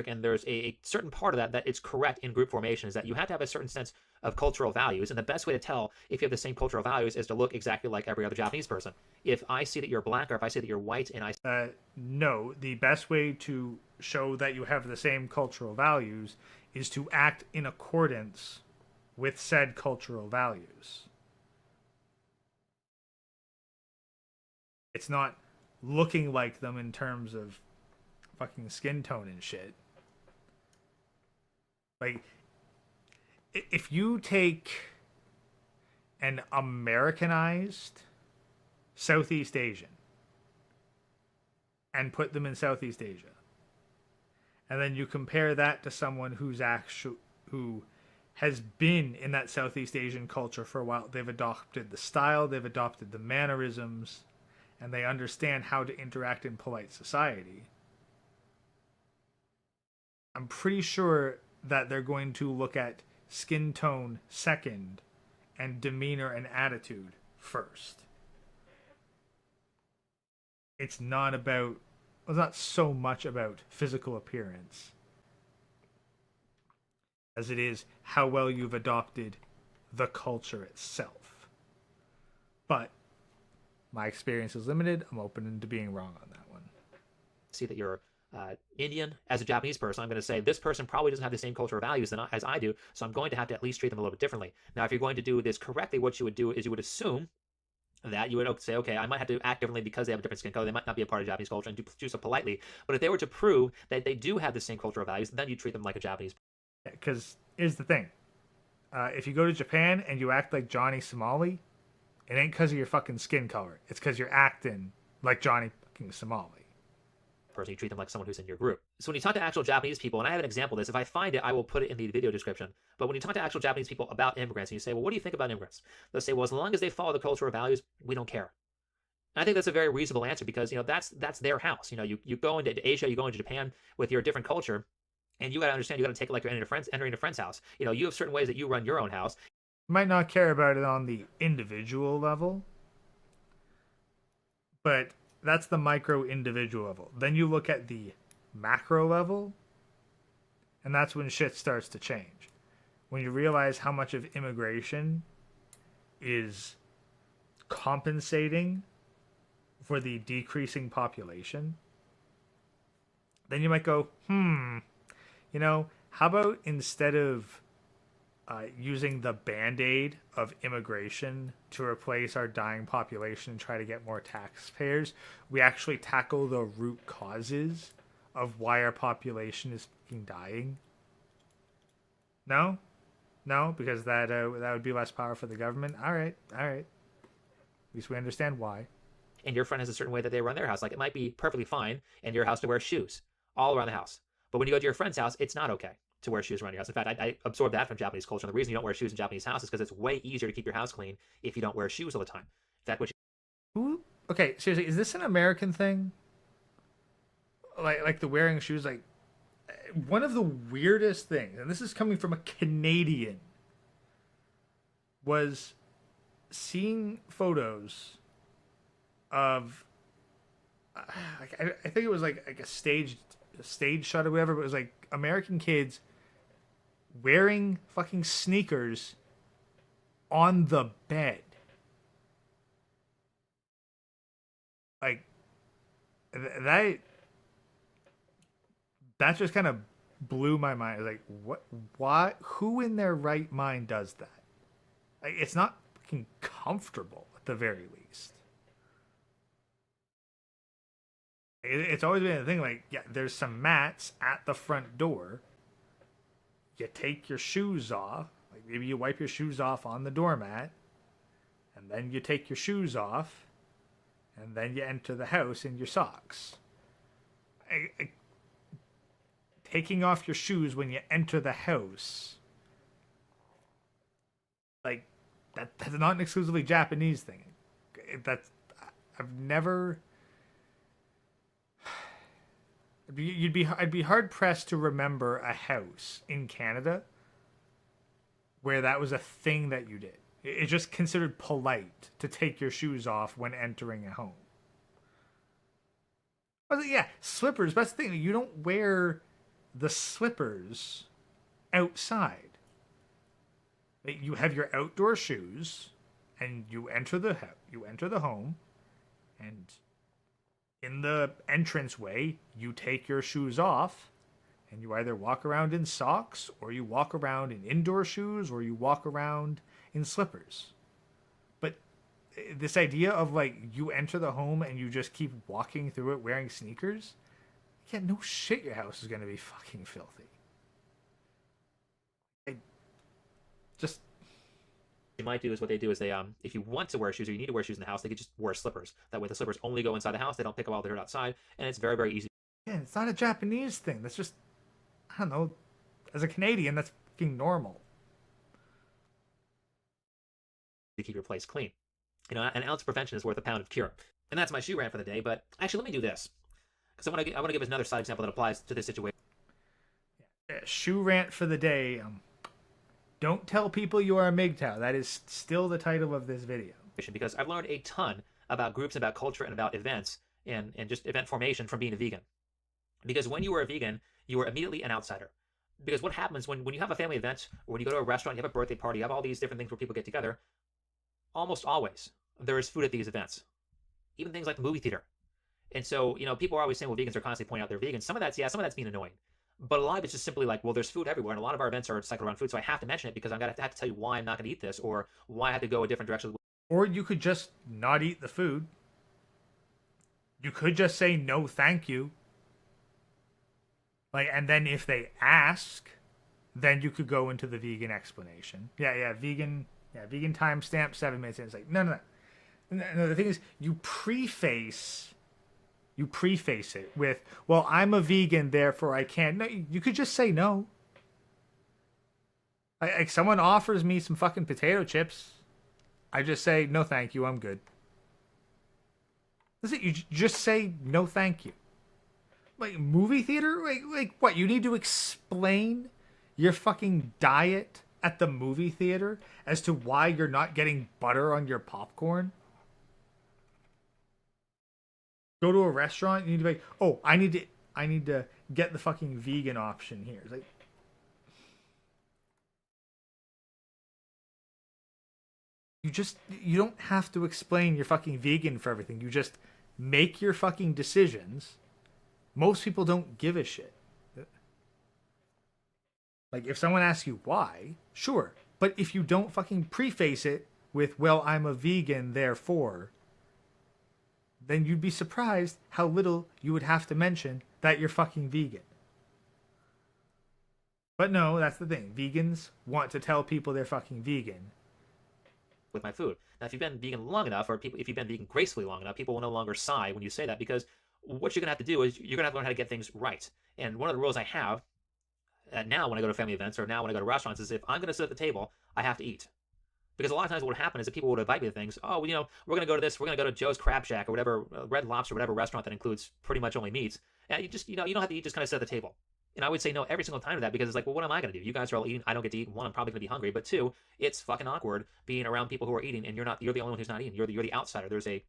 And there's a certain part of that it's correct in group formation is that you have to have a certain sense of cultural values. And the best way to tell if you have the same cultural values is to look exactly like every other Japanese person. If I see that you're black or if I see that you're white and No, the best way to show that you have the same cultural values is to act in accordance with said cultural values. It's not looking like them in terms of fucking skin tone and shit. Like, if you take an Americanized Southeast Asian and put them in Southeast Asia, and then you compare that to someone who has been in that Southeast Asian culture for a while, they've adopted the style, they've adopted the mannerisms, and they understand how to interact in polite society, I'm pretty sure that they're going to look at skin tone second and demeanor and attitude first. It's not so much about physical appearance as it is how well you've adopted the culture itself. But my experience is limited. I'm open to being wrong on that one. see that you're Indian. As a Japanese person, I'm going to say this person probably doesn't have the same cultural values as I do, so I'm going to have to at least treat them a little bit differently. Now, if you're going to do this correctly, what you would do is you would assume that you would say, okay, I might have to act differently because they have a different skin color. They might not be a part of Japanese culture and do so politely. But if they were to prove that they do have the same cultural values, then you treat them like a Japanese. Because here's the thing. If you go to Japan and you act like Johnny Somali, it ain't because of your fucking skin color. It's because you're acting like Johnny fucking Somali. Person, you treat them like someone who's in your group. So when you talk to actual Japanese people, and I have an example of this, if I find it, I will put it in the video description. But when you talk to actual Japanese people about immigrants, and you say, well, what do you think about immigrants? They'll say, well, as long as they follow the cultural values, we don't care. And I think that's a very reasonable answer because, that's their house. You go into Asia, you go into Japan with your different culture, and you got to understand, you got to take it like you're entering a friend's house. You have certain ways that you run your own house. You might not care about it on the individual level, but that's the micro individual level. Then you look at the macro level, and that's when shit starts to change. When you realize how much of immigration is compensating for the decreasing population, then you might go, how about instead of using the band-aid of immigration to replace our dying population and try to get more taxpayers, we actually tackle the root causes of why our population is fucking dying? No? No? Because that would be less power for the government? Alright. At least we understand why. And your friend has a certain way that they run their house. Like, it might be perfectly fine in your house to wear shoes all around the house. But when you go to your friend's house, it's not okay to wear shoes around your house. In fact, I absorbed that from Japanese culture. And the reason you don't wear shoes in Japanese houses is because it's way easier to keep your house clean if you don't wear shoes all the time. In fact, Okay, seriously, is this an American thing? Like the wearing shoes? Like, one of the weirdest things, and this is coming from a Canadian, was seeing photos of, I think it was like a stage shot or whatever, but it was like American kids wearing fucking sneakers on the bed. Like, that just kind of blew my mind. Like, what, who in their right mind does that? Like, it's not fucking comfortable at the very least. It's always been a thing, like, yeah, there's some mats at the front door. You take your shoes off. Like, maybe you wipe your shoes off on the doormat. And then you take your shoes off. And then you enter the house in your socks. Taking off your shoes when you enter the house. Like, that's not an exclusively Japanese thing. I've never... I'd be hard pressed to remember a house in Canada where that was a thing that you did. It's just considered polite to take your shoes off when entering a home. I was like, yeah, slippers. That's the thing. You don't wear the slippers outside. Like, you have your outdoor shoes, and you enter the home, and in the entranceway, you take your shoes off, and you either walk around in socks, or you walk around in indoor shoes, or you walk around in slippers. But this idea of, like, you enter the home and you just keep walking through it wearing sneakers, yeah, no shit, your house is gonna be fucking filthy. you might do is what they do is they if you want to wear shoes or you need to wear shoes in the house, they could just wear slippers. That way the slippers only go inside the house. They don't pick up all the dirt outside, and it's very, very easy. Yeah, it's not a Japanese thing. That's just, I don't know. As a Canadian, that's fucking normal. To keep your place clean. You know, an ounce of prevention is worth a pound of cure. And that's my shoe rant for the day. But actually, let me do this, because I want to give us another side example that applies to this situation. Yeah, shoe rant for the day. Don't tell people you are a MGTOW. That is still the title of this video. Because I've learned a ton about groups, about culture, and about events, and just event formation from being a vegan. Because when you are a vegan, you are immediately an outsider. Because what happens when you have a family event, or when you go to a restaurant, you have a birthday party, you have all these different things where people get together, almost always there is food at these events. Even things like the movie theater. And so, you know, people are always saying, well, vegans are constantly pointing out they're vegans. Some of that's being annoying. But a lot of it's just simply like, well, there's food everywhere, and a lot of our events are cycled around food, so I have to mention it because I'm going to have to tell you why I'm not going to eat this, or why I have to go a different direction. Or you could just not eat the food. You could just say no thank you. Like, and then if they ask, then you could go into the vegan explanation. Vegan timestamp 7 minutes in. It's like, no. No, the thing is, you preface it with, well, I'm a vegan, therefore I can't. No, you could just say no. Like someone offers me some fucking potato chips, I just say, no thank you, I'm good. That's it, you just say no thank you. Like, movie theater? Like what, you need to explain your fucking diet at the movie theater as to why you're not getting butter on your popcorn? Go to a restaurant, you need to be like, oh, I need to get the fucking vegan option here. It's like, you don't have to explain you're fucking vegan for everything. You just make your fucking decisions. Most people don't give a shit. Like, if someone asks you why, sure. But if you don't fucking preface it with, well, I'm a vegan, therefore, then you'd be surprised how little you would have to mention that you're fucking vegan. But no, that's the thing. Vegans want to tell people they're fucking vegan. With my food. Now, if you've been vegan long enough, or if you've been vegan gracefully long enough, people will no longer sigh when you say that, because what you're going to have to do is you're going to have to learn how to get things right. And one of the rules I have now when I go to family events, or now when I go to restaurants, is if I'm going to sit at the table, I have to eat. Because a lot of times what would happen is that people would invite me to things. Oh, well, we're going to go to this. We're going to go to Joe's Crab Shack or whatever, Red Lobster, whatever restaurant that includes pretty much only meats. And you just, you don't have to eat. Just kind of sit at the table. And I would say no every single time to that, because it's like, well, what am I going to do? You guys are all eating. I don't get to eat. One, I'm probably going to be hungry. But two, it's fucking awkward being around people who are eating, and you're the only one who's not eating. You're the outsider. There's a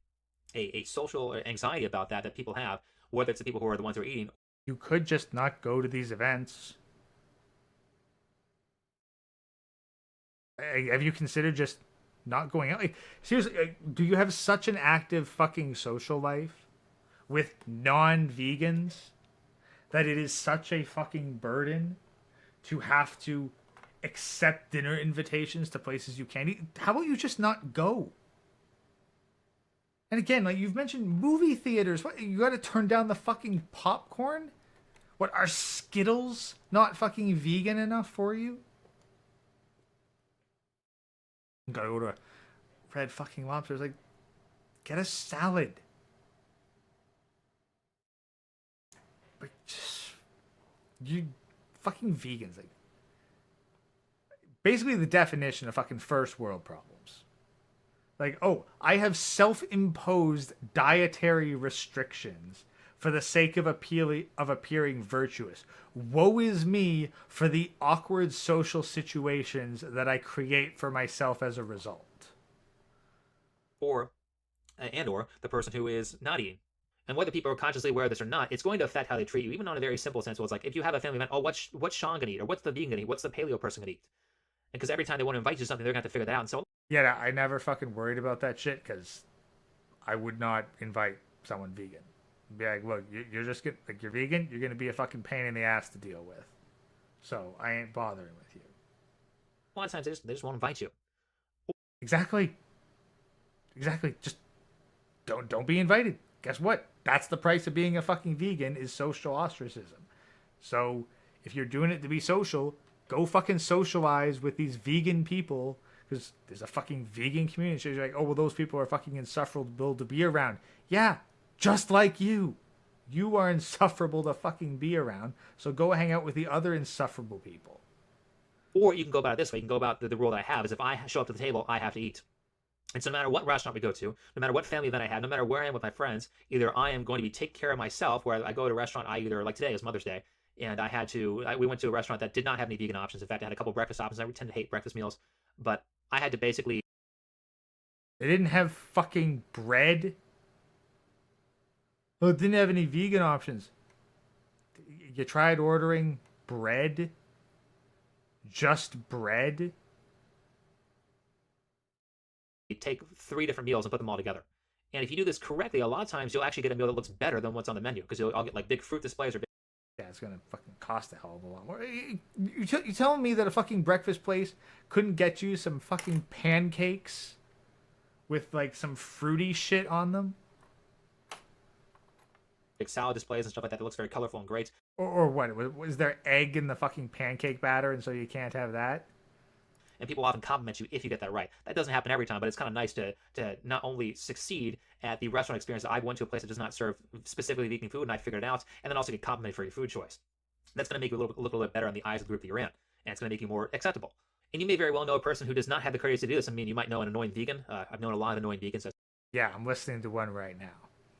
social anxiety about that people have, whether it's the people who are the ones who are eating. You could just not go to these events. Have you considered just not going out? Like, seriously, do you have such an active fucking social life with non-vegans that it is such a fucking burden to have to accept dinner invitations to places you can't eat? How about you just not go? And again, like you've mentioned, movie theaters. What, you got to turn down the fucking popcorn? What, are Skittles not fucking vegan enough for you? Gotta go to a Red fucking Lobster. It's like, get a salad. But just, you fucking vegans, like, basically the definition of fucking first world problems. Like, oh, I have self-imposed dietary restrictions for the sake of appearing virtuous. Woe is me for the awkward social situations that I create for myself as a result. Or the person who is not eating. And whether people are consciously aware of this or not, it's going to affect how they treat you, even on a very simple sense. Well, it's like, if you have a family event, oh, what's Sean going to eat? Or what's the vegan going to eat? What's the paleo person going to eat? And because every time they want to invite you to something, they're going to have to figure that out. And so, yeah, I never fucking worried about that shit, because I would not invite someone vegan. Be like, look, you're just gonna, like, you're vegan, you're going to be a fucking pain in the ass to deal with. So I ain't bothering with you. a lot of times they just won't invite you. Exactly. Just don't be invited. Guess what? That's the price of being a fucking vegan, is social ostracism. So if you're doing it to be social, go fucking socialize with these vegan people, because there's a fucking vegan community. So you're like, oh, well, those people are fucking insufferable to be around. Yeah, just like you. You are insufferable to fucking be around. So go hang out with the other insufferable people. Or you can go about it this way. You can go about the rule that I have is, if I show up to the table, I have to eat. And so no matter what restaurant we go to, no matter what family event I have, no matter where I am with my friends, either I am going to be take care of myself, where I go to a restaurant, like today is Mother's Day, and we went to a restaurant that did not have any vegan options. In fact, I had a couple breakfast options. I tend to hate breakfast meals, but I had to basically... They didn't have fucking bread? Oh, it didn't have any vegan options. You tried ordering bread? Just bread? take 3 different meals and put them all together. And if you do this correctly, a lot of times you'll actually get a meal that looks better than what's on the menu, because I'll get like big fruit displays or big... Yeah, it's gonna fucking cost a hell of a lot more. You telling me that a fucking breakfast place couldn't get you some fucking pancakes with like some fruity shit on them? big salad displays and stuff like that looks very colorful and great. Or what? Was there egg in the fucking pancake batter, and so you can't have that? And people often compliment you if you get that right. That doesn't happen every time, but it's kind of nice to not only succeed at the restaurant experience. I went to a place that does not serve specifically vegan food, and I figured it out, and then also get complimented for your food choice. That's going to make you look a little bit better in the eyes of the group that you're in, and it's going to make you more acceptable. And you may very well know a person who does not have the courage to do this. I mean, you might know an annoying vegan. I've known a lot of annoying vegans. Yeah, I'm listening to one right now.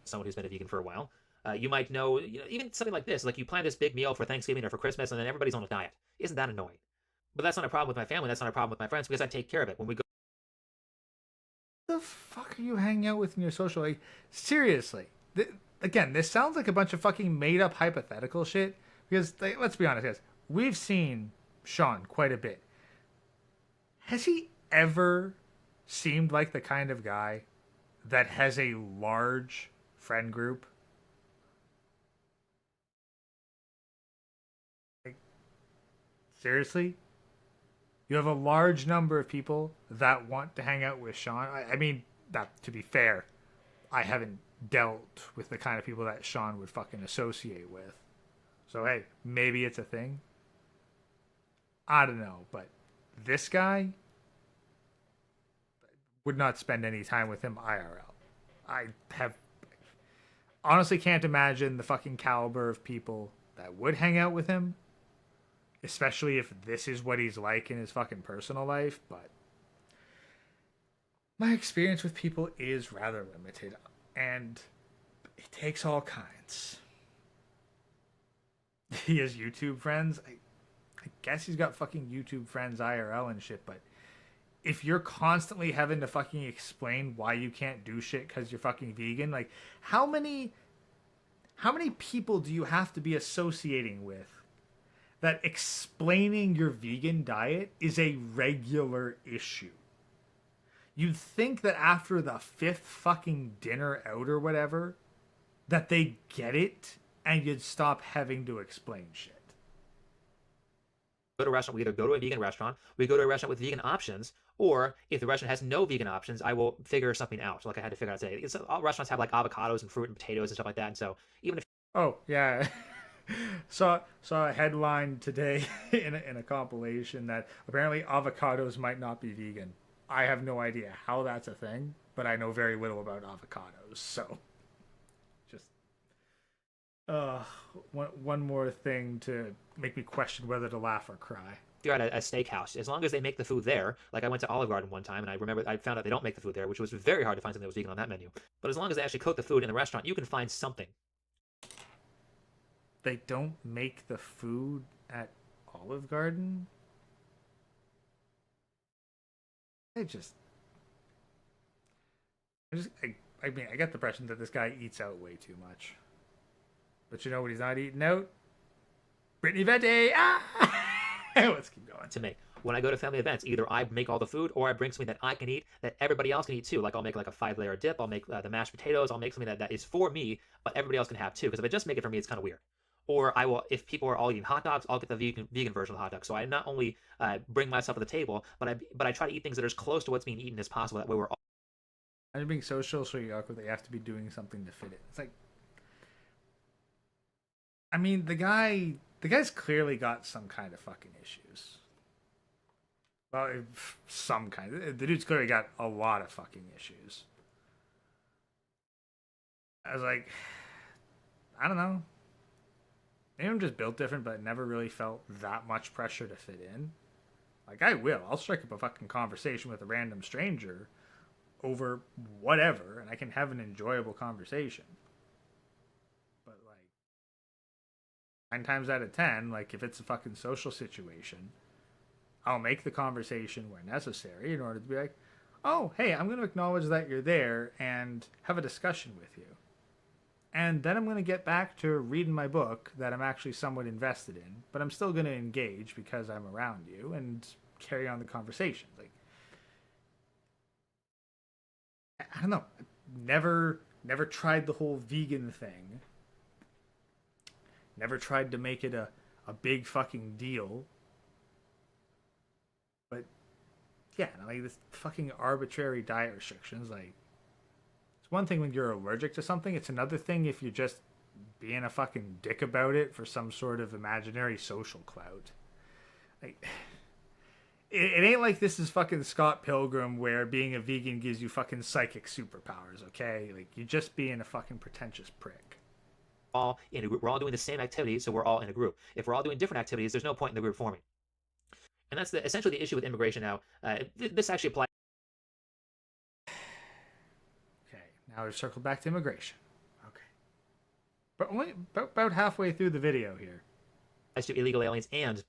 Someone who's been a vegan for a while. You might know, even something like this, like you plan this big meal for Thanksgiving or for Christmas, and then everybody's on a diet. Isn't that annoying? But that's not a problem with my family. That's not a problem with my friends, because I take care of it. When we go... The fuck are you hanging out with in your social life? Seriously. Again, this sounds like a bunch of fucking made-up hypothetical shit. Because, let's be honest, guys. We've seen Sean quite a bit. Has he ever seemed like the kind of guy that has a large friend group? Seriously? You have a large number of people that want to hang out with Sean. I mean, that to be fair, I haven't dealt with the kind of people that Sean would fucking associate with. So hey, maybe it's a thing. I don't know, but this guy would not spend any time with him IRL. I have honestly can't imagine the fucking caliber of people that would hang out with him, especially if this is what he's like in his fucking personal life, but my experience with people is rather limited, and it takes all kinds. He has YouTube friends. I guess he's got fucking YouTube friends IRL and shit, but if you're constantly having to fucking explain why you can't do shit because you're fucking vegan, like how many people do you have to be associating with that explaining your vegan diet is a regular issue? You'd think that after the 5th fucking dinner out or whatever, that they get it and you'd stop having to explain shit. Go to a restaurant, we either go to a vegan restaurant, we go to a restaurant with vegan options, or if the restaurant has no vegan options, I will figure something out. Like I had to figure out today. All restaurants have like avocados and fruit and potatoes and stuff like that. And so even if Oh yeah, saw a headline today in a compilation that apparently avocados might not be vegan. I have no idea how that's a thing, but I know very little about avocados. So just one more thing to make me question whether to laugh or cry. you're at a steakhouse, as long as they make the food there, like I went to Olive Garden one time and I remember I found out they don't make the food there, which was very hard to find something that was vegan on that menu. But as long as they actually cook the food in the restaurant, you can find something. They don't make the food at Olive Garden? I mean, I get the impression that this guy eats out way too much. But you know what he's not eating out? Brittany Vente! Ah! Let's keep going. To make. When I go to family events, either I make all the food or I bring something that I can eat that everybody else can eat too. Like I'll make like a 5-layer dip. I'll make the mashed potatoes. I'll make something that is for me, but everybody else can have too. Because if I just make it for me, it's kind of weird. Or I will, if people are all eating hot dogs, I'll get the vegan version of the hot dog. So I not only bring myself to the table, but I try to eat things that are as close to what's being eaten as possible. That way we're all. I'm being so socially awkward that you have to be doing something to fit it. It's like, I mean, the guy's clearly got some kind of fucking issues. Well, some kind. The dude's clearly got a lot of fucking issues. I was like, I don't know. Maybe I'm just built different, but never really felt that much pressure to fit in. Like, I'll strike up a fucking conversation with a random stranger over whatever, and I can have an enjoyable conversation. But, like, 9 times out of 10, like, if it's a fucking social situation, I'll make the conversation where necessary in order to be like, oh, hey, I'm going to acknowledge that you're there and have a discussion with you. And then I'm going to get back to reading my book that I'm actually somewhat invested in, but I'm still going to engage because I'm around you and carry on the conversation. Like, I don't know. Never tried the whole vegan thing. Never tried to make it a big fucking deal. But yeah, like this fucking arbitrary diet restrictions, like, it's one thing when you're allergic to something. It's another thing if you're just being a fucking dick about it for some sort of imaginary social clout. Like, it ain't like this is fucking Scott Pilgrim where being a vegan gives you fucking psychic superpowers, okay? Like, you're just being a fucking pretentious prick. All in a group. We're all doing the same activity, so we're all in a group. If we're all doing different activities, there's no point in the group forming. And that's essentially the issue with immigration now. This actually applies. Now we've circled back to immigration. Okay. But only about halfway through the video here. To illegal aliens and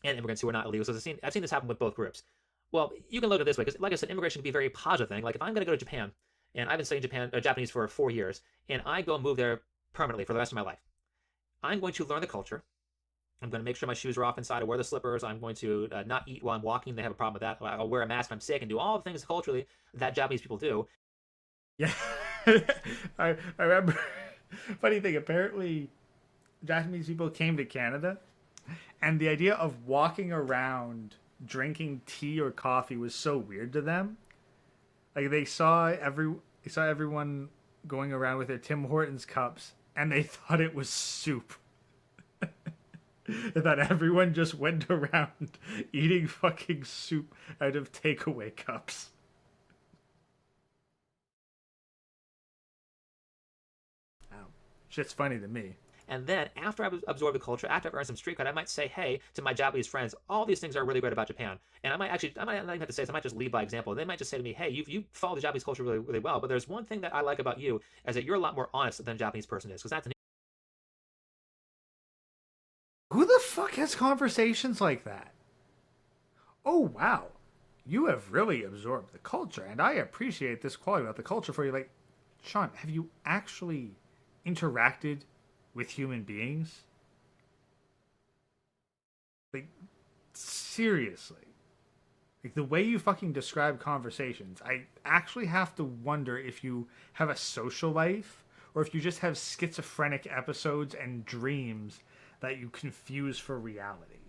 immigrants who are not illegal. So I've seen this happen with both groups. Well, you can look at it this way, because like I said, immigration can be a very positive thing. Like if I'm going to go to Japan, and I've been studying Japanese for 4 years, and I go and move there permanently for the rest of my life, I'm going to learn the culture. I'm going to make sure my shoes are off inside. I wear the slippers. I'm going to not eat while I'm walking. They have a problem with that. I'll wear a mask if I'm sick and do all the things culturally that Japanese people do. Yeah. I remember, funny thing, apparently Japanese people came to Canada And the idea of walking around drinking tea or coffee was so weird to them. Like they saw everyone going around with their Tim Hortons cups, and they thought it was soup. They thought everyone just went around eating fucking soup out of takeaway cups. Wow. Shit's funny to me. And then after I've absorbed the culture, after I've earned some street cred, I might say, hey, to my Japanese friends, all these things are really great about Japan. And I might not even have to say this, I might just lead by example. They might just say to me, hey, you follow the Japanese culture really, really well, but there's one thing that I like about you is that you're a lot more honest than a Japanese person is, because that's an Who the fuck has conversations like that? Oh, wow. You have really absorbed the culture, and I appreciate this quality about the culture for you. Like, Sean, have you actually interacted with human beings? Like, seriously. Like, the way you fucking describe conversations, I actually have to wonder if you have a social life or if you just have schizophrenic episodes and dreams that you confuse for reality.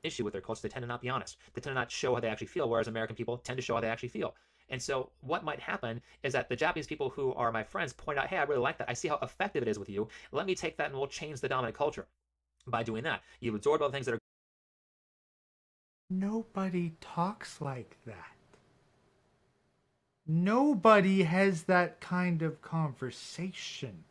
issue with their culture. They tend to not be honest. They tend to not show how they actually feel, whereas American people tend to show how they actually feel. And so what might happen is that the Japanese people who are my friends point out, hey, I really like that. I see how effective it is with you. Let me take that and we'll change the dominant culture. By doing that, you've absorbed all the things that are Nobody talks like that. Nobody has that kind of conversation.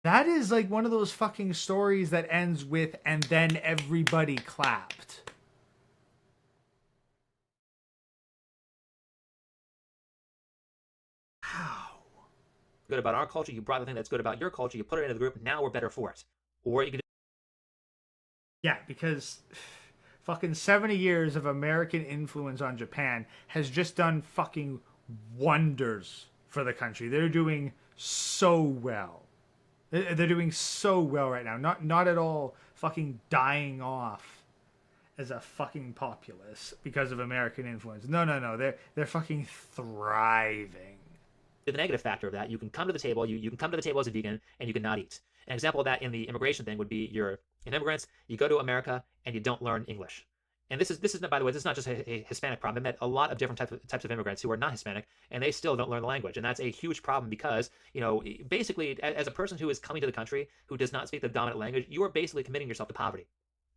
That is like one of those fucking stories that ends with, and then everybody clapped. How? good about our culture. You brought the thing that's good about your culture. You put it into the group. Now we're better for it. Or you could Yeah, because fucking 70 years of American influence on Japan has just done fucking wonders for the country. They're doing so well. They're doing so well right now. Not at all fucking dying off as a fucking populace because of American influence. No. They're fucking thriving. the negative factor of that. You can come to the table. You can come to the table as a vegan and you can not eat. An example of that in the immigration thing would be you're an immigrant. You go to America and you don't learn English. And this is by the way, this is not just a Hispanic problem. I met a lot of different types of immigrants who are not Hispanic, and they still don't learn the language. And that's a huge problem because, basically, as a person who is coming to the country who does not speak the dominant language, you are basically committing yourself to poverty.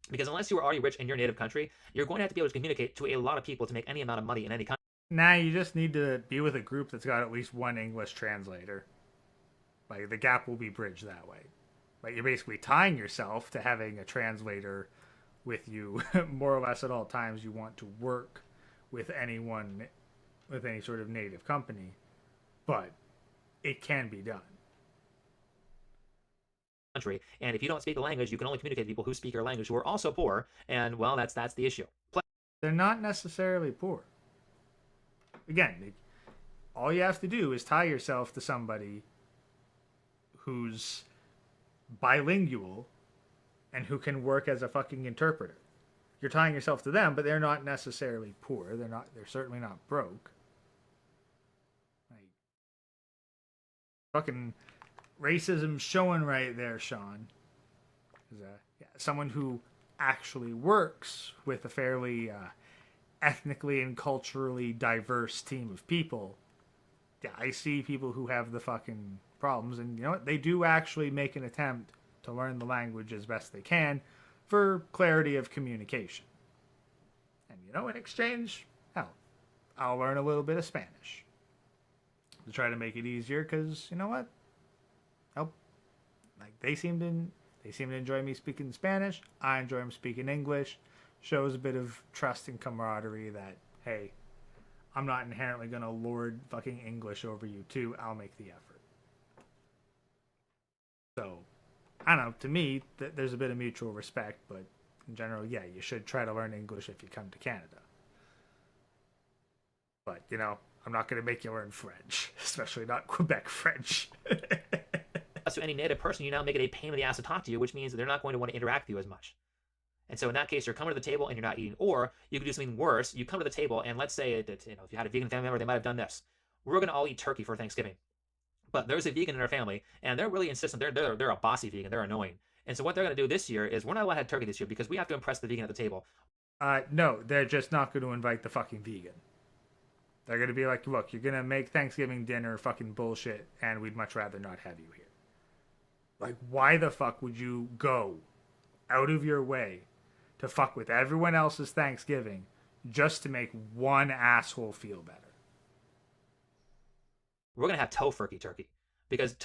Because unless you are already rich in your native country, you're going to have to be able to communicate to a lot of people to make any amount of money in any country. Nah, you just need to be with a group that's got at least one English translator. Like, the gap will be bridged that way. Like, you're basically tying yourself to having a translator with you more or less at all times you want to work with anyone with any sort of native company, but it can be done. Country, and if you don't speak the language, you can only communicate to people who speak your language who are also poor, and well, that's the issue. They're not necessarily poor. Again, all you have to do is tie yourself to somebody who's bilingual and who can work as a fucking interpreter. You're tying yourself to them, but they're not necessarily poor. They're certainly not broke. Like, fucking racism showing right there, Sean. Someone who actually works with a fairly ethnically and culturally diverse team of people. Yeah, I see people who have the fucking problems, and you know what? They do actually make an attempt to learn the language as best they can for clarity of communication. And in exchange, hell, I'll learn a little bit of Spanish to try to make it easier, because you know what? They seem to enjoy me speaking Spanish. I enjoy them speaking English. Shows a bit of trust and camaraderie that, hey, I'm not inherently going to lord fucking English over you too. I'll make the effort. So, I don't know. To me, there's a bit of mutual respect, but in general, yeah, you should try to learn English if you come to Canada. But, I'm not going to make you learn French, especially not Quebec French. To any native person, you now make it a pain in the ass to talk to you, which means that they're not going to want to interact with you as much. And so in that case, you're coming to the table and you're not eating. Or you could do something worse. You come to the table and let's say that if you had a vegan family member, they might have done this. We're going to all eat turkey for Thanksgiving. But there's a vegan in our family, and they're really insistent. They're a bossy vegan. They're annoying. And so what they're going to do this year is we're not allowed to have turkey this year because we have to impress the vegan at the table. No, they're just not going to invite the fucking vegan. They're going to be like, look, you're going to make Thanksgiving dinner fucking bullshit, and we'd much rather not have you here. Like, why the fuck would you go out of your way to fuck with everyone else's Thanksgiving just to make one asshole feel better? We're going to have tofurkey turkey because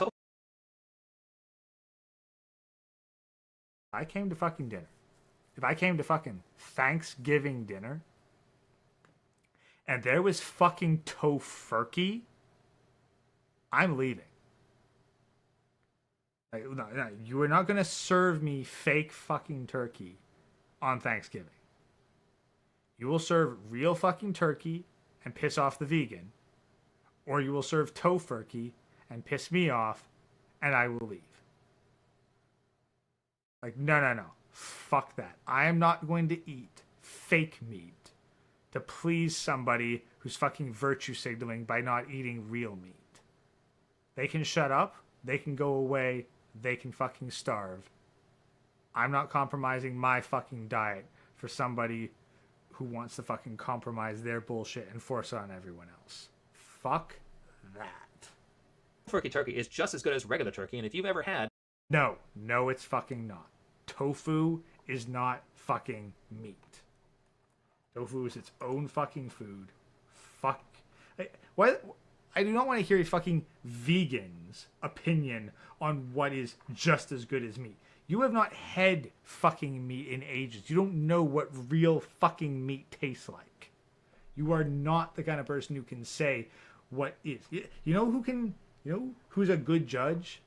I came to fucking dinner. If I came to fucking Thanksgiving dinner and there was fucking tofurkey, I'm leaving. Like, no, you are not going to serve me fake fucking turkey on Thanksgiving. You will serve real fucking turkey and piss off the vegan, or you will serve tofurkey and piss me off, and I will leave. Like, no. Fuck that. I am not going to eat fake meat to please somebody who's fucking virtue signaling by not eating real meat. They can shut up. They can go away. They can fucking starve. I'm not compromising my fucking diet for somebody who wants to fucking compromise their bullshit and force it on everyone else. Fuck that. tofurkey turkey is just as good as regular turkey, and if you've ever had... No, it's fucking not. Tofu is not fucking meat. Tofu is its own fucking food. Fuck. What? I do not want to hear a fucking vegan's opinion on what is just as good as meat. You have not had fucking meat in ages. You don't know what real fucking meat tastes like. You are not the kind of person who can say what is. You know who's a good judge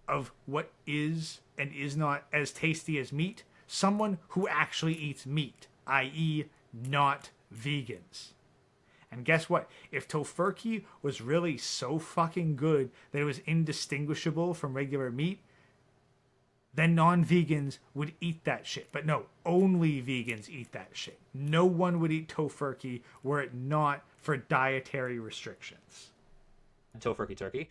of what is and is not as tasty as meat? Someone who actually eats meat, i.e. not vegans. And guess what? If tofurkey was really so fucking good that it was indistinguishable from regular meat, then non-vegans would eat that shit. But no, only vegans eat that shit. No one would eat tofurkey were it not for dietary restrictions. Tofurkey turkey.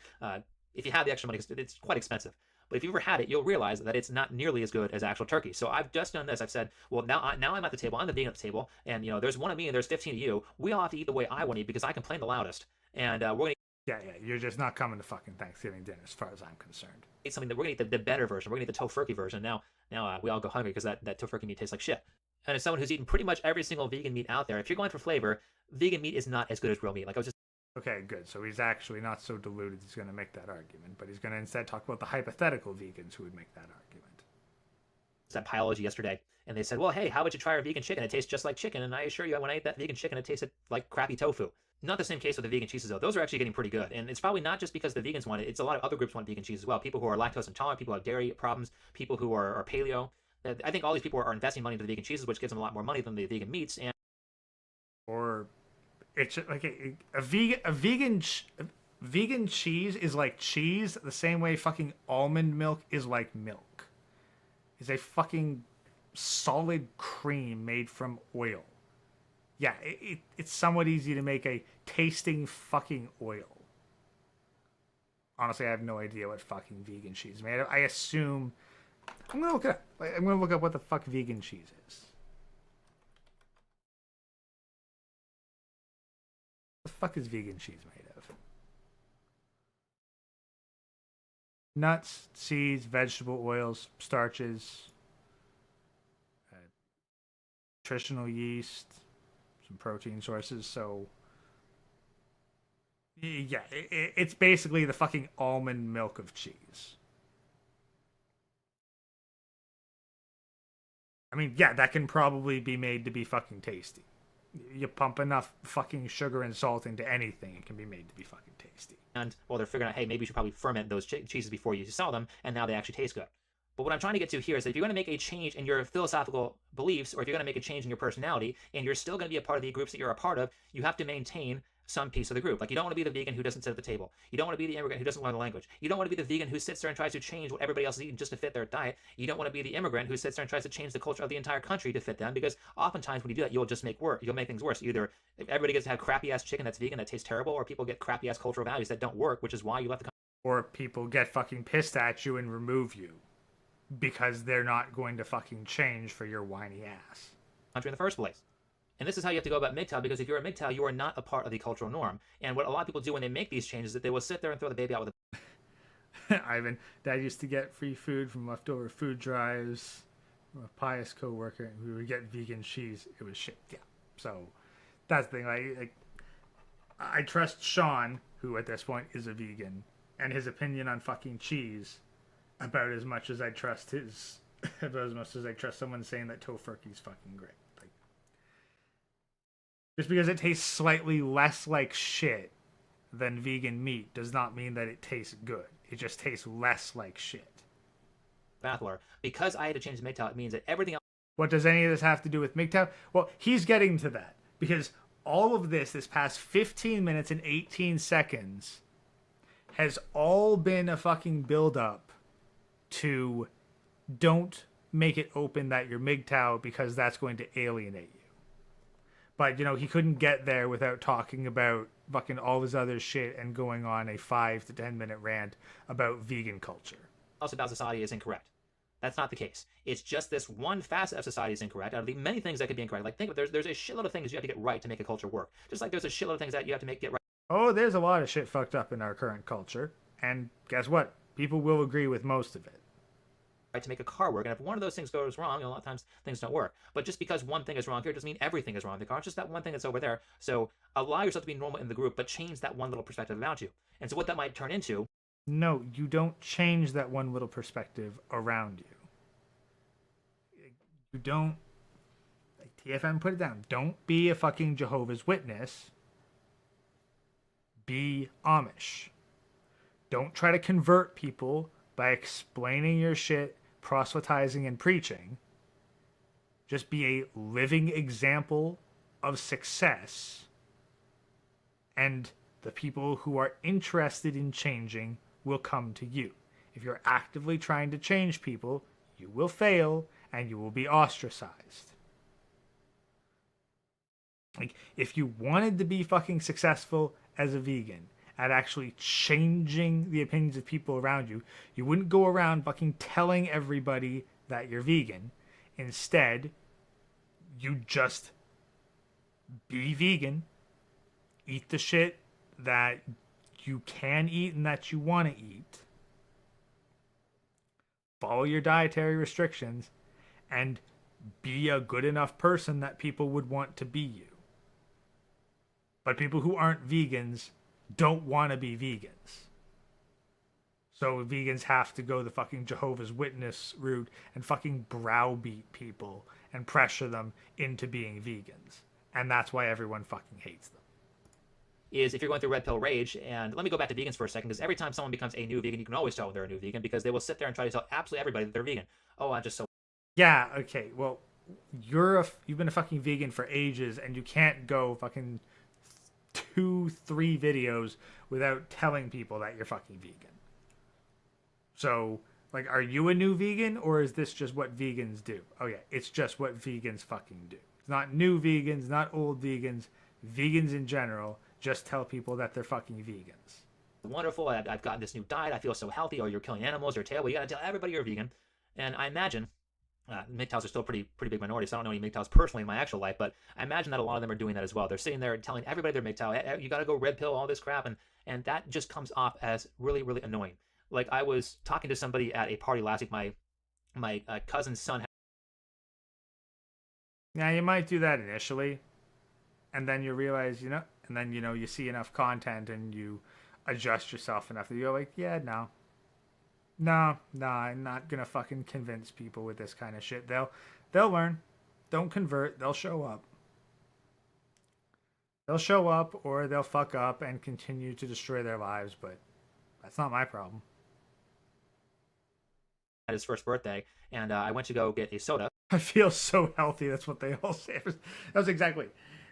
If you have the extra money, it's quite expensive. But if you've ever had it, you'll realize that it's not nearly as good as actual turkey. So I've just done this. I've said, well, now I'm at the table. I'm the vegan at the table. And, there's one of me and there's 15 of you. We all have to eat the way I want to eat because I complain the loudest. And we're going to Yeah, you're just not coming to fucking Thanksgiving dinner as far as I'm concerned. eat something that we're going to eat the better version. We're going to eat the tofurkey version. Now we all go hungry because that tofurkey meat tastes like shit. And as someone who's eaten pretty much every single vegan meat out there, if you're going for flavor, vegan meat is not as good as real meat. Like I was just Okay, good. So he's actually not so deluded he's going to make that argument, but he's going to instead talk about the hypothetical vegans who would make that argument. at biology yesterday, and they said, well, hey, how about you try our vegan chicken? It tastes just like chicken. And I assure you, when I ate that vegan chicken, it tasted like crappy tofu. Not the same case with the vegan cheeses, though. Those are actually getting pretty good. And it's probably not just because the vegans want it. It's a lot of other groups want vegan cheese as well. People who are lactose intolerant, people who have dairy problems, people who are paleo. I think all these people are investing money into the vegan cheeses, which gives them a lot more money than the vegan meats. And or it's like a vegan cheese is like cheese the same way fucking almond milk is like milk. It's a fucking solid cream made from oil. Yeah, it's somewhat easy to make a tasting fucking oil. Honestly, I have no idea what fucking vegan cheese is made of. I assume... I'm gonna look it up. I'm gonna look up what the fuck vegan cheese is. What the fuck is vegan cheese made of? Nuts, seeds, vegetable oils, starches, nutritional yeast, some protein sources. So, yeah, it's basically the fucking almond milk of cheese. I mean, yeah, that can probably be made to be fucking tasty. You pump enough fucking sugar and salt into anything, it can be made to be fucking tasty. And, well, they're figuring out, hey, maybe you should probably ferment those cheeses before you sell them, and now they actually taste good. But what I'm trying to get to here is that if you're going to make a change in your philosophical beliefs, or if you're going to make a change in your personality, and you're still going to be a part of the groups that you're a part of, you have to maintain some piece of the group. Like, you don't want to be the vegan who doesn't sit at the table. You don't want to be the immigrant who doesn't learn the language. You don't want to be the vegan who sits there and tries to change what everybody else is eating just to fit their diet. You don't want to be the immigrant who sits there and tries to change the culture of the entire country to fit them, because oftentimes when you do that, you'll just make things worse. Either everybody gets to have crappy ass chicken that's vegan that tastes terrible, or people get crappy ass cultural values that don't work, which is why you left the country. Or people get fucking pissed at you and remove you. because they're not going to fucking change for your whiny ass. Country in the first place. And this is how you have to go about MGTOW, because if you're a MGTOW, you are not a part of the cultural norm. And what a lot of people do when they make these changes is that they will sit there and throw the baby out with the Ivan, Dad used to get free food from leftover food drives. A pious coworker, and we would get vegan cheese. It was shit. Yeah. So that's the thing. Like I trust Sean, who at this point is a vegan, and his opinion on fucking cheese about as much as I trust about as much as I trust someone saying that tofurkey's fucking great. Like, just because it tastes slightly less like shit than vegan meat does not mean that it tastes good. It just tastes less like shit. bathwater. Because I had to change the MGTOW, it means that everything else. What does any of this have to do with MGTOW? Well, he's getting to that. Because all of this past 15 minutes and 18 seconds, has all been a fucking build-up to don't make it open that you're MGTOW because that's going to alienate you. But, you know, he couldn't get there without talking about fucking all his other shit and going on a 5 to 10 minute rant about vegan culture. Else about society is incorrect. That's not the case. It's just this one facet of society is incorrect out of the many things that could be incorrect. Like, think of it, there's a shitload of things you have to get right to make a culture work. Just like there's a shitload of things that you have to get right. Oh, there's a lot of shit fucked up in our current culture. And guess what? People will agree with most of it. Right, to make a car work. And if one of those things goes wrong, a lot of times things don't work. But just because one thing is wrong here doesn't mean everything is wrong in the car. It's just that one thing that's over there. So allow yourself to be normal in the group, but change that one little perspective about you. And so what that might turn into... No, you don't change that one little perspective around you. You don't... Like TFM put it down. Don't be a fucking Jehovah's Witness. Be Amish. Don't try to convert people by explaining your shit, proselytizing, and preaching. Just be a living example of success. And the people who are interested in changing will come to you. If you're actively trying to change people, you will fail and you will be ostracized. Like, if you wanted to be fucking successful as a vegan at actually changing the opinions of people around you, you wouldn't go around fucking telling everybody that you're vegan. Instead, you just be vegan, eat the shit that you can eat and that you want to eat, follow your dietary restrictions, and be a good enough person that people would want to be you. But people who aren't vegans don't want to be vegans. So vegans have to go the fucking Jehovah's Witness route and fucking browbeat people and pressure them into being vegans. And that's why everyone fucking hates them. Is if you're going through red pill rage, and let me go back to vegans for a second, because every time someone becomes a new vegan, you can always tell they're a new vegan, because they will sit there and try to tell absolutely everybody that they're vegan. Oh, I'm just so... Yeah, okay, well, you've been a fucking vegan for ages, and you can't go fucking 2-3 videos without telling people that you're fucking vegan. So, like, are you a new vegan, or is this just what vegans do? Oh yeah, it's just what vegans fucking do. It's not new vegans, not old vegans. Vegans in general just tell people that they're fucking vegans. Wonderful, I've gotten this new diet, I feel so healthy. Oh, you're killing animals, you're terrible, you gotta tell everybody you're vegan. And I imagine MGTOWs are still pretty big minorities, so I don't know any MGTOWs personally in my actual life, but I imagine that a lot of them are doing that as well. They're sitting there telling everybody they're MGTOW, you gotta go red pill, all this crap, and that just comes off as really, really annoying. Like, I was talking to somebody at a party last week, my cousin's son. Yeah, you might do that initially, and then you realize, and then, you see enough content and you adjust yourself enough that you're like, yeah, no, I'm not gonna fucking convince people with this kind of shit. They'll learn. Don't convert. They'll show up. They'll show up, or they'll fuck up and continue to destroy their lives, but that's not my problem. At his first birthday, and I went to go get a soda. I feel so healthy. That's what they all say. That's exactly.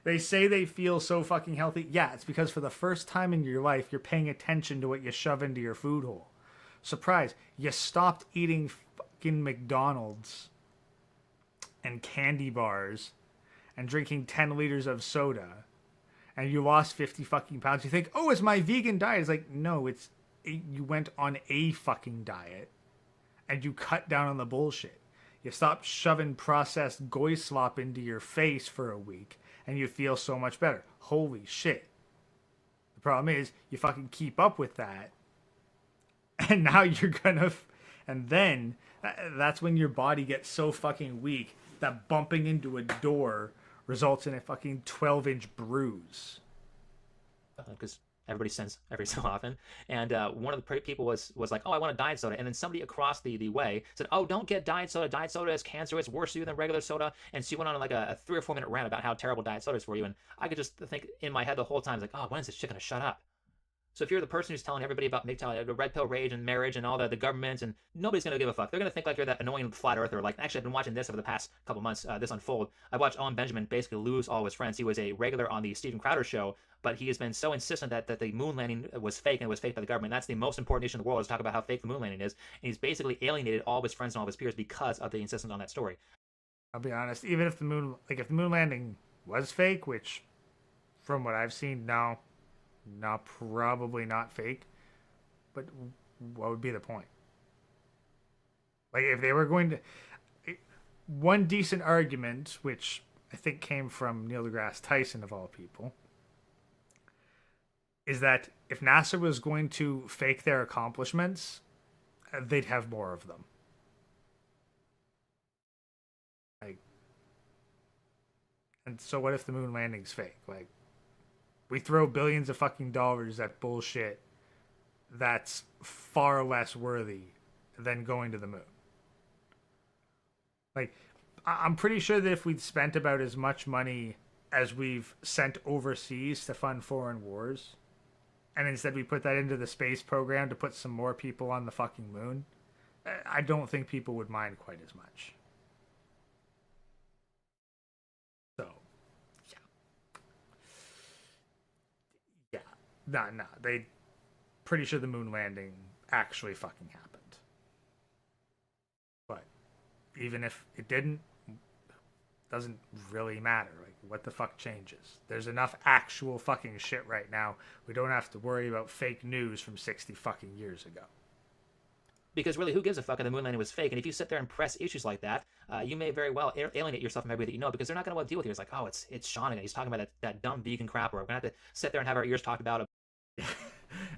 They say they feel so fucking healthy. Yeah, it's because for the first time in your life, you're paying attention to what you shove into your food hole. Surprise, you stopped eating fucking McDonald's and candy bars and drinking 10 liters of soda, and you lost 50 fucking pounds. You think, oh, it's my vegan diet. It's like, no, you went on a fucking diet, and you cut down on the bullshit. You stop shoving processed goy slop into your face for a week, and you feel so much better. Holy shit. The problem is, you fucking keep up with that, and now you're gonna... And then, that's when your body gets so fucking weak that bumping into a door results in a fucking 12-inch bruise. Because everybody sends every so often. And one of the people was like, oh, I want a diet soda. And then somebody across the way said, oh, don't get diet soda. Diet soda is cancer. It's worse for you than regular soda. And she went on like a 3 or 4 minute rant about how terrible diet soda is for you. And I could just think in my head the whole time, like, oh, when is this shit going to shut up? So if you're the person who's telling everybody about MGTOW, the red pill rage and marriage and all the governments, and nobody's going to give a fuck. They're going to think like you're that annoying flat earther. Like, actually, I've been watching this over the past couple months, this unfold. I watched Owen Benjamin basically lose all his friends. He was a regular on the Steven Crowder show, but he has been so insistent that the moon landing was fake and it was fake by the government. That's the most important issue in the world, is talk about how fake the moon landing is. And he's basically alienated all of his friends and all of his peers because of the insistence on that story. I'll be honest, even if the moon landing was fake, which from what I've seen, no, probably not fake, but what would be the point? Like, if they were going to... One decent argument, which I think came from Neil deGrasse Tyson of all people, is that if NASA was going to fake their accomplishments, they'd have more of them. Like, and so what if the moon landing's fake? Like, we throw billions of fucking dollars at bullshit that's far less worthy than going to the moon. Like, I'm pretty sure that if we'd spent about as much money as we've sent overseas to fund foreign wars, and instead we put that into the space program to put some more people on the fucking moon, I don't think people would mind quite as much. So, yeah. No, they pretty sure the moon landing actually fucking happened. But even if it didn't, doesn't really matter. Like, what the fuck changes? There's enough actual fucking shit right now. We don't have to worry about fake news from 60 fucking years ago. Because really, who gives a fuck if the moon landing was fake? And if you sit there and press issues like that, you may very well alienate yourself from everybody that you know, because they're not going to want to deal with you. It's like, oh, it's Sean again. He's talking about that dumb vegan crap, or we're going to have to sit there and have our ears talked about.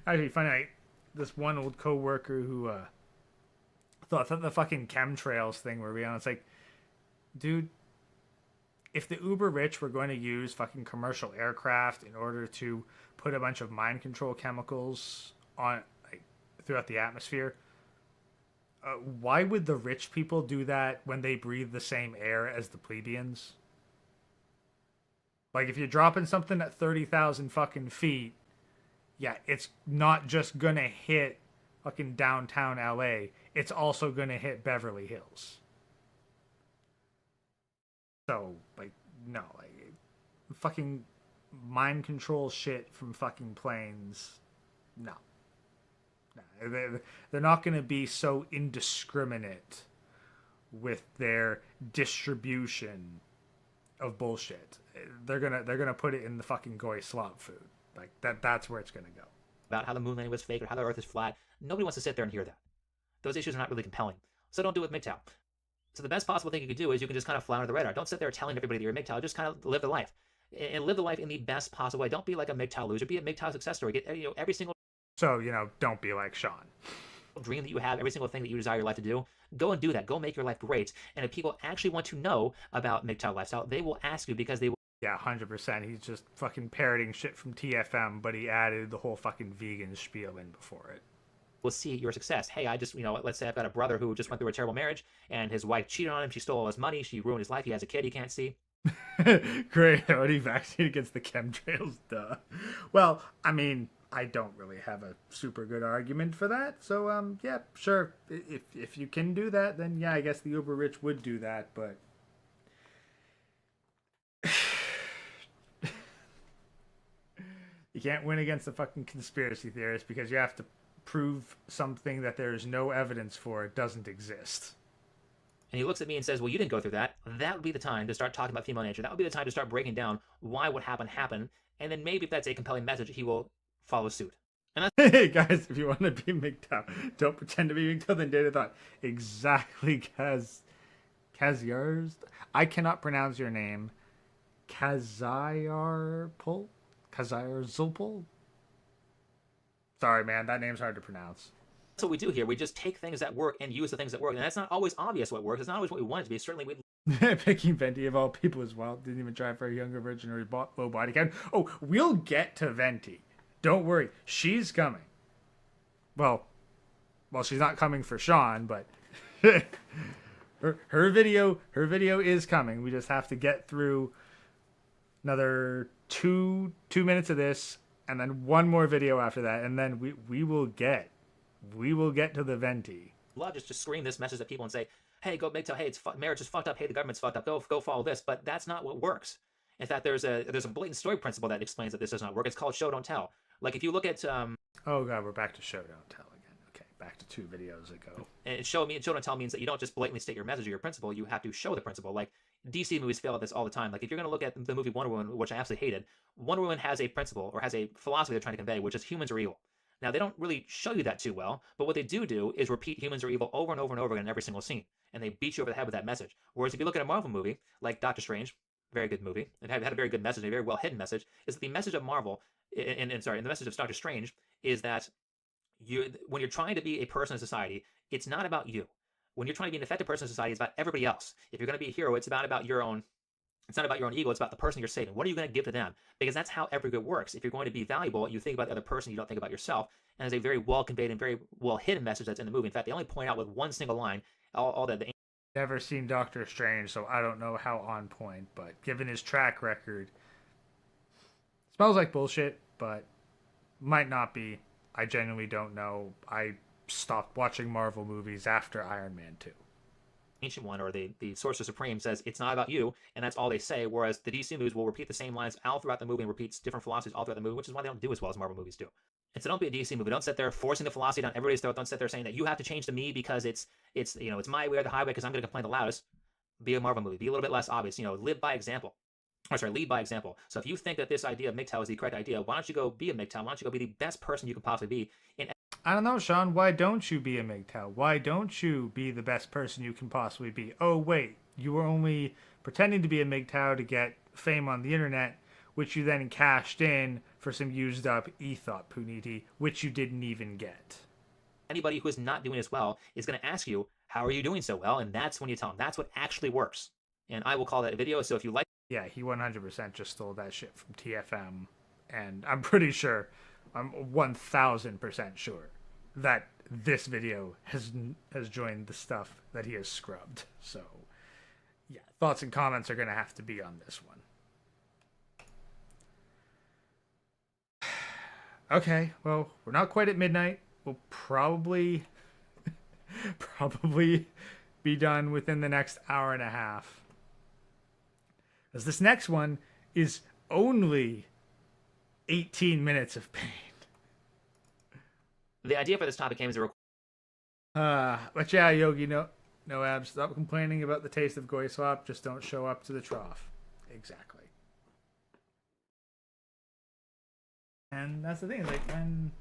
Actually, funny, this one old co-worker who thought the fucking chemtrails thing were real. It's like, dude, if the uber rich were going to use fucking commercial aircraft in order to put a bunch of mind control chemicals on, like, throughout the atmosphere, why would the rich people do that when they breathe the same air as the plebeians? Like, if you're dropping something at 30,000 fucking feet, yeah, it's not just gonna hit fucking downtown LA. It's also gonna hit Beverly Hills. So, like, no, like, fucking mind control shit from fucking planes, no. They're not going to be so indiscriminate with their distribution of bullshit. They're gonna put it in the fucking goy slop food. Like, that's where it's gonna go. About how the moon landing was fake or how the Earth is flat. Nobody wants to sit there and hear that. Those issues are not really compelling. So don't do it with MGTOW. So the best possible thing you can do is you can just kind of fly under the radar. Don't sit there telling everybody that you're a MGTOW. Just kind of live the life. And live the life in the best possible way. Don't be like a MGTOW loser. Be a MGTOW success story. Get every single... So, don't be like Sean. Dream that you have, every single thing that you desire your life to do, go and do that. Go make your life great. And if people actually want to know about MGTOW lifestyle, they will ask you, because they will... Yeah, 100%. He's just fucking parroting shit from TFM, but he added the whole fucking vegan spiel in before it. Will see your success. Hey, I just, let's say I've got a brother who just went through a terrible marriage, and his wife cheated on him. She stole all his money. She ruined his life. He has a kid he can't see. Great. Already vaccinated against the chemtrails, duh. Well, I mean, I don't really have a super good argument for that. So, yeah, sure. If you can do that, then yeah, I guess the uber rich would do that, but... You can't win against the fucking conspiracy theorists because you have to prove something that there's no evidence for. It doesn't exist. And he looks at me and says, well, you didn't go through that. That would be the time to start talking about female nature. That would be the time to start breaking down why what happened happened. And then maybe if that's a compelling message, he will follow suit. And Hey guys, if you want to be MGTOW, don't pretend to be MGTOW, then data thought. Exactly, Kaziar's. I cannot pronounce your name. Kazayarpul? Kazayarzulpul? Sorry, man, that name's hard to pronounce. that's what we do here. We just take things that work and use the things that work. And that's not always obvious what works. It's not always what we want it to be. Certainly, we Picking Venti of all people as well. Didn't even try for a younger version or low body count. Oh, we'll get to Venti. Don't worry. She's coming. Well, she's not coming for Sean, but her video is coming. We just have to get through another two minutes of this, and then one more video after that, and then we will get to the Venti. love just to scream this message at people and say, hey, go MGTOW, hey, marriage is fucked up, hey, the government's fucked up, go follow this. But that's not what works. In fact, there's a blatant story principle that explains that this does not work. It's called show don't tell. Like if you look at oh god, we're back to show don't tell again. Okay, back to 2 videos ago. and show don't tell means that you don't just blatantly state your message or your principle, you have to show the principle. Like DC movies fail at this all the time. Like if you're going to look at the movie Wonder Woman, which I absolutely hated, Wonder Woman has a principle or has a philosophy they're trying to convey, which is humans are evil. Now, they don't really show you that too well, but what they do is repeat humans are evil over and over and over again in every single scene, and they beat you over the head with that message. Whereas if you look at a Marvel movie, like Doctor Strange, very good movie, it had a very good message, a very well-hidden message, is that the message of Marvel, and the message of Doctor Strange is that when you're trying to be a person in society, it's not about you. When you're trying to be an effective person in society, it's about everybody else. If you're going to be a hero, it's about your own. It's not about your own ego. It's about the person you're saving. What are you going to give to them? Because that's how every good works. If you're going to be valuable, you think about the other person. You don't think about yourself. And there's a very well conveyed and very well hidden message that's in the movie. In fact, they only point out with one single line all that. Never seen Doctor Strange, so I don't know how on point. But given his track record, smells like bullshit, but might not be. I genuinely don't know. I stopped watching Marvel movies after Iron Man 2. Ancient One or the Sorcerer Supreme says it's not about you, and that's all they say. Whereas the DC movies will repeat the same lines all throughout the movie and repeats different philosophies all throughout the movie, which is why they don't do as well as Marvel movies do. And so don't be a DC movie. Don't sit there forcing the philosophy down everybody's throat. Don't sit there saying that you have to change to me because it's my way or the highway because I'm going to complain the loudest. Be a Marvel movie. Be a little bit less obvious. Live by example. Lead by example. So if you think that this idea of MGTOW is the correct idea, why don't you go be a MGTOW? Why don't you go be the best person you can possibly be in. I don't know, Sean. Why don't you be a MGTOW? Why don't you be the best person you can possibly be? Oh, wait. You were only pretending to be a MGTOW to get fame on the internet, which you then cashed in for some used up ethot, Puniti, which you didn't even get. Anybody who is not doing as well is going to ask you, how are you doing so well? And that's when you tell them. That's what actually works. And I will call that a video. So if you like. Yeah, he 100% just stole that shit from TFM. And I'm pretty sure, I'm 1000% sure that this video has joined the stuff that he has scrubbed. So, yeah, thoughts and comments are going to have to be on this one. Okay, well, we're not quite at midnight. We'll probably be done within the next hour and a half. Because this next one is only 18 minutes of pain. The idea for this topic came as a but yeah, Yogi, no abs. Stop complaining about the taste of Goy Swap. Just don't show up to the trough. Exactly. And that's the thing. Is like when.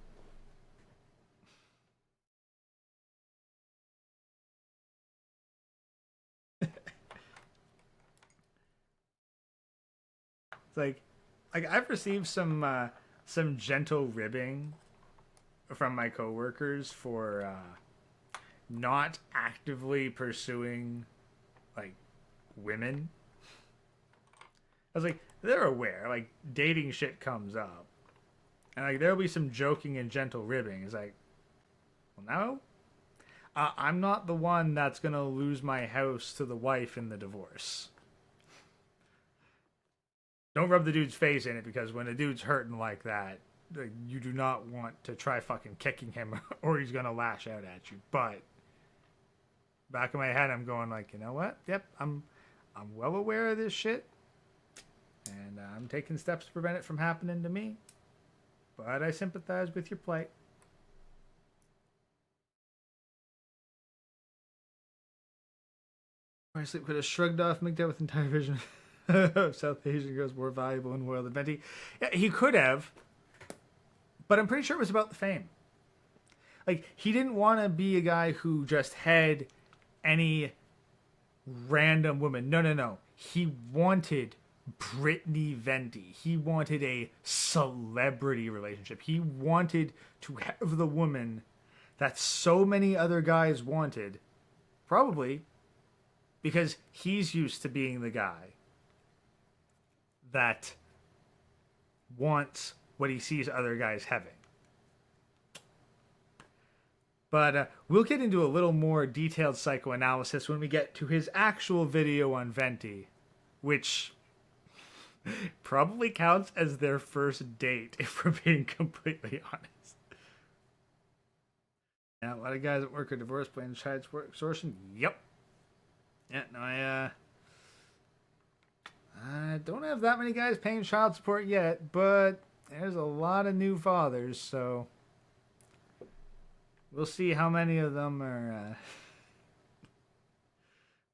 It's like I've received some gentle ribbing from my coworkers for not actively pursuing like women. I was like, they're aware, like dating shit comes up, and like there'll be some joking and gentle ribbing. It's like, well, no, I'm not the one that's gonna lose my house to the wife in the divorce. Don't rub the dude's face in it, because when a dude's hurting like that, you do not want to try fucking kicking him or he's gonna lash out at you. But back in my head, I'm going like, you know what? Yep, I'm well aware of this shit, and I'm taking steps to prevent it from happening to me. But I sympathize with your plight. I could have shrugged off MGTOW with entire vision of South Asian girls more valuable in world than Venti. Yeah, he could have, But I'm pretty sure it was about the fame. Like, he didn't want to be a guy who just had any random woman. No, no, no. He wanted Brittany Venti. He wanted a celebrity relationship. He wanted to have the woman that so many other guys wanted. Probably because he's used to being the guy that wants what he sees other guys having. But we'll get into a little more detailed psychoanalysis when we get to his actual video on Venti, which probably counts as their first date, if we're being completely honest. Yeah, a lot of guys that work are divorced playing child support extortion. Yep. Yeah, no, I don't have that many guys paying child support yet, but there's a lot of new fathers, so we'll see how many of them are.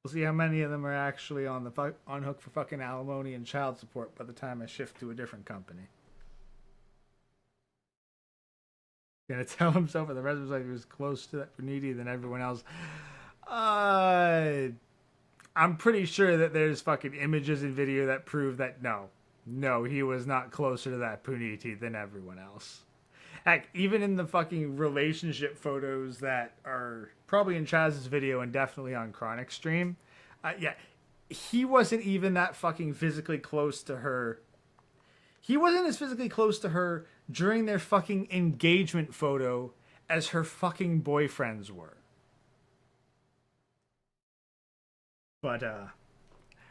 We'll see how many of them are actually on hook for fucking alimony and child support by the time I shift to a different company. Gonna tell himself for the rest of his life he was close to that Puniti than everyone else. I'm pretty sure that there's fucking images and video that prove that no, he was not closer to that Puniti than everyone else. Heck, even in the fucking relationship photos that are probably in Chaz's video and definitely on Chronic stream, yeah, he wasn't even that fucking physically close to her. He wasn't as physically close to her during their fucking engagement photo as her fucking boyfriends were. But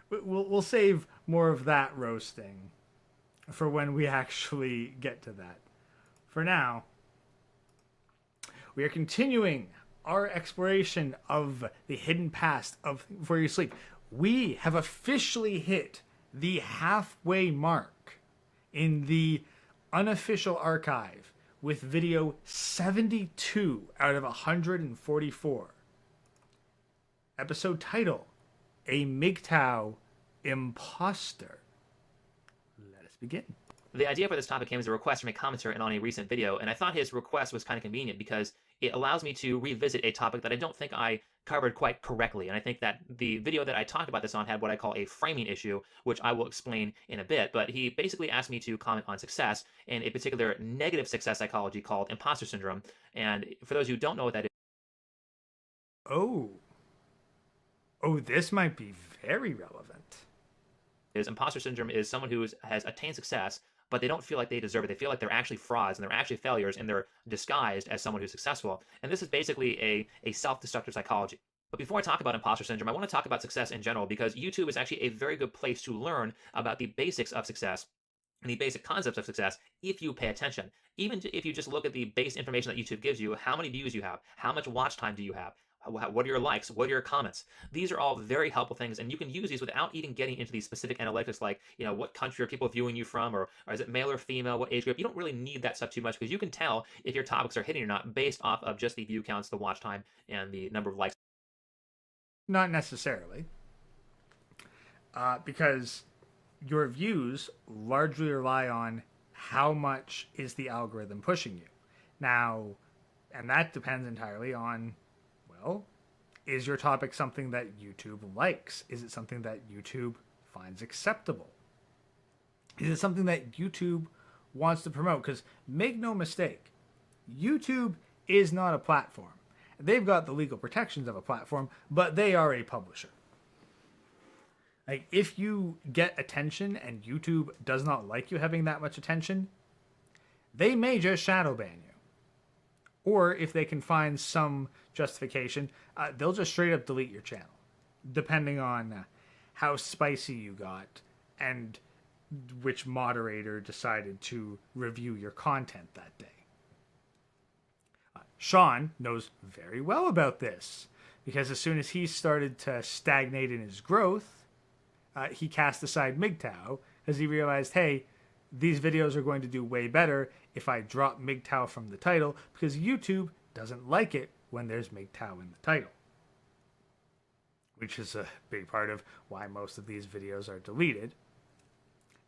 we'll save more of that roasting for when we actually get to that. For now, we are continuing our exploration of the hidden past of Before You Sleep. We have officially hit the halfway mark in the unofficial archive with video 72 out of 144. Episode title, A MGTOW Imposter. Let us begin. The idea for this topic came as a request from a commenter on a recent video, and I thought his request was kind of convenient because it allows me to revisit a topic that I don't think I covered quite correctly. And I think that the video that I talked about this on had what I call a framing issue, which I will explain in a bit. But he basically asked me to comment on success, and a particular negative success psychology called imposter syndrome. And for those who don't know what that is, Oh, this might be very relevant. imposter syndrome is someone who has attained success, but they don't feel like they deserve it. They feel like they're actually frauds and they're actually failures, and they're disguised as someone who's successful. And this is basically a self-destructive psychology. But before I talk about imposter syndrome, I want to talk about success in general, because YouTube is actually a very good place to learn about the basics of success and the basic concepts of success if you pay attention. Even if you just look at the base information that YouTube gives you, how many views you have, how much watch time do you have, what are your likes? What are your comments? These are all very helpful things, and you can use these without even getting into these specific analytics like, what country are people viewing you from, or is it male or female, what age group? You don't really need that stuff too much, because you can tell if your topics are hitting or not based off of just the view counts, the watch time, and the number of likes. Not necessarily. Because your views largely rely on how much is the algorithm pushing you. Now, and that depends entirely on, is your topic something that YouTube likes? Is it something that YouTube finds acceptable? Is it something that YouTube wants to promote? Because make no mistake, YouTube is not a platform. They've got the legal protections of a platform, but they are a publisher. Like, if you get attention and YouTube does not like you having that much attention, they may just shadow ban you. Or if they can find some justification, they'll just straight up delete your channel, depending on how spicy you got and which moderator decided to review your content that day. Sean knows very well about this, because as soon as he started to stagnate in his growth, he cast aside MGTOW as he realized, hey, these videos are going to do way better if I drop MGTOW from the title, because YouTube doesn't like it when there's MGTOW in the title. Which is a big part of why most of these videos are deleted.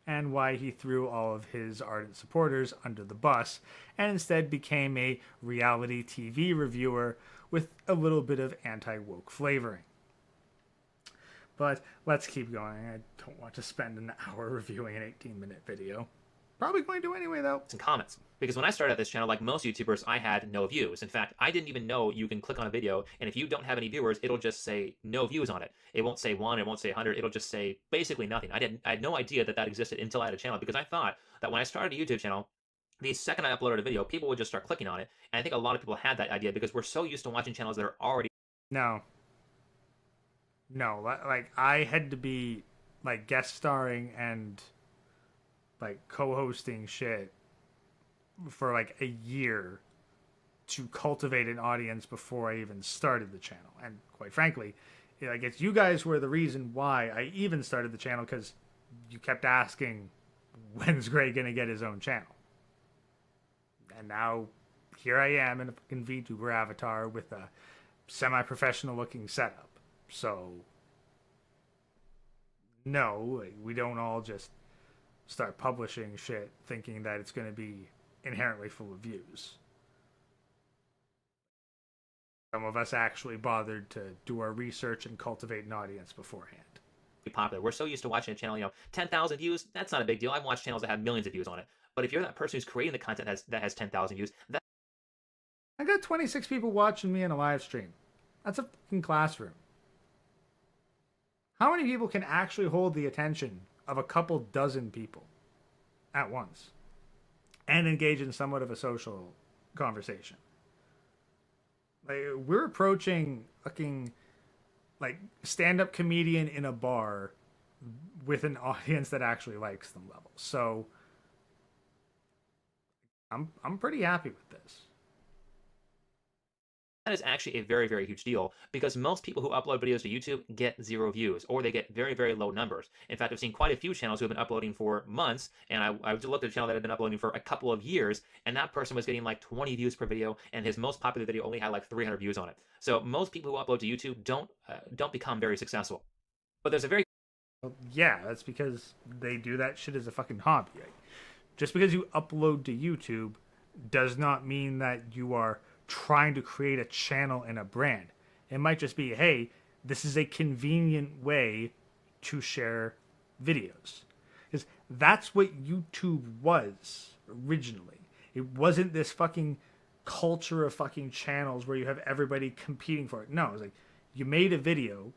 and why he threw all of his ardent supporters under the bus and instead became a reality TV reviewer with a little bit of anti-woke flavoring. But let's keep going. I don't want to spend an hour reviewing an 18-minute video. Probably going to anyway, though. And comments. Because when I started this channel, like most YouTubers, I had no views. In fact, I didn't even know you can click on a video, and if you don't have any viewers, it'll just say no views on it. It won't say 1, it won't say 100, it'll just say basically nothing. I had no idea that that existed until I had a channel, because I thought that when I started a YouTube channel, the second I uploaded a video, people would just start clicking on it. And I think a lot of people had that idea because we're so used to watching channels that are already... No, like, I had to be, like, guest starring and, like, co-hosting shit for, like, a year to cultivate an audience before I even started the channel. And quite frankly, I guess you guys were the reason why I even started the channel, because you kept asking, when's Gray gonna get his own channel? And now, here I am in a fucking VTuber avatar with a semi-professional looking setup. So, no, we don't all just start publishing shit thinking that it's going to be inherently full of views. Some of us actually bothered to do our research and cultivate an audience beforehand. popular. We're so used to watching a channel, 10,000 views, that's not a big deal. I've watched channels that have millions of views on it. But if you're that person who's creating the content that has 10,000 views, I got 26 people watching me in a live stream. That's a fucking classroom. How many people can actually hold the attention of a couple dozen people at once and engage in somewhat of a social conversation? Like, we're approaching fucking, like, stand-up comedian in a bar with an audience that actually likes them level. So I'm pretty happy with this. that is actually a very, very huge deal because most people who upload videos to YouTube get 0 views or they get very, very low numbers. In fact, I've seen quite a few channels who have been uploading for months, and I looked at a channel that had been uploading for a couple of years, and that person was getting like 20 views per video, and his most popular video only had like 300 views on it. So most people who upload to YouTube don't become very successful. But there's a very... Well, yeah, that's because they do that shit as a fucking hobby. Just because you upload to YouTube does not mean that you are trying to create a channel and a brand. It might just be, hey, this is a convenient way to share videos. Because that's what YouTube was originally. It wasn't this fucking culture of fucking channels where you have everybody competing for it. No, it was like you made a video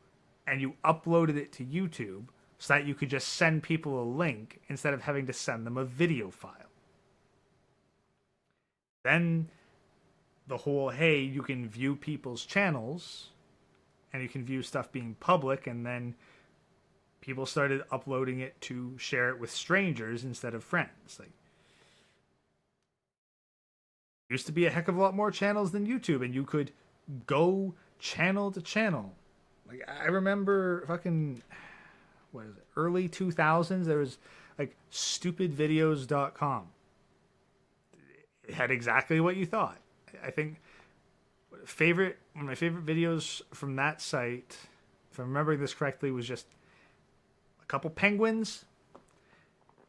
and you uploaded it to YouTube so that you could just send people a link instead of having to send them a video file. Then the whole, hey, you can view people's channels and you can view stuff being public, and then people started uploading it to share it with strangers instead of friends. Like, used to be a heck of a lot more channels than YouTube, and you could go channel to channel. Like, I remember fucking, what is it, early 2000s, there was like stupidvideos.com. It had exactly what you thought. I think one of my favorite videos from that site, if I'm remembering this correctly, was just a couple penguins,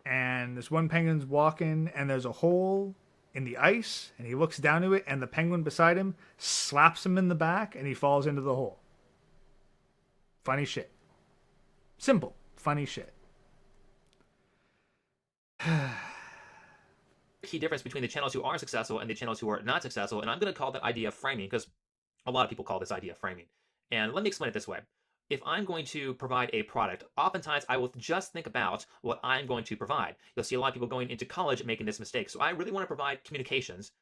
and this one penguin's walking, and there's a hole in the ice, and he looks down to it, and the penguin beside him slaps him in the back, and he falls into the hole. Funny shit. Simple, funny shit. key difference between the channels who are successful and the channels who are not successful, and I'm going to call that idea framing because a lot of people call this idea framing. And let me explain it this way. If I'm going to provide a product, oftentimes I will just think about what I'm going to provide. You'll see a lot of people going into college making this mistake. So I really want to provide communications,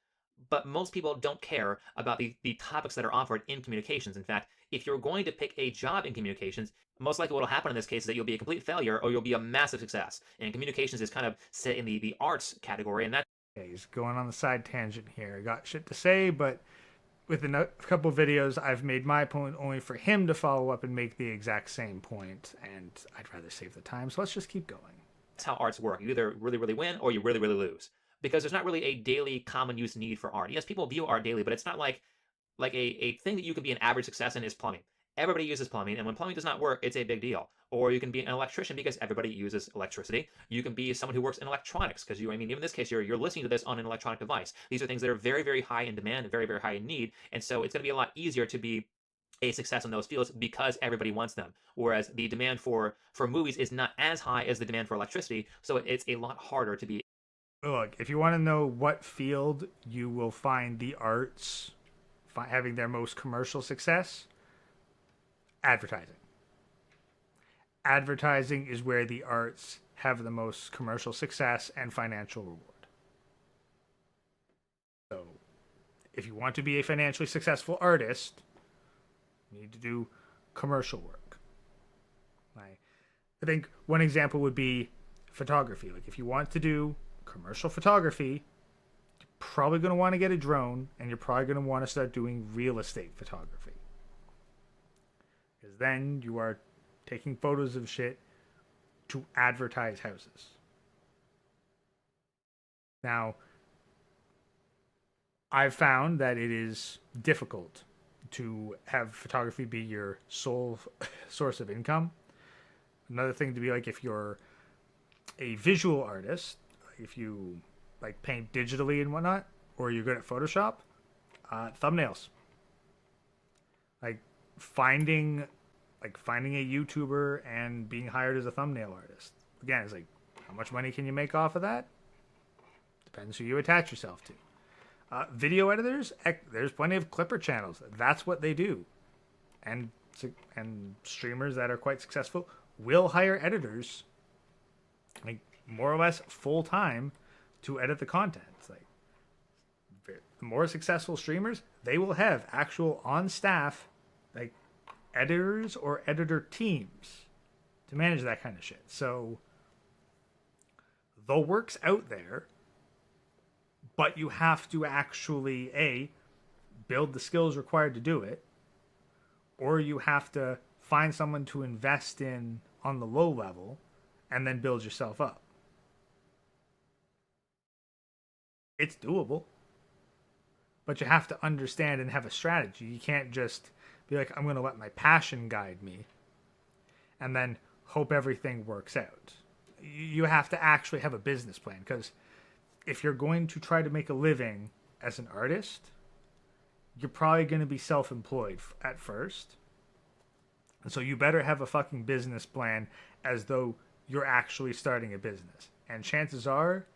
but most people don't care about the topics that are offered in communications. In fact, if you're going to pick a job in communications, most likely what will happen in this case is that you'll be a complete failure or you'll be a massive success. And communications is kind of set in the arts category, and that. Yeah, he's going on the side tangent here. I got shit to say, but within a couple videos, I've made my point only for him to follow up and make the exact same point, and I'd rather save the time, so let's just keep going. That's how arts work. You either really, really win or you really, really lose. Because there's not really a daily common use need for art. Yes, people view art daily, but it's not like a thing that you can be an average success in is plumbing. everybody uses plumbing, and when plumbing does not work, it's a big deal. Or you can be an electrician because everybody uses electricity. You can be someone who works in electronics because I mean, even in this case, you're listening to this on an electronic device. These are things that are very, very high in demand, very, very high in need, and so it's going to be a lot easier to be a success in those fields because everybody wants them. Whereas the demand for movies is not as high as the demand for electricity, so it's a lot harder to be. Look, if you want to know what field you will find the arts having their most commercial success, advertising. Advertising is where the arts have the most commercial success and financial reward. So, if you want to be a financially successful artist, you need to do commercial work. I think one example would be photography. Like, if you want to do commercial photography, you're probably going to want to get a drone, and you're probably going to want to start doing real estate photography. Because then you are taking photos of shit to advertise houses. Now, I've found that it is difficult to have photography be your sole source of income. Another thing to be like, if you're a visual artist, if you like paint digitally and whatnot, or you're good at Photoshop, thumbnails. Finding a YouTuber and being hired as a thumbnail artist. Again, it's like, how much money can you make off of that? Depends who you attach yourself to. Video editors, there's plenty of Clipper channels. That's what they do. And streamers that are quite successful will hire editors, like more or less full time, to edit the content. It's like, the more successful streamers, they will have actual on staff, like, editors or editor teams to manage that kind of shit. So the work's out there, but you have to actually build the skills required to do it, or you have to find someone to invest in on the low level and then build yourself up. It's doable, but you have to understand and have a strategy. You can't just be like, I'm going to let my passion guide me and then hope everything works out. You have to actually have a business plan, because if you're going to try to make a living as an artist, you're probably going to be self-employed at first. And so you better have a fucking business plan as though you're actually starting a business. And chances are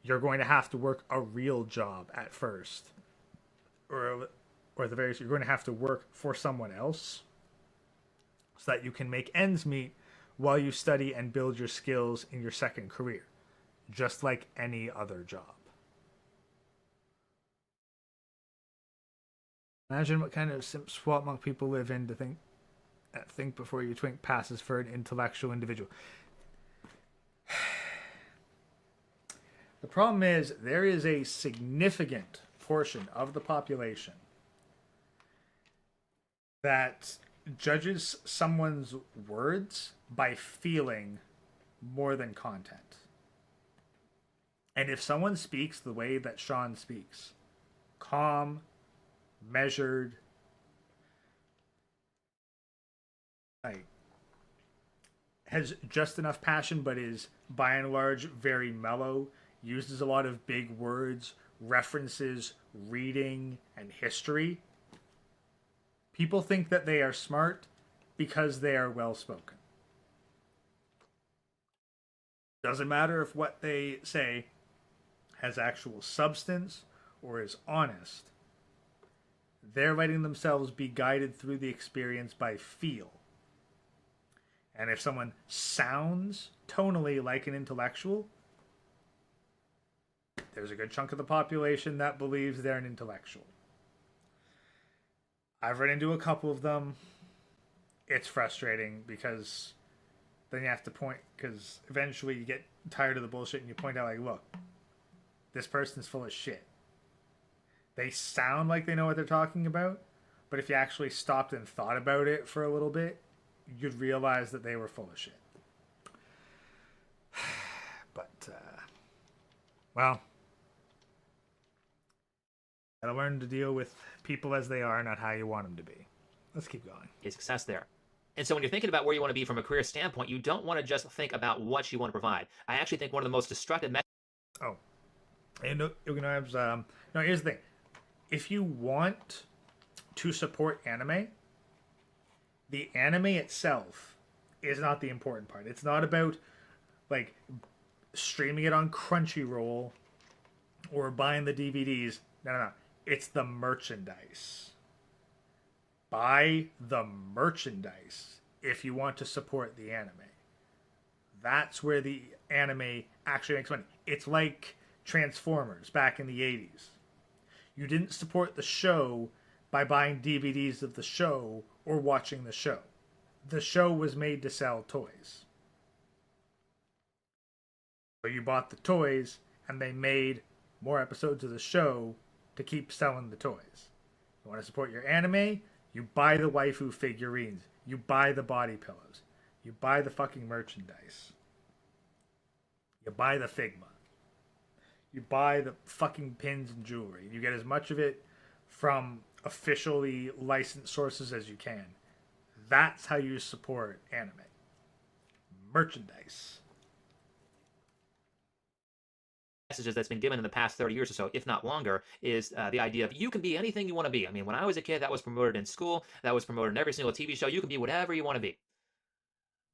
you're going to have to work a real job at first. Or at the very least, you're going to have to work for someone else so that you can make ends meet while you study and build your skills in your second career, just like any other job. Imagine what kind of simp swap monk people live in to think before you twink passes for an intellectual individual. The problem is, there is a significant portion of the population that judges someone's words by feeling more than content. And if someone speaks the way that Sean speaks, calm, measured, has just enough passion, but is by and large very mellow, uses a lot of big words, references reading and history, people think that they are smart because they are well spoken. Doesn't matter if what they say has actual substance or is honest. They're letting themselves be guided through the experience by feel. And if someone sounds tonally like an intellectual, there's a good chunk of the population that believes they're an intellectual. I've run into a couple of them. It's frustrating because then you have to point, because eventually you get tired of the bullshit and you point out, like, look, this person's full of shit. They sound like they know what they're talking about, but if you actually stopped and thought about it for a little bit, you'd realize that they were full of shit. But, well, gotta learn to deal with people as they are, not how you want them to be. let's keep going. Is success there. And so when you're thinking about where you want to be from a career standpoint, you don't want to just think about what you want to provide. I actually think one of the most destructive Oh, and no, here's the thing. If you want to support anime, the anime itself is not the important part. It's not about like streaming it on Crunchyroll or buying the DVDs. No. It's the merchandise. Buy the merchandise if you want to support the anime. That's where the anime actually makes money. It's like Transformers back in the 80s. You didn't support the show by buying DVDs of the show or watching the show. The show was made to sell toys. So you bought the toys and they made more episodes of the show to keep selling the toys. You want to support your anime? You buy the waifu figurines. You buy the body pillows. You buy the fucking merchandise. You buy the Figma. You buy the fucking pins and jewelry. You get as much of it from officially licensed sources as you can. That's how you support anime. Merchandise. messages that's been given in the past 30 years or so, if not longer, is the idea of you can be anything you want to be. I mean, when I was a kid, that was promoted in school. That was promoted in every single TV show. You can be whatever you want to be.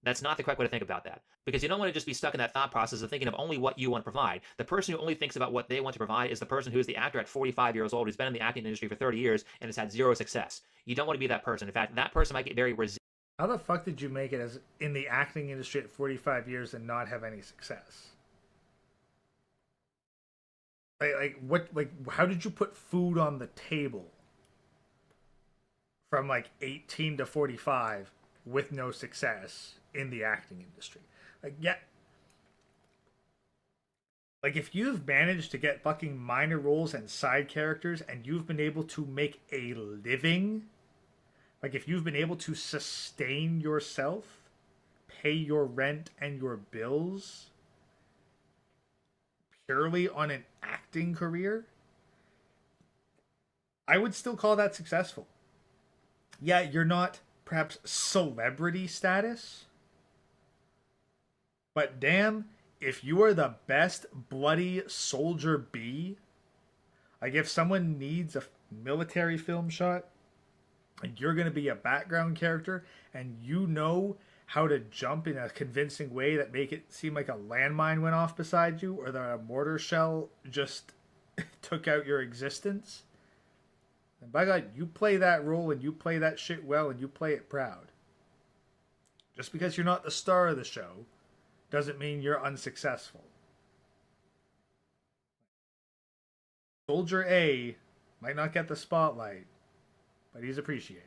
That's not the correct way to think about that, because you don't want to just be stuck in that thought process of thinking of only what you want to provide. The person who only thinks about what they want to provide is the person who is the actor at 45 years old, who's been in the acting industry for 30 years and has had zero success. You don't want to be that person. In fact, that person might get very resentful. How the fuck did you make it as in the acting industry at 45 years and not have any success? How did you put food on the table from like 18 to 45 with no success in the acting industry? If you've managed to get fucking minor roles and side characters and you've been able to make a living, if you've been able to sustain yourself, pay your rent and your bills purely on an acting career, I would still call that successful. Yeah, you're not perhaps celebrity status, but damn, if you are the best bloody soldier bee, if someone needs a military film shot and you're going to be a background character and you know how to jump in a convincing way that make it seem like a landmine went off beside you or that a mortar shell just took out your existence, and by God, you play that role and you play that shit well and you play it proud. Just because you're not the star of the show doesn't mean you're unsuccessful. Soldier A might not get the spotlight, but he's appreciated.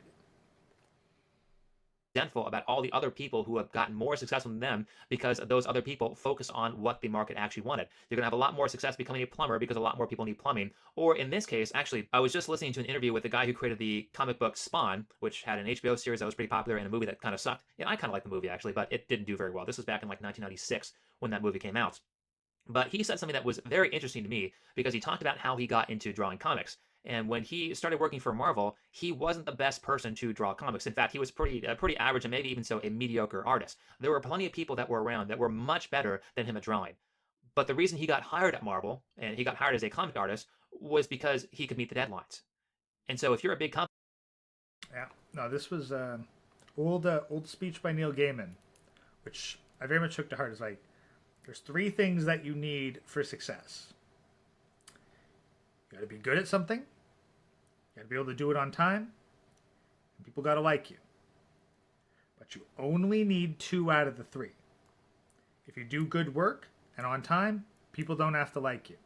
Resentful about all the other people who have gotten more successful than them because those other people focus on what the market actually wanted. You're going to have a lot more success becoming a plumber because a lot more people need plumbing. Or in this case, actually, I was just listening to an interview with the guy who created the comic book Spawn, which had an HBO series that was pretty popular and a movie that kind of sucked. Yeah, I kind of like the movie actually, but it didn't do very well. This was back in like 1996 when that movie came out. But he said something that was very interesting to me because he talked about how he got into drawing comics. And when he started working for Marvel, he wasn't the best person to draw comics. In fact, he was pretty average and maybe even so a mediocre artist. There were plenty of people that were around that were much better than him at drawing. But the reason he got hired at Marvel, and he got hired as a comic artist, was because he could meet the deadlines. And so if you're a big company... Yeah, no, this was old speech by Neil Gaiman, which I very much took to heart. It's like, there's 3 things that you need for success. You got to be good at something. You got to be able to do it on time. And people got to like you. But you only need 2 out of the 3. If you do good work and on time, people don't have to like you.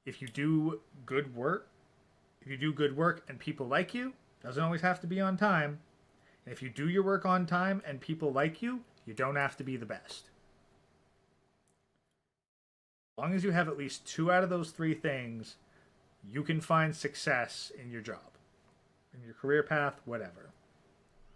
If you do good work and people like you, doesn't always have to be on time. And if you do your work on time and people like you, you don't have to be the best. As long as you have at least 2 out of those 3 things, you can find success in your job, in your career path, whatever.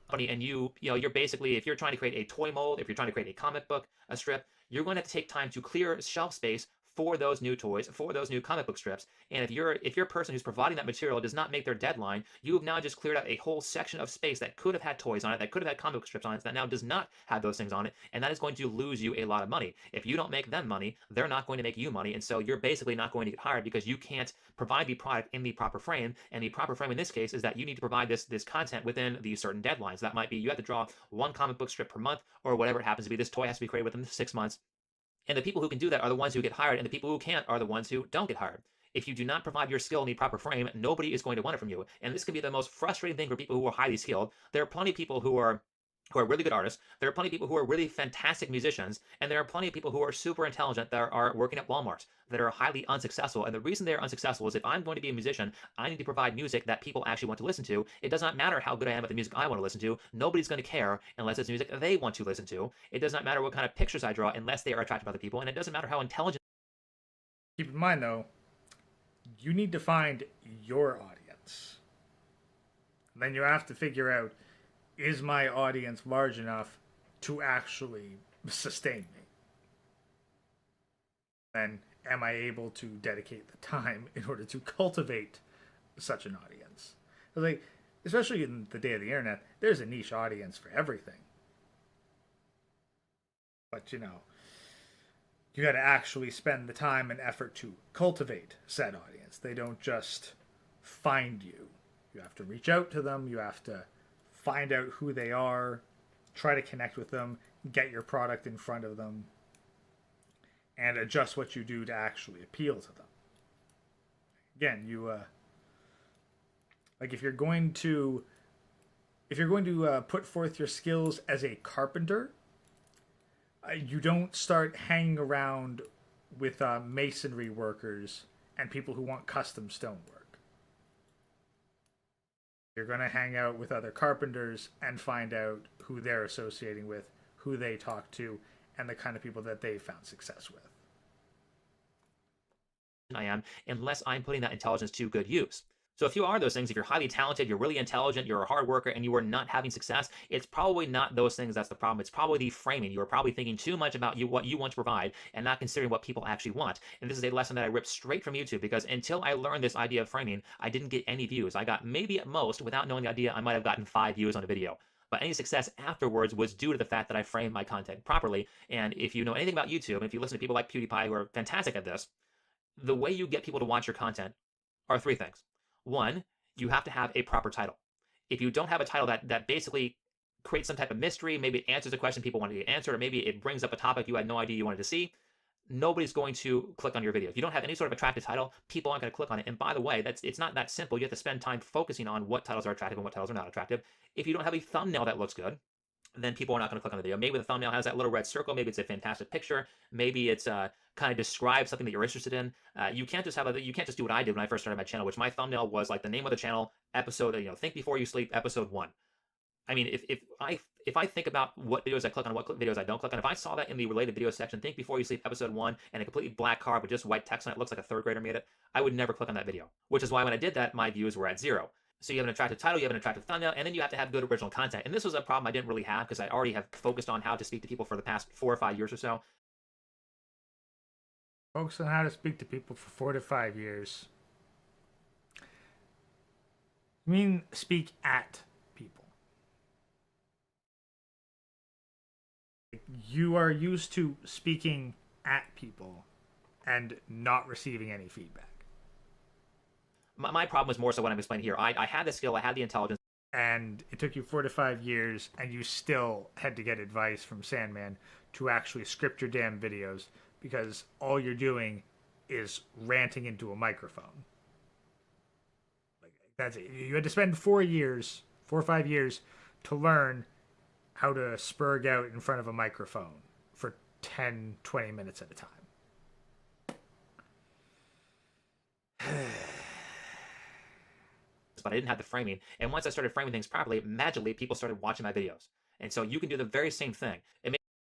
And you're basically, if you're trying to create a toy mold, if you're trying to create a comic book, a strip, you're going to have to take time to clear shelf space for those new toys, for those new comic book strips. And if you're a person who's providing that material does not make their deadline, you have now just cleared out a whole section of space that could have had toys on it, that could have had comic book strips on it, that now does not have those things on it, and that is going to lose you a lot of money. If you don't make them money, they're not going to make you money, and so you're basically not going to get hired because you can't provide the product in the proper frame. And the proper frame in this case is that you need to provide this content within these certain deadlines. That might be you have to draw one comic book strip per month, or whatever it happens to be. This toy has to be created within 6 months. And the people who can do that are the ones who get hired, and the people who can't are the ones who don't get hired. If you do not provide your skill in the proper frame, nobody is going to want it from you. And this can be the most frustrating thing for people who are highly skilled. There are plenty of people who are really good artists. There are plenty of people who are really fantastic musicians, and there are plenty of people who are super intelligent that are working at Walmart that are highly unsuccessful. And the reason they're unsuccessful is if I'm going to be a musician, I need to provide music that people actually want to listen to. It does not matter how good I am at the music I want to listen to. Nobody's going to care unless it's music they want to listen to. It does not matter what kind of pictures I draw unless they are attracted by other people. And it doesn't matter how intelligent. Keep in mind, though, you need to find your audience. Then you have to figure out, is my audience large enough to actually sustain me? And am I able to dedicate the time in order to cultivate such an audience? Like, especially in the day of the internet, there's a niche audience for everything. But, you got to actually spend the time and effort to cultivate said audience. They don't just find you. You have to reach out to them. You have to find out who they are, try to connect with them, get your product in front of them, and adjust what you do to actually appeal to them. Again, if you're going to put forth your skills as a carpenter, you don't start hanging around with masonry workers and people who want custom stonework. You're going to hang out with other carpenters and find out who they're associating with, who they talk to, and the kind of people that they've found success with. I am, unless I'm putting that intelligence to good use. So if you are those things, if you're highly talented, you're really intelligent, you're a hard worker, and you are not having success, it's probably not those things that's the problem. It's probably the framing. You are probably thinking too much about what you want to provide and not considering what people actually want. And this is a lesson that I ripped straight from YouTube, because until I learned this idea of framing, I didn't get any views. I got maybe at most, without knowing the idea, I might have gotten 5 views on a video. But any success afterwards was due to the fact that I framed my content properly. And if you know anything about YouTube, and if you listen to people like PewDiePie who are fantastic at this, the way you get people to watch your content are 3 things. 1, you have to have a proper title. If you don't have a title that basically creates some type of mystery, maybe it answers a question people want to get answered, or maybe it brings up a topic you had no idea you wanted to see, nobody's going to click on your video. If you don't have any sort of attractive title, people aren't going to click on it. And by the way, it's not that simple. You have to spend time focusing on what titles are attractive and what titles are not attractive. If you don't have a thumbnail that looks good, then people are not going to click on the video. Maybe the thumbnail has that little red circle. Maybe it's a fantastic picture. Maybe it's kind of describes something that you're interested in. You can't just do what I did when I first started my channel, which my thumbnail was like the name of the channel, episode, Think Before You Sleep, episode 1. I mean, if I think about what videos I click on, what videos I don't click on, if I saw that in the related video section, Think Before You Sleep, episode 1, and a completely black card with just white text on it, looks like a 3rd grader made it, I would never click on that video. Which is why when I did that, my views were at 0. So you have an attractive title, you have an attractive thumbnail, and then you have to have good original content. And this was a problem I didn't really have because I already have focused on how to speak to people for the past 4 or 5 years or so. Focus on how to speak to people for 4 to 5 years. You mean speak at people. You are used to speaking at people and not receiving any feedback. My problem was more so what I'm explaining here. I had the skill, I had the intelligence. And it took you 4 to 5 years, and you still had to get advice from Sandman to actually script your damn videos, because all you're doing is ranting into a microphone. Like, that's it. You had to spend 4 or 5 years to learn how to spurg out in front of a microphone for 10, 20 minutes at a time. But I didn't have the framing. And once I started framing things properly, magically people started watching my videos. And so you can do the very same thing.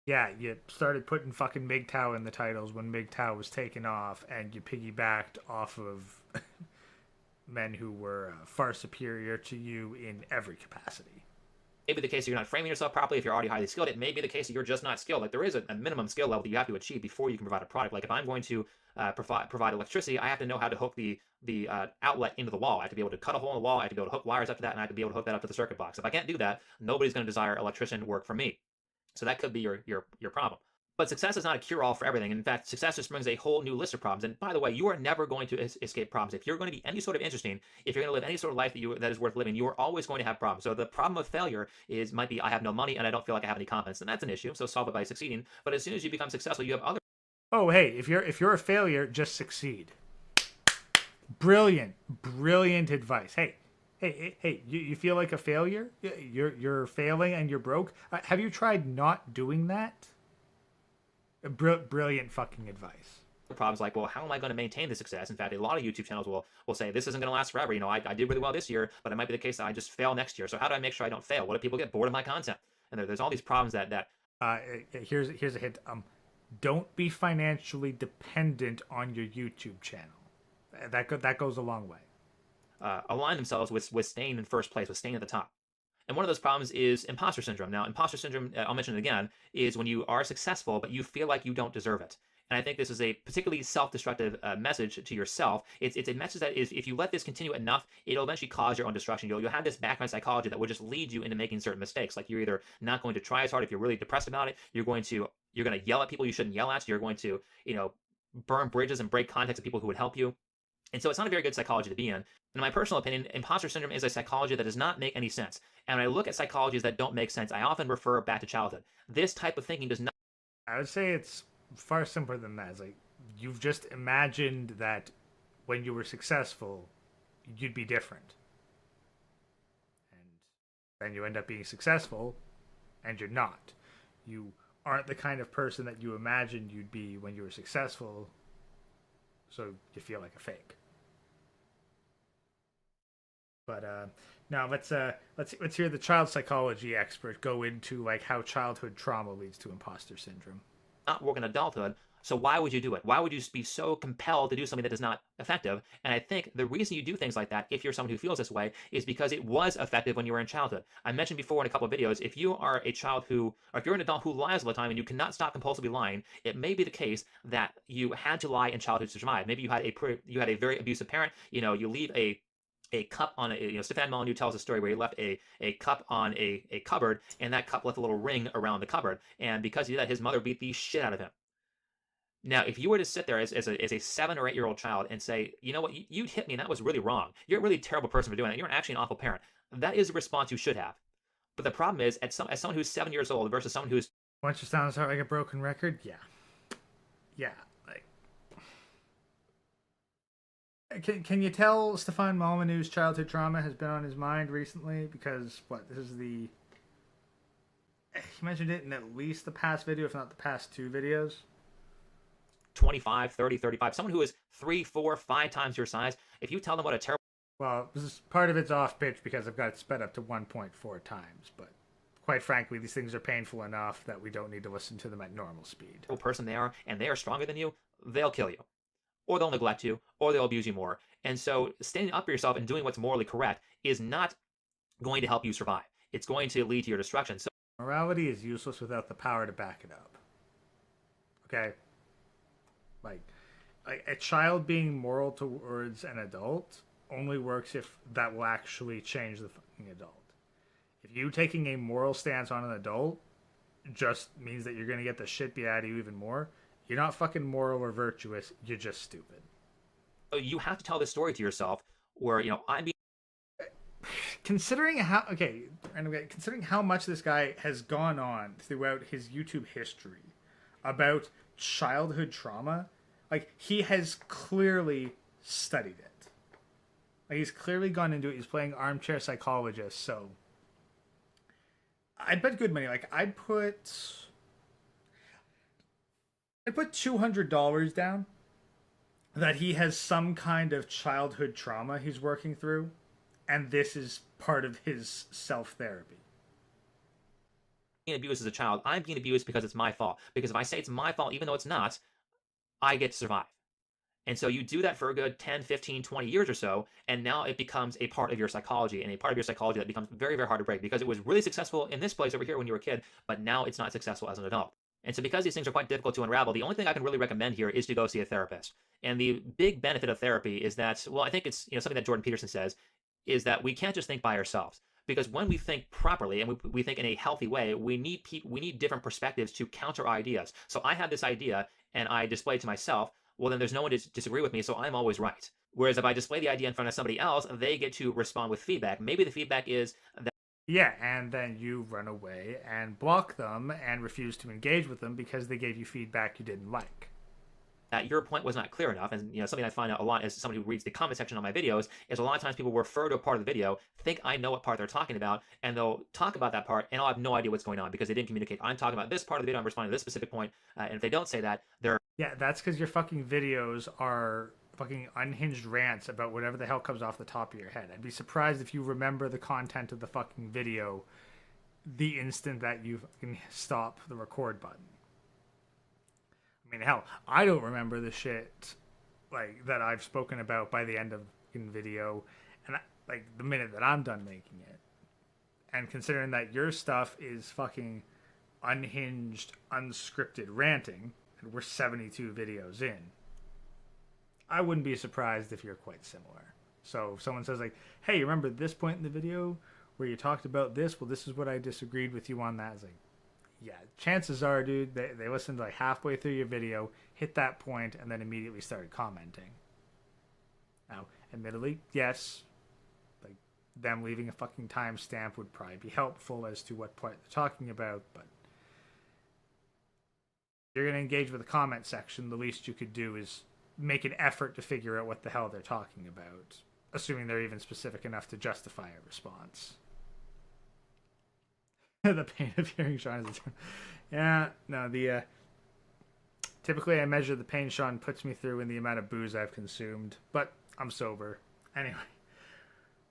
Yeah, you started putting fucking MGTOW in the titles when MGTOW was taken off, and you piggybacked off of men who were far superior to you in every capacity. Maybe the case that you're not framing yourself properly if you're already highly skilled. It may be the case that you're just not skilled. Like there is a minimum skill level that you have to achieve before you can provide a product. Like if I'm going to provide electricity, I have to know how to hook the outlet into the wall. I have to be able to cut a hole in the wall. I have to be able to hook wires up to that, and I have to be able to hook that up to the circuit box. If I can't do that, nobody's going to desire electrician work from me. So that could be your problem. But success is not a cure-all for everything. In fact, success just brings a whole new list of problems. And by the way, you are never going to escape problems. If you're going to be any sort of interesting, if you're going to live any sort of life that is worth living, you are always going to have problems. So the problem of failure might be I have no money and I don't feel like I have any confidence, and that's an issue. So solve it by succeeding. But as soon as you become successful, you have other. Oh, hey, if you're a failure, just succeed. Brilliant advice. Hey, you feel like a failure? You're failing and you're broke. Have you tried not doing that? Brilliant fucking advice. Problems like, well, how am I going to maintain the success? In fact, a lot of YouTube channels will say this isn't going to last forever. You know, I did really well this year, but it might be the case that I just fail next year. So how do I make sure I don't fail? What if people get bored of my content? And there's all these problems that here's a hint. Don't be financially dependent on your YouTube channel. That goes a long way. Align themselves with staying in first place, with staying at the top. And one of those problems is imposter syndrome. Now, imposter syndrome, I'll mention it again, is when you are successful, but you feel like you don't deserve it. And I think this is a particularly self-destructive message to yourself. It's a message that is, if you let this continue enough, it'll eventually cause your own destruction. You'll have this background psychology that will just lead you into making certain mistakes. Like you're either not going to try as hard if you're really depressed about it. You're going to yell at people you shouldn't yell at. You're going to, burn bridges and break contacts of people who would help you. And so it's not a very good psychology to be in. In my personal opinion, imposter syndrome is a psychology that does not make any sense. And when I look at psychologies that don't make sense, I often refer back to childhood. This type of thinking does not. I would say it's far simpler than that. It's like you've just imagined that when you were successful, you'd be different. And then you end up being successful, and you're not. You aren't the kind of person that you imagined you'd be when you were successful, so you feel like a fake. But now let's hear the child psychology expert go into like how childhood trauma leads to imposter syndrome. Not work in adulthood, so why would you do it? Why would you be so compelled to do something that is not effective? And I think the reason you do things like that, if you're someone who feels this way, is because it was effective when you were in childhood. I mentioned before in a couple of videos, if you are a child or if you're an adult who lies all the time and you cannot stop compulsively lying, it may be the case that you had to lie in childhood to survive. Maybe you had a very abusive parent. You leave a cup on Stefan Molyneux tells a story where he left a cup on a cupboard, and that cup left a little ring around the cupboard. And because he did that, his mother beat the shit out of him. Now, if you were to sit there as a 7 or 8 year old child and say, you know what, you hit me and that was really wrong. You're a really terrible person for doing that. You're actually an awful parent. That is a response you should have. But the problem is, as someone who's 7 years old versus someone who's. Once you sound like a broken record, yeah. Can you tell Stefan Molyneux's childhood trauma has been on his mind recently? Because, he mentioned it in at least the past video, if not the past 2 videos. 25, 30, 35, someone who is 3, 4, 5 times your size, if you tell them what a terrible. Well, part of it's off pitch because I've got it sped up to 1.4 times, but quite frankly, these things are painful enough that we don't need to listen to them at normal speed. Person they are, and they are stronger than you, they'll kill you. Or they'll neglect you, or they'll abuse you more. And so standing up for yourself and doing what's morally correct is not going to help you survive. It's going to lead to your destruction. So morality is useless without the power to back it up. Okay? Like a child being moral towards an adult only works if that will actually change the fucking adult. If you taking a moral stance on an adult just means that you're going to get the shit beat out of you even more, you're not fucking moral or virtuous. You're just stupid. You have to tell this story to yourself where, I'm being. Considering how much this guy has gone on throughout his YouTube history about childhood trauma, like, he has clearly studied it. Like, he's clearly gone into it. He's playing armchair psychologist, so I'd bet good money. Like, I'd put $200 down that he has some kind of childhood trauma he's working through, and this is part of his self-therapy. Being abused as a child, I'm being abused because it's my fault. Because if I say it's my fault, even though it's not, I get to survive. And so you do that for a good 10, 15, 20 years or so, and now it becomes a part of your psychology, and a part of your psychology that becomes very, very hard to break because it was really successful in this place over here when you were a kid, but now it's not successful as an adult. And so because these things are quite difficult to unravel, the only thing I can really recommend here is to go see a therapist. And the big benefit of therapy is that, well, I think it's something that Jordan Peterson says, is that we can't just think by ourselves. Because when we think properly and we think in a healthy way, we need different perspectives to counter ideas. So I have this idea and I display it to myself. Well, then there's no one to disagree with me, so I'm always right. Whereas if I display the idea in front of somebody else, they get to respond with feedback. Maybe the feedback is that Yeah, and then you run away and block them and refuse to engage with them because they gave you feedback you didn't like. your point was not clear enough. And something I find out a lot as somebody who reads the comment section on my videos is a lot of times people refer to a part of the video, think I know what part they're talking about, and they'll talk about that part, and I'll have no idea what's going on because they didn't communicate. I'm talking about this part of the video, I'm responding to this specific point, and if they don't say that, they're Yeah, that's because your fucking videos are fucking unhinged rants about whatever the hell comes off the top of your head. I'd be surprised if you remember the content of the fucking video the instant that you fucking stop the record button. I mean, hell, I don't remember the shit like that I've spoken about by the end of the video, and like the minute that I'm done making it. And considering that your stuff is fucking unhinged, unscripted ranting, and we're 72 videos in, I wouldn't be surprised if you're quite similar. So if someone says like, hey, you remember this point in the video where you talked about this? Well, this is what I disagreed with you on that. It's like, yeah, chances are, dude, they listened like halfway through your video, hit that point, and then immediately started commenting. Now, admittedly, yes, like them leaving a fucking timestamp would probably be helpful as to what part they're talking about, but if you're going to engage with the comment section, the least you could do is make an effort to figure out what the hell they're talking about, assuming they're even specific enough to justify a response. The pain of hearing Sean is yeah, no, typically I measure the pain Sean puts me through in the amount of booze I've consumed, but I'm sober. Anyway,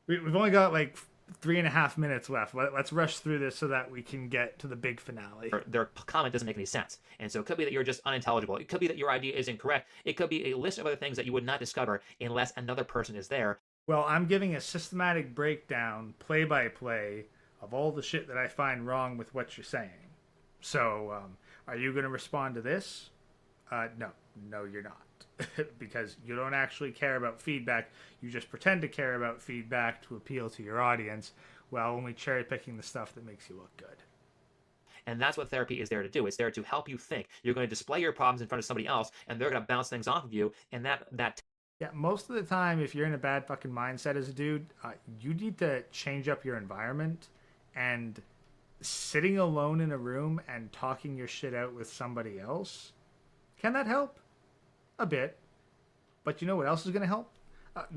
we've only got like 3.5 minutes left. Let's rush through this so that we can get to the big finale. their comment doesn't make any sense. And so it could be that you're just unintelligible. It could be that your idea is incorrect. It could be a list of other things that you would not discover unless another person is there. Well, I'm giving a systematic breakdown, play by play, of all the shit that I find wrong with what you're saying. So, are you going to respond to this? No, you're not. Because you don't actually care about feedback. You just pretend to care about feedback to appeal to your audience, while only cherry picking the stuff that makes you look good. And that's what therapy is there to do. It's there to help you think. You're going to display your problems in front of somebody else, and they're going to bounce things off of you. And yeah, most of the time, if you're in a bad fucking mindset as a dude, you need to change up your environment, and sitting alone in a room and talking your shit out with somebody else, can that help? A bit. But you know what else is going to help?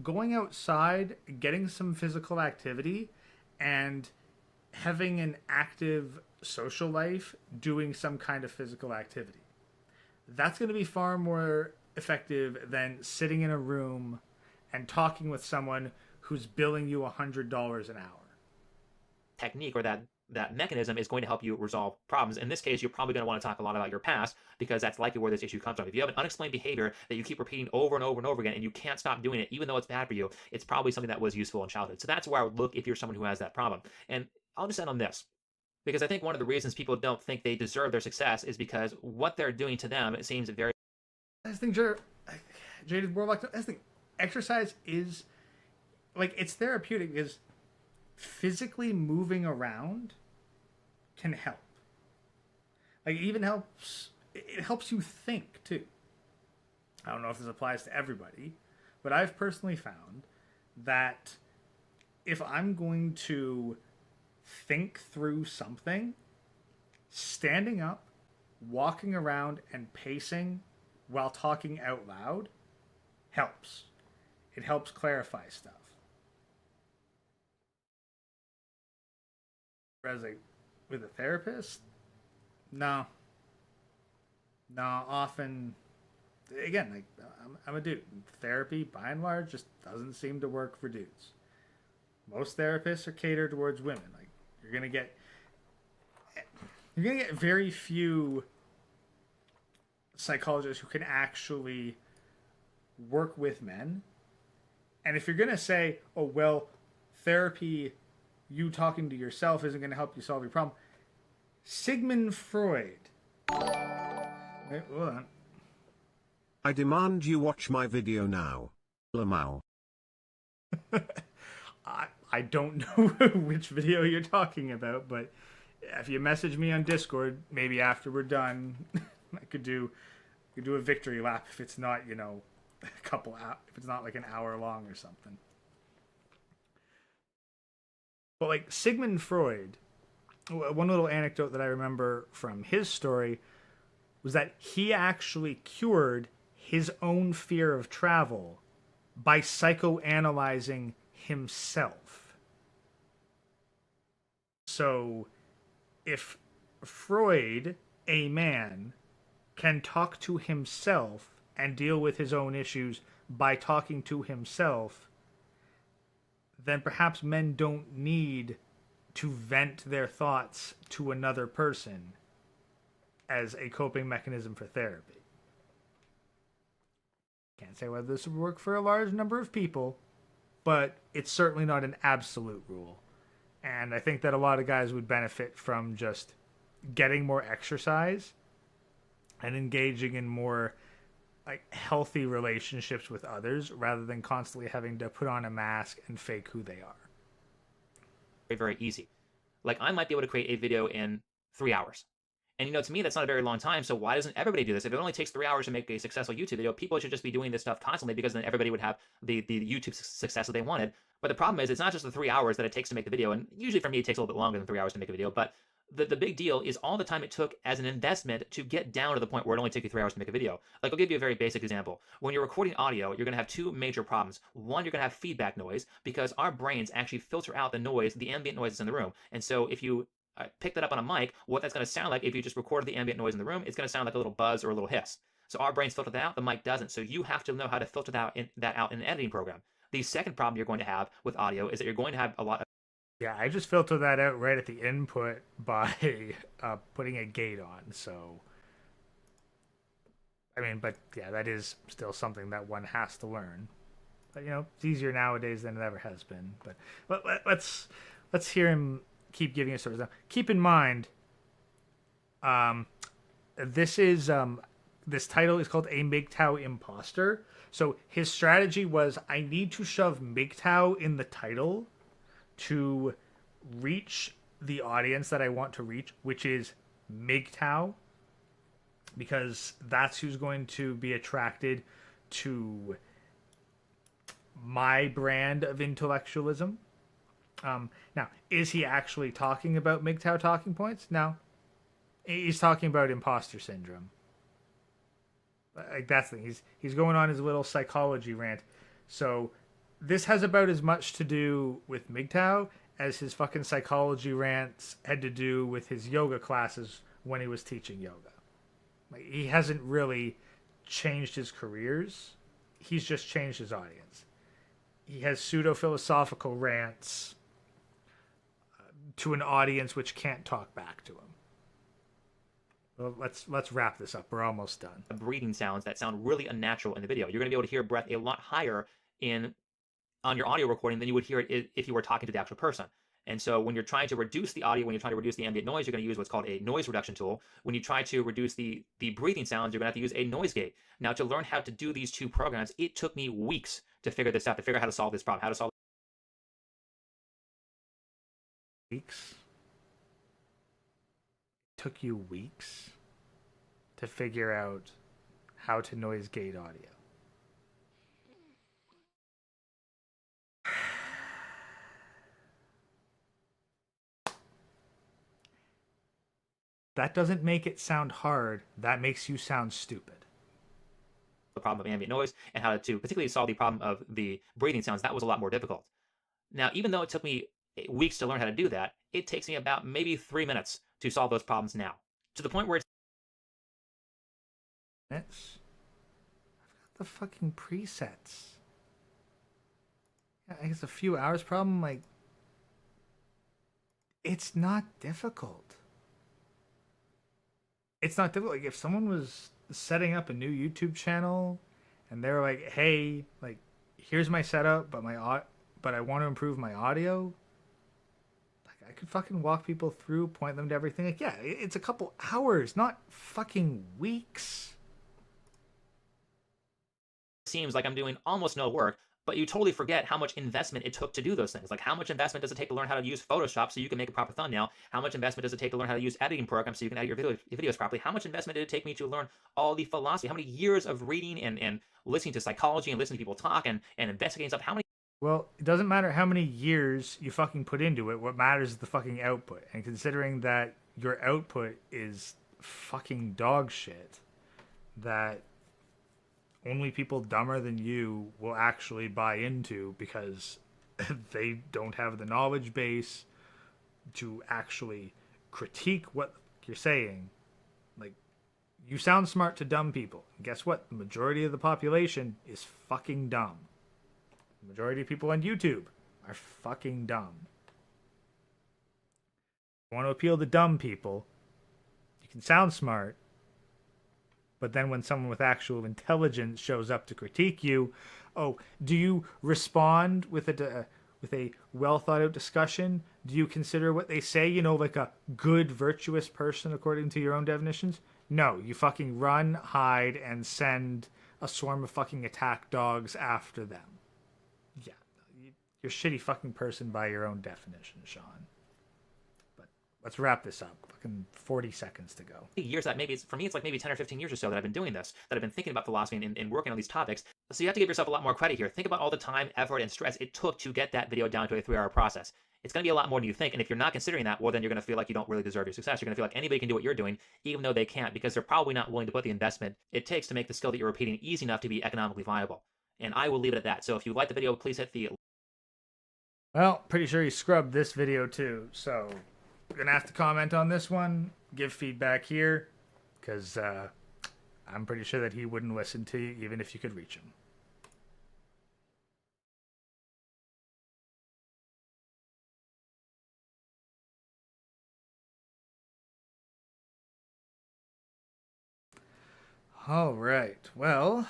Going outside, getting some physical activity, and having an active social life, doing some kind of physical activity. That's going to be far more effective than sitting in a room and talking with someone who's billing you $100 an hour. technique or that mechanism is going to help you resolve problems. In this case, you're probably going to want to talk a lot about your past because that's likely where this issue comes from. If you have an unexplained behavior that you keep repeating over and over and over again and you can't stop doing it, even though it's bad for you, it's probably something that was useful in childhood. So that's where I would look if you're someone who has that problem. And I'll just end on this, because I think one of the reasons people don't think they deserve their success is because what they're doing to them, it seems very... I think Jaded Warlock, I think exercise is, like, it's therapeutic because physically moving around can help. Like, it helps you think too. I don't know if this applies to everybody, but I've personally found that if I'm going to think through something, standing up, walking around, and pacing while talking out loud helps. It helps clarify stuff. Whereas, like, with a therapist, no, often, again, like, I'm a dude. Therapy, by and large, just doesn't seem to work for dudes. Most therapists are catered towards women. Like, you're gonna get very few psychologists who can actually work with men. And if you're going to say, oh, well, therapy, you talking to yourself isn't going to help you solve your problem. Sigmund Freud. Wait, hold on. I demand you watch my video now. Lamau. I don't know which video you're talking about, but if you message me on Discord, maybe after we're done, I could do a victory lap if it's not, you know, a couple hours, if it's not like an hour long or something. But like Sigmund Freud, one little anecdote that I remember from his story was that he actually cured his own fear of travel by psychoanalyzing himself. So if Freud, a man, can talk to himself and deal with his own issues by talking to himself, then perhaps men don't need to vent their thoughts to another person as a coping mechanism for therapy. Can't say whether this would work for a large number of people, but it's certainly not an absolute rule. And I think that a lot of guys would benefit from just getting more exercise and engaging in more like healthy relationships with others rather than constantly having to put on a mask and fake who they are. Very, very easy. Like I might be able to create a video in 3 hours. And, you know, to me, that's not a very long time. So why doesn't everybody do this? If it only takes 3 hours to make a successful YouTube video, people should just be doing this stuff constantly because then everybody would have the YouTube success that they wanted. But the problem is it's not just the 3 hours that it takes to make the video. And usually for me, it takes a little bit longer than 3 hours to make a video. But the big deal is all the time it took as an investment to get down to the point where it only took you 3 hours to make a video. Like, I'll give you a very basic example. When you're recording audio, you're going to have two major problems. One, you're going to have feedback noise because our brains actually filter out the noise, the ambient noises in the room. And so if you pick that up on a mic, what that's going to sound like if you just recorded the ambient noise in the room, it's going to sound like a little buzz or a little hiss. So our brains filter that out, the mic doesn't. So you have to know how to filter that out in an editing program. The second problem you're going to have with audio is that you're going to have a lot of... Yeah, I just filter that out right at the input by putting a gate on. So, I mean, but yeah, that is still something that one has to learn. But you know, it's easier nowadays than it ever has been. But let's hear him keep giving us stories. Now, keep in mind, this title is called A MGTOW Imposter. So his strategy was, I need to shove MGTOW in the title to reach the audience that I want to reach, which is MGTOW, because that's who's going to be attracted to my brand of intellectualism. Now, is he actually talking about MGTOW talking points? No. He's talking about imposter syndrome. Like, that's the thing. He's going on his little psychology rant. So this has about as much to do with MGTOW as his fucking psychology rants had to do with his yoga classes when he was teaching yoga. Like, he hasn't really changed his careers. He's just changed his audience. He has pseudo-philosophical rants to an audience which can't talk back to him. Well, let's wrap this up. We're almost done. breathing sounds that sound really unnatural in the video. You're going to be able to hear breath a lot higher on your audio recording than you would hear it if you were talking to the actual person. And so when you're trying to reduce the audio, when you're trying to reduce the ambient noise, you're going to use what's called a noise reduction tool. When you try to reduce the breathing sounds, you're going to have to use a noise gate. Now, to learn how to do these two programs, it took me weeks to figure this out, to figure out how to solve this problem, how to solve Weeks? It took you weeks to figure out how to noise gate audio. That doesn't make it sound hard. That makes you sound stupid. the problem of ambient noise and how to particularly solve the problem of the breathing sounds. That was a lot more difficult. Now, even though it took me weeks to learn how to do that, it takes me about maybe 3 minutes to solve those problems now. To the point where it's... I've got the fucking presets. Yeah, I guess a few hours problem, like... It's not difficult. It's not difficult. Like, if someone was setting up a new YouTube channel and they're like, "Hey, like, here's my setup, but but I want to improve my audio." Like, I could fucking walk people through, point them to everything. Like, yeah, it's a couple hours, not fucking weeks. Seems like I'm doing almost no work, but you totally forget how much investment it took to do those things. Like, how much investment does it take to learn how to use Photoshop so you can make a proper thumbnail? How much investment does it take to learn how to use editing programs so you can edit your videos properly? How much investment did it take me to learn all the philosophy? How many years of reading and listening to psychology and listening to people talk and investigating stuff? How many Well, it doesn't matter how many years you fucking put into it. What matters is the fucking output. And considering that your output is fucking dog shit, that only people dumber than you will actually buy into because they don't have the knowledge base to actually critique what you're saying. Like, you sound smart to dumb people. And guess what? The majority of the population is fucking dumb. The majority of people on YouTube are fucking dumb. If you want to appeal to dumb people, you can sound smart, but then when someone with actual intelligence shows up to critique you, oh, do you respond with a well thought out discussion? Do you consider what they say, like a good, virtuous person according to your own definitions? No, you fucking run, hide, and send a swarm of fucking attack dogs after them. Yeah, you're a shitty fucking person by your own definition, Sean. But let's wrap this up. Fucking 40 seconds to go. years that maybe for me it's like maybe 10 or 15 years or so that I've been doing this, that I've been thinking about philosophy and working on these topics. So you have to give yourself a lot more credit here. Think about all the time, effort, and stress it took to get that video down to a 3-hour process. It's going to be a lot more than you think. And if you're not considering that, well, then you're going to feel like you don't really deserve your success. You're going to feel like anybody can do what you're doing, even though they can't, because they're probably not willing to put the investment it takes to make the skill that you're repeating easy enough to be economically viable. And I will leave it at that. So if you like the video, please hit the... Well, pretty sure he scrubbed this video too. So you're going to have to comment on this one, give feedback here, because I'm pretty sure that he wouldn't listen to you even if you could reach him. All right. Well,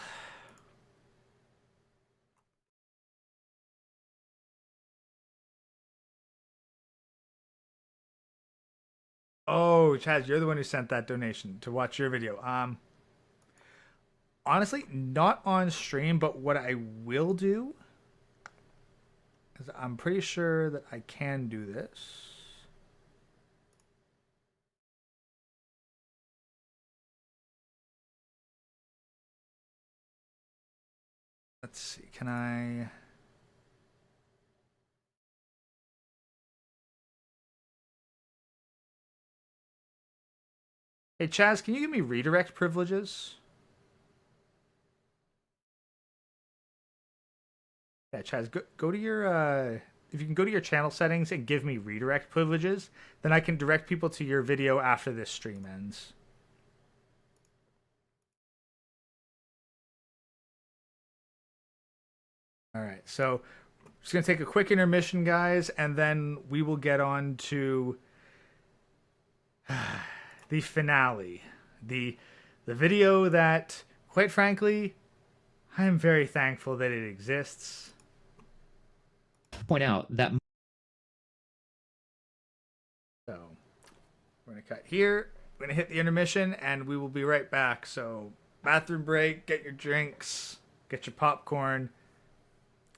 oh, Chaz, you're the one who sent that donation to watch your video. Honestly, not on stream, but what I will do is I'm pretty sure that I can do this. Let's see. Can I? Hey, Chaz, can you give me redirect privileges? Yeah, Chaz, go to your if you can go to your channel settings and give me redirect privileges, then I can direct people to your video after this stream ends. All right, so just gonna take a quick intermission, guys, and then we will get on to the finale, the video that, quite frankly, I am very thankful that it exists. Point out that... So we're going to cut here. We're going to hit the intermission, and we will be right back. So bathroom break, get your drinks, get your popcorn,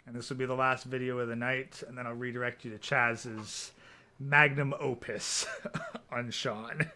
and this will be the last video of the night, and then I'll redirect you to Chaz's magnum opus on Sean.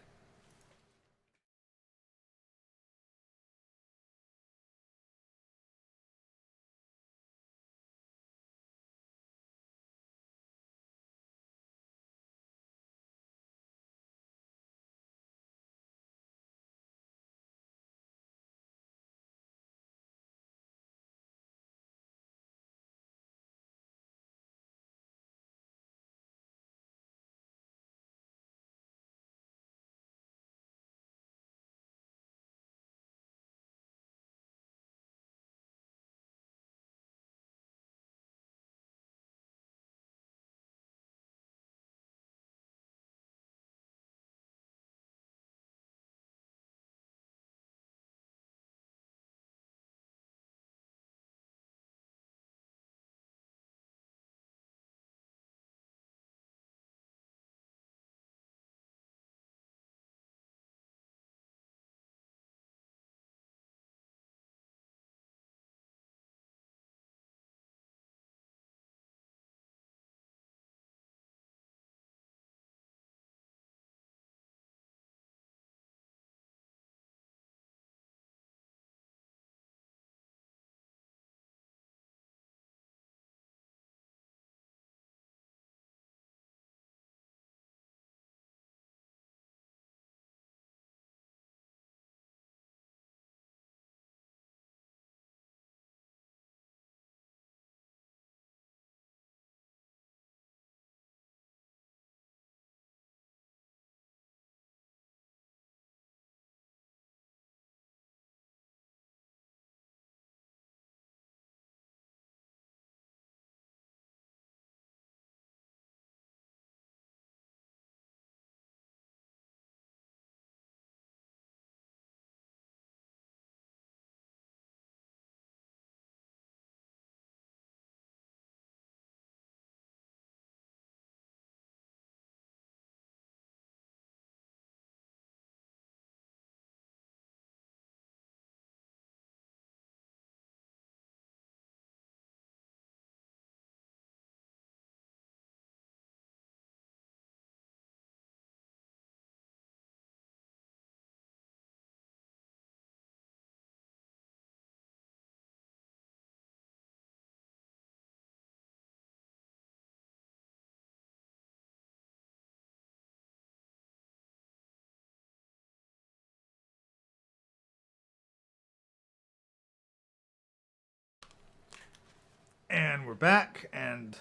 And we're back, and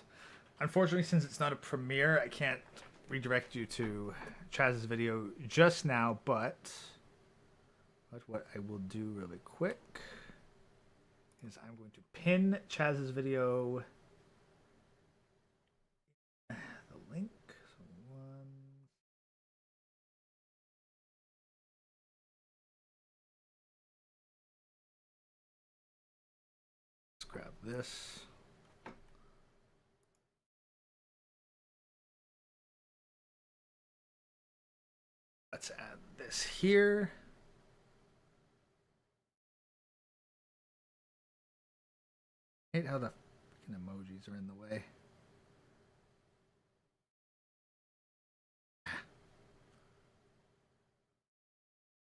unfortunately, since it's not a premiere, I can't redirect you to Chaz's video just now, but what I will do really quick is I'm going to pin Chaz's video, the link, so let's grab this. Let's add this here. I hate how the fucking emojis are in the way.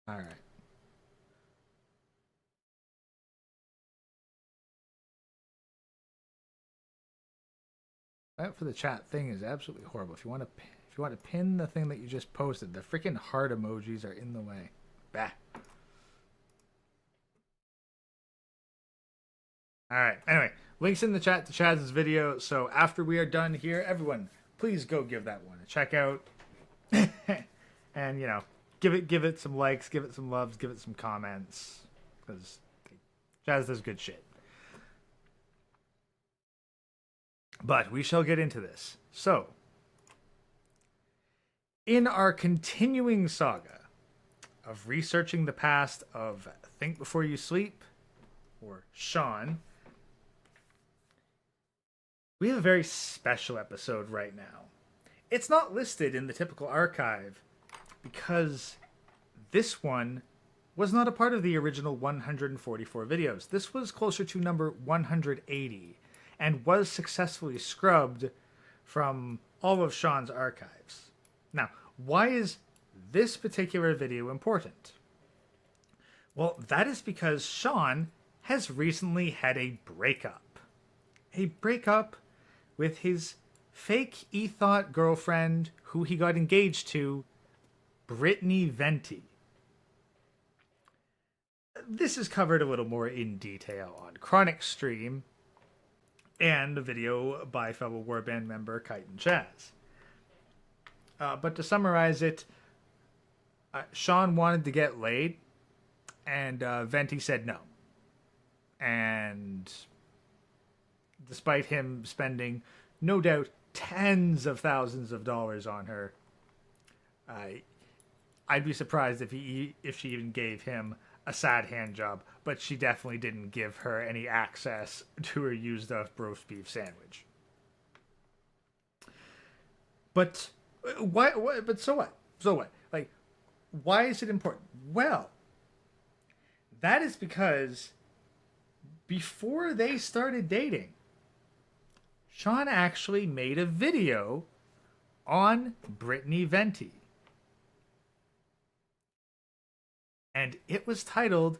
All right. That for the chat thing is absolutely horrible. If you want to pin the thing that you just posted, the freaking heart emojis are in the way. Bah. All right. Anyway, links in the chat to Chaz's video. So after we are done here, everyone, please go give that one a check out. And you know, give it some likes, give it some loves, give it some comments, because Chaz does good shit. But we shall get into this. So, in our continuing saga of researching the past of Think Before You Sleep, or Sean, we have a very special episode right now. It's not listed in the typical archive because this one was not a part of the original 144 videos. This was closer to number 180 and was successfully scrubbed from all of Sean's archives. Now, why is this particular video important? Well, that is because Sean has recently had a breakup. A breakup with his fake e-thought girlfriend who he got engaged to, Brittany Venti. This is covered a little more in detail on Chronic Stream and a video by fellow Warband member Kite and Chaz. But to summarize it, Sean wanted to get laid, and Venti said no. And despite him spending, no doubt, tens of thousands of dollars on her, I'd be surprised if she even gave him a sad hand job, but she definitely didn't give her any access to her used up roast beef sandwich. But why? But so what? So what? Like, why is it important? Well, that is because before they started dating, Sean actually made a video on Brittany Venti. And it was titled,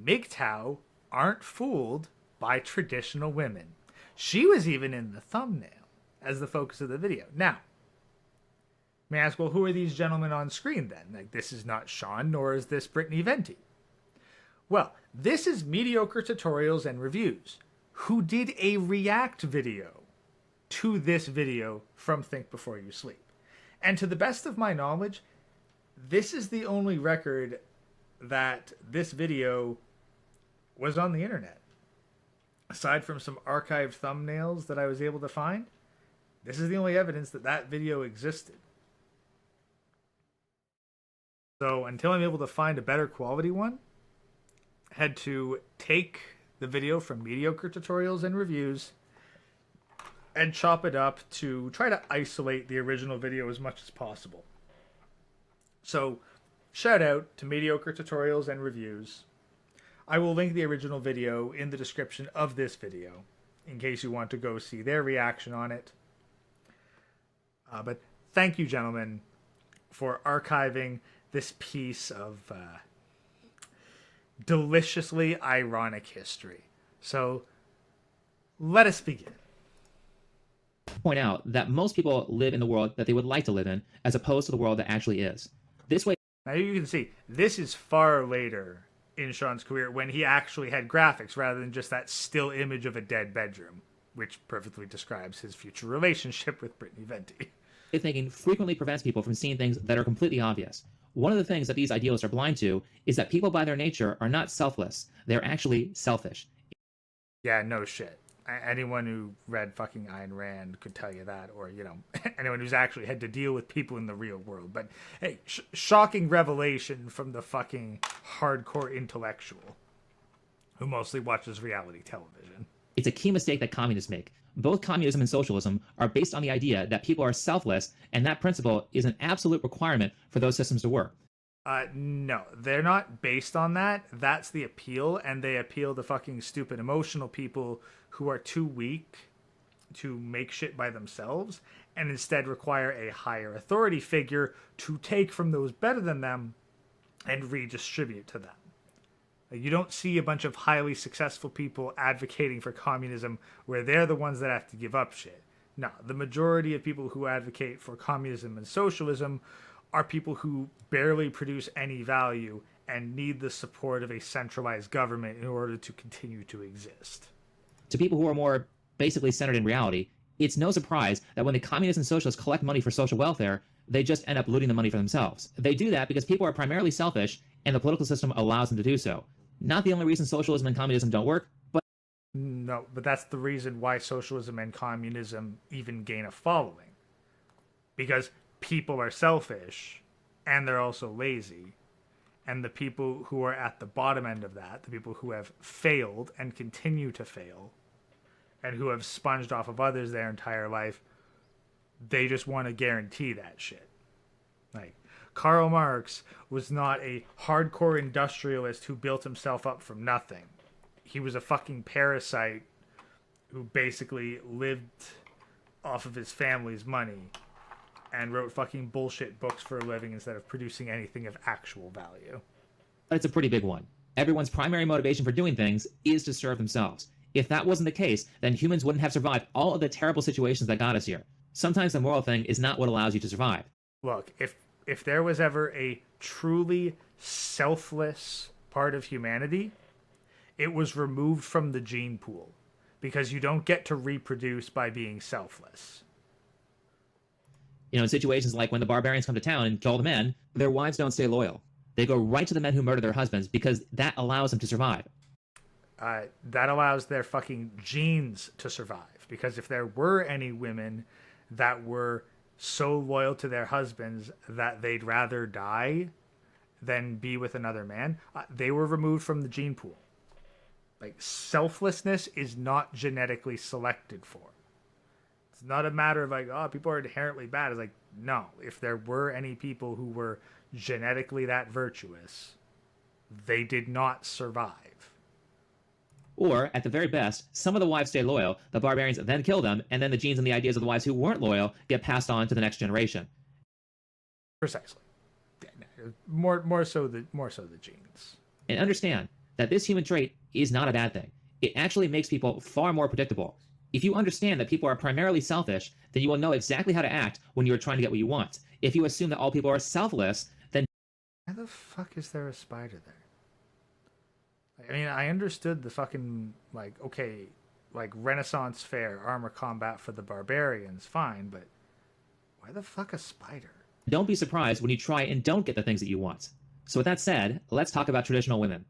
MGTOW Aren't Fooled by Traditional Women. She was even in the thumbnail as the focus of the video. Now, may I ask, well, who are these gentlemen on screen then? Like, this is not Sean, nor is this Brittany Venti. Well, this is Mediocre Tutorials and Reviews, who did a react video to this video from Think Before You Sleep. And to the best of my knowledge, this is the only record that this video was on the internet. Aside from some archived thumbnails that I was able to find, this is the only evidence that that video existed. So until I'm able to find a better quality one, I had to take the video from Mediocre Tutorials and Reviews and chop it up to try to isolate the original video as much as possible. So, shout out to Mediocre Tutorials and Reviews. I will link the original video in the description of this video in case you want to go see their reaction on it. But thank you, gentlemen, for archiving this piece of deliciously ironic history. So, let us begin. Point out that most people live in the world that they would like to live in, as opposed to the world that actually is. This way. Now you can see, this is far later in Sean's career when he actually had graphics rather than just that still image of a dead bedroom. which perfectly describes his future relationship with Brittany Venti. Thinking frequently prevents people from seeing things that are completely obvious. One of the things that these idealists are blind to is that people by their nature are not selfless. They're actually selfish. Yeah, no shit. Anyone who read fucking Ayn Rand could tell you that, or, you know, anyone who's actually had to deal with people in the real world. But, hey, shocking revelation from the fucking hardcore intellectual who mostly watches reality television. It's a key mistake that communists make. Both communism and socialism are based on the idea that people are selfless, and that principle is an absolute requirement for those systems to work. No, they're not based on that. That's the appeal, and they appeal to fucking stupid emotional people who are too weak to make shit by themselves, and instead require a higher authority figure to take from those better than them and redistribute to them. You don't see a bunch of highly successful people advocating for communism where they're the ones that have to give up shit. No, the majority of people who advocate for communism and socialism are people who barely produce any value and need the support of a centralized government in order to continue to exist. To people who are more basically centered in reality, it's no surprise that when the communists and socialists collect money for social welfare, they just end up looting the money for themselves. They do that because people are primarily selfish, and the political system allows them to do so. Not the only reason socialism and communism don't work, but... No, but that's the reason why socialism and communism even gain a following. Because people are selfish, and they're also lazy. And the people who are at the bottom end of that, the people who have failed and continue to fail, and who have sponged off of others their entire life, they just want to guarantee that shit. Like, Karl Marx was not a hardcore industrialist who built himself up from nothing. He was a fucking parasite who basically lived off of his family's money and wrote fucking bullshit books for a living instead of producing anything of actual value. But it's a pretty big one. Everyone's primary motivation for doing things is to serve themselves. If that wasn't the case, then humans wouldn't have survived all of the terrible situations that got us here. Sometimes the moral thing is not what allows you to survive. Look, if there was ever a truly selfless part of humanity, it was removed from the gene pool, because you don't get to reproduce by being selfless. You know, in situations like when the barbarians come to town and kill the men, their wives don't stay loyal. They go right to the men who murder their husbands because that allows them to survive. That allows their fucking genes to survive, because if there were any women that were so loyal to their husbands that they'd rather die than be with another man, they were removed from the gene pool. Like, selflessness is not genetically selected for. It's not a matter of like, oh, people are inherently bad. It's like, no, if there were any people who were genetically that virtuous, they did not survive. Or, at the very best, some of the wives stay loyal, the barbarians then kill them, and then the genes and the ideas of the wives who weren't loyal get passed on to the next generation. Precisely. Yeah, no, more so the genes. And understand that this human trait is not a bad thing. It actually makes people far more predictable. If you understand that people are primarily selfish, then you will know exactly how to act when you are trying to get what you want. If you assume that all people are selfless, then... Why the fuck is there a spider there? I mean, I understood the fucking, like, okay, like, Renaissance fair, armor combat for the barbarians, fine, but why the fuck a spider? Don't be surprised when you try and don't get the things that you want. So with that said, let's talk about traditional women.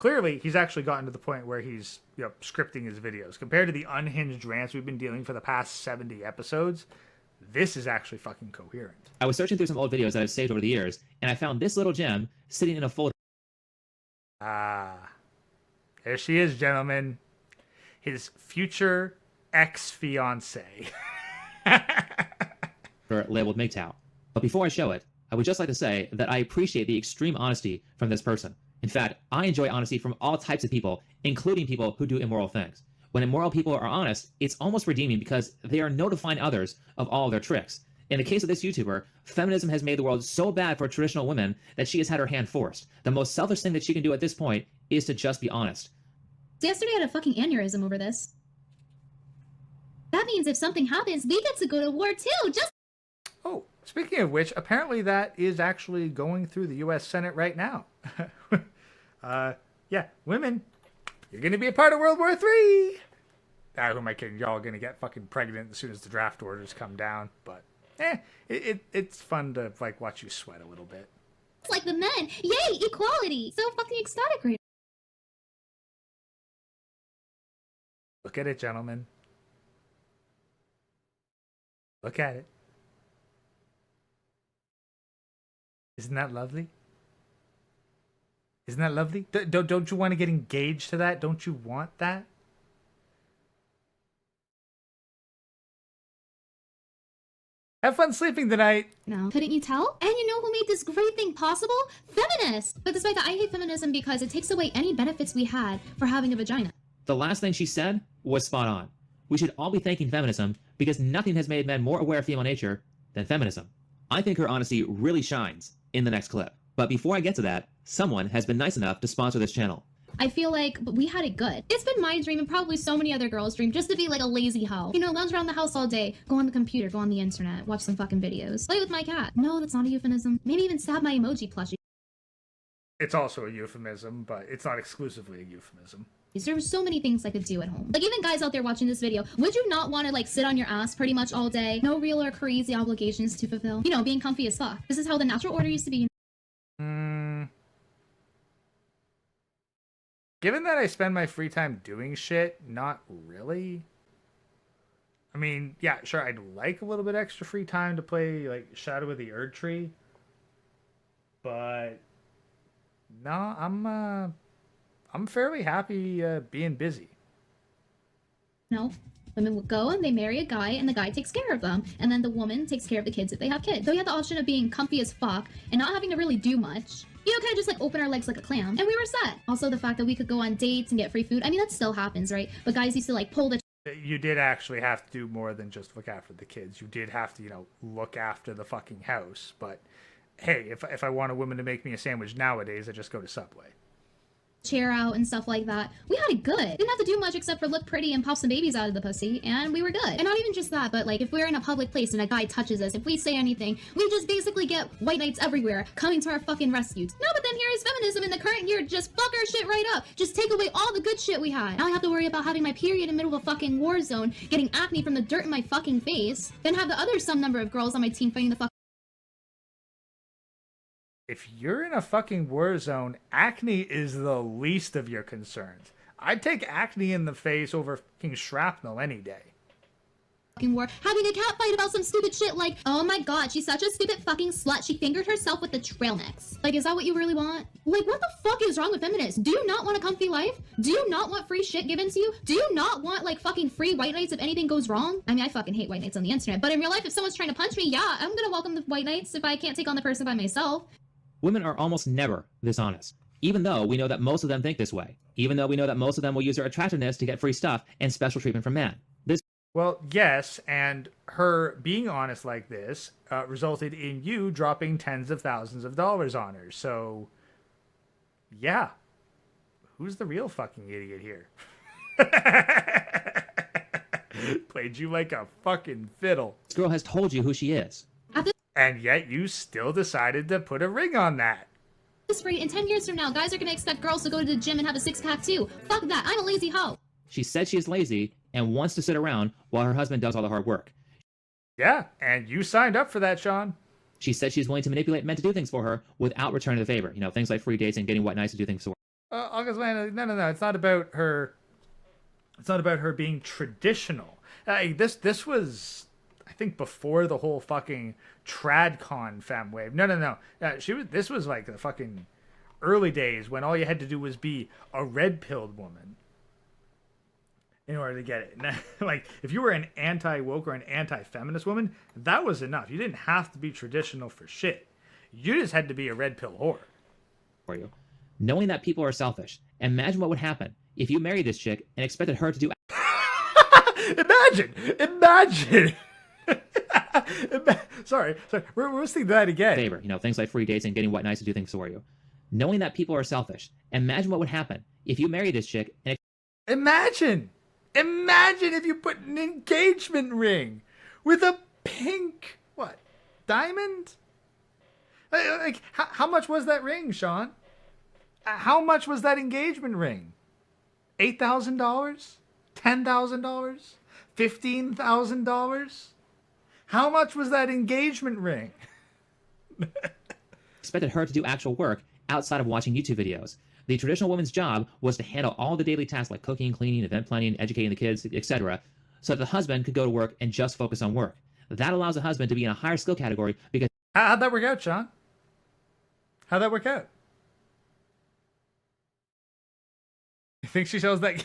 Clearly, he's actually gotten to the point where he's, you know, scripting his videos. Compared to the unhinged rants we've been dealing for the past 70 episodes, this is actually fucking coherent. I was searching through some old videos that I've saved over the years, and I found this little gem sitting in a folder. There she is, gentlemen. His future ex-fiancé. Labeled MGTOW. But before I show it, I would just like to say that I appreciate the extreme honesty from this person. In fact, I enjoy honesty from all types of people, including people who do immoral things. When immoral people are honest, it's almost redeeming because they are notifying others of all their tricks. In the case of this YouTuber, feminism has made the world so bad for traditional women that she has had her hand forced. The most selfish thing that she can do at this point is to just be honest. Yesterday I had a fucking aneurysm over this. That means if something happens, we get to go to war too, just... Oh, speaking of which, apparently that is actually going through the U.S. Senate right now. Yeah, women, you're going to be a part of World War III. who am I kidding? Y'all gonna get fucking pregnant as soon as the draft orders come down. But it's fun to like watch you sweat a little bit. It's like the men. Yay, equality! So fucking ecstatic right Look at it, gentlemen. Look at it. Isn't that lovely? Isn't that lovely? Don't you want to get engaged to that? Don't you want that? Have fun sleeping tonight. now. Couldn't you tell? And you know who made this great thing possible? Feminists! But despite that, I hate feminism because it takes away any benefits we had for having a vagina. The last thing she said was spot on. We should all be thanking feminism because nothing has made men more aware of female nature than feminism. I think her honesty really shines in the next clip. But before I get to that, someone has been nice enough to sponsor this channel. I feel like we had it good. It's been my dream and probably so many other girls' dream just to be like a lazy hoe. You know, lounge around the house all day, go on the computer, go on the internet, watch some fucking videos, play with my cat. No, that's not a euphemism. Maybe even stab my emoji plushie. It's also a euphemism, but it's not exclusively a euphemism. There's so many things I could do at home. Like even guys out there watching this video, would you not want to like sit on your ass pretty much all day? No real or crazy obligations to fulfill. You know, being comfy as fuck. This is how the natural order used to be. Given that I spend my free time doing shit, not really. I mean, yeah, sure, I'd like a little bit extra free time to play like Shadow of the Erd Tree. But no, I'm fairly happy being busy. No. Women would go and they marry a guy and the guy takes care of them. And then the woman takes care of the kids if they have kids. So we had the option of being comfy as fuck and not having to really do much. You know, kind of just like open our legs like a clam. And we were set. Also the fact that we could go on dates and get free food. I mean, that still happens, right? But guys used to like pull the... You did actually have to do more than just look after the kids. You did have to, you know, look after the fucking house. But hey, if I want a woman to make me a sandwich nowadays, I just go to Subway. chair out and stuff like that. We had it good. Didn't have to do much except for look pretty and pop some babies out of the pussy, and we were good. And not even just that, but like if we're in a public place and a guy touches us, if we say anything, we just basically get white knights everywhere coming to our fucking rescues. No, but then here is feminism in the current year, just fuck our shit right up. Just take away all the good shit we had. Now I have to worry about having my period in the middle of a fucking war zone, getting acne from the dirt in my fucking face, then have the other some number of girls on my team fighting the fuck. If you're in a fucking war zone, acne is the least of your concerns. I'd take acne in the face over fucking shrapnel any day. War, having a cat fight about some stupid shit like, oh my god, she's such a stupid fucking slut, she fingered herself with the trail mix. Like, is that what you really want? Like, what the fuck is wrong with feminists? Do you not want a comfy life? Do you not want free shit given to you? Do you not want, like, fucking free white knights if anything goes wrong? I mean, I fucking hate white knights on the internet, but in real life, if someone's trying to punch me, yeah, I'm gonna welcome the white knights if I can't take on the person by myself. Women are almost never this honest, even though we know that most of them think this way, even though we know that most of them will use their attractiveness to get free stuff and special treatment from men. Well, yes, and her being honest like this resulted in you dropping tens of thousands of dollars on her. So, yeah. Who's the real fucking idiot here? Played you like a fucking fiddle. This girl has told you who she is. And yet you still decided to put a ring on that. This rate, in 10 years from now, guys are gonna expect girls to go to the gym and have a six-pack too. Fuck that, I'm a lazy hoe. She said she is lazy and wants to sit around while her husband does all the hard work. Yeah, and you signed up for that, Sean. She said she's willing to manipulate men to do things for her without returning the favor. You know, things like free dates and getting white knights to do things for her. August, no. It's not about her. It's not about her being traditional. This was, I think, before the whole fucking TradCon femme wave. No. This was like the fucking early days when all you had to do was be a red-pilled woman in order to get it. Like, if you were an anti-woke or an anti-feminist woman, that was enough. You didn't have to be traditional for shit. You just had to be a red-pill whore. For you. Knowing that people are selfish, imagine what would happen if you married this chick and expected her to do... Imagine! Sorry. We're listening to that again. Favor, you know, things like free dates and getting white knights to do things for you. Knowing that people are selfish, imagine what would happen if you married this chick and... Imagine if you put an engagement ring with a pink, diamond? Like, how much was that ring, Sean? How much was that engagement ring? $8,000? $10,000? $15,000? How much was that engagement ring? Expected her to do actual work outside of watching YouTube videos. The traditional woman's job was to handle all the daily tasks like cooking, cleaning, event planning, educating the kids, etc., so that the husband could go to work and just focus on work. That allows the husband to be in a higher skill category because... How'd that work out, Sean? How'd that work out? You think she shows that?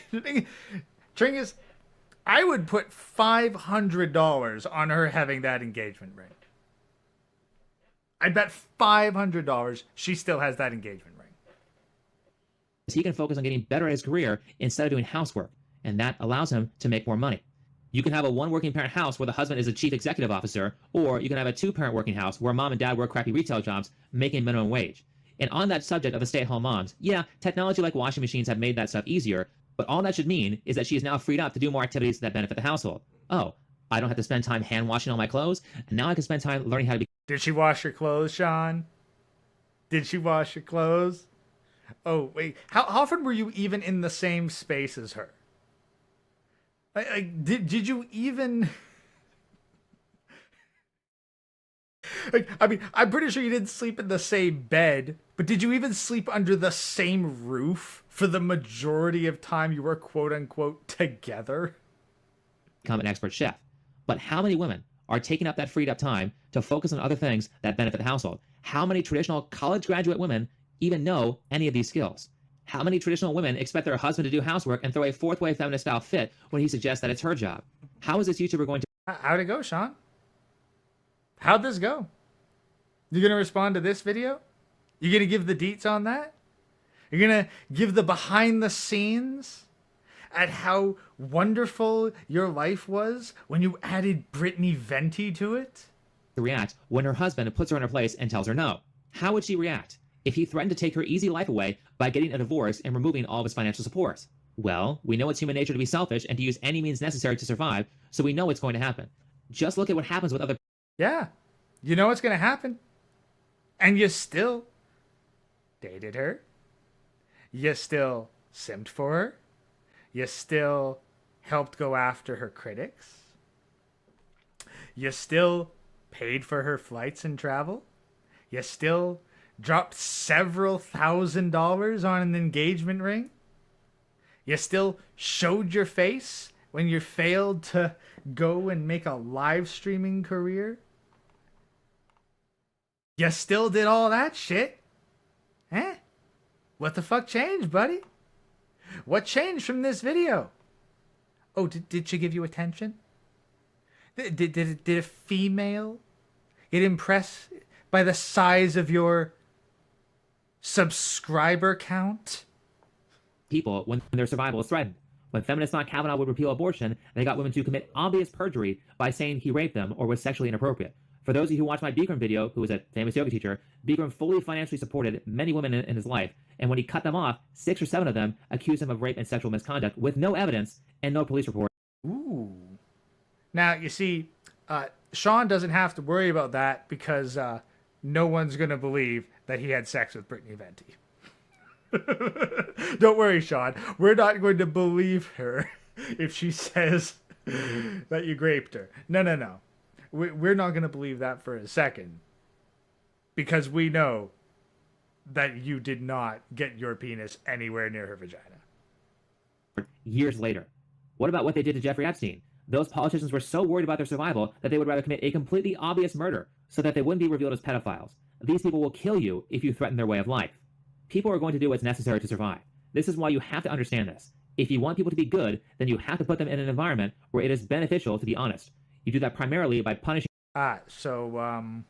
Tringus, I would put $500 on her having that engagement ring. I bet $500 she still has that engagement ring. he can focus on getting better at his career instead of doing housework, and that allows him to make more money. You can have a one working parent house where the husband is a chief executive officer, or you can have a two-parent working house where mom and dad work crappy retail jobs making minimum wage. And on that subject of the stay-at-home moms, yeah, technology like washing machines have made that stuff easier, but all that should mean is that she is now freed up to do more activities that benefit the household. Oh, I don't have to spend time hand washing all my clothes, and now I can spend time learning how to be... Did she wash your clothes, Sean? Did she wash your clothes? Oh, wait. How often were you even in the same space as her? Did you even... I mean, I'm pretty sure you didn't sleep in the same bed, but did you even sleep under the same roof for the majority of time you were quote-unquote together? Become an expert chef. But how many women are taking up that freed up time to focus on other things that benefit the household? How many traditional college graduate women even know any of these skills? How many traditional women expect their husband to do housework and throw a fourth wave feminist style fit when he suggests that it's her job? How is this YouTuber going to... How'd it go, Sean? How'd this go? You gonna respond to this video? You gonna give the deets on that? You're gonna give the behind the scenes at how wonderful your life was when you added Brittany Venti to it? react when her husband puts her in her place and tells her no? How would she react if he threatened to take her easy life away by getting a divorce and removing all of his financial support? Well, we know it's human nature to be selfish and to use any means necessary to survive, so we know it's going to happen. Just look at what happens with other... Yeah, you know what's going to happen. And you still dated her. You still simped for her. You still helped go after her critics. You still paid for her flights and travel. You still dropped several $1,000s on an engagement ring. You still showed your face when you failed to go and make a live streaming career. You still did all that shit. Eh? What the fuck changed, buddy? What changed from this video? Oh, did she give you attention? Did a female get impressed by the size of your subscriber count? People when their survival is threatened. When feminists thought Kavanaugh would repeal abortion, they got women to commit obvious perjury by saying he raped them or was sexually inappropriate. For those of you who watched my Bikram video, who was a famous yoga teacher, Bikram fully financially supported many women in his life, and when he cut them off, 6 or 7 of them accused him of rape and sexual misconduct with no evidence and no police report. Ooh. Now, you see, Sean doesn't have to worry about that because no one's going to believe that he had sex with Brittany Venti. Don't worry, Sean. We're not going to believe her if she says that you raped her. No. We're not going to believe that for a second. Because we know that you did not get your penis anywhere near her vagina. Years later. What about what they did to Jeffrey Epstein? Those politicians were so worried about their survival that they would rather commit a completely obvious murder so that they wouldn't be revealed as pedophiles. These people will kill you if you threaten their way of life. People are going to do what's necessary to survive. This is why you have to understand this. If you want people to be good, then you have to put them in an environment where it is beneficial to be honest. You do that primarily by punishing... So,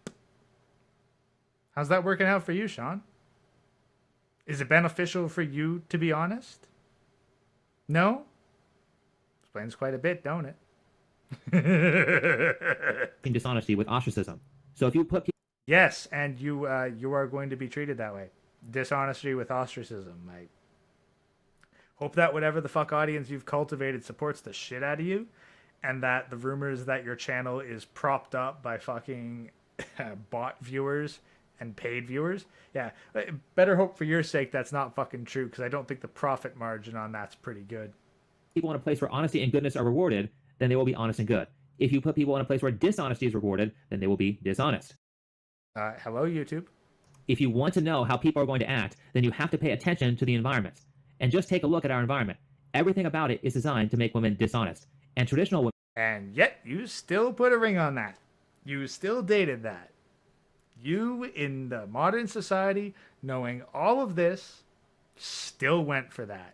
how's that working out for you, Sean? Is it beneficial for you to be honest? No? Explains quite a bit, don't it? dishonesty with ostracism. So if you put... Yes, and you are going to be treated that way. Dishonesty with ostracism. I hope that whatever the fuck audience you've cultivated supports the shit out of you, and that the rumors that your channel is propped up by fucking bot viewers and paid viewers. Yeah, better hope for your sake that's not fucking true, because I don't think the profit margin on that's pretty good. people in a place where honesty and goodness are rewarded, then they will be honest and good. If you put people in a place where dishonesty is rewarded, then they will be dishonest. Hello, YouTube. If you want to know how people are going to act, then you have to pay attention to the environment. And just take a look at our environment. Everything about it is designed to make women dishonest. And traditional women... And yet, you still put a ring on that. You still dated that. You, in the modern society, knowing all of this, still went for that.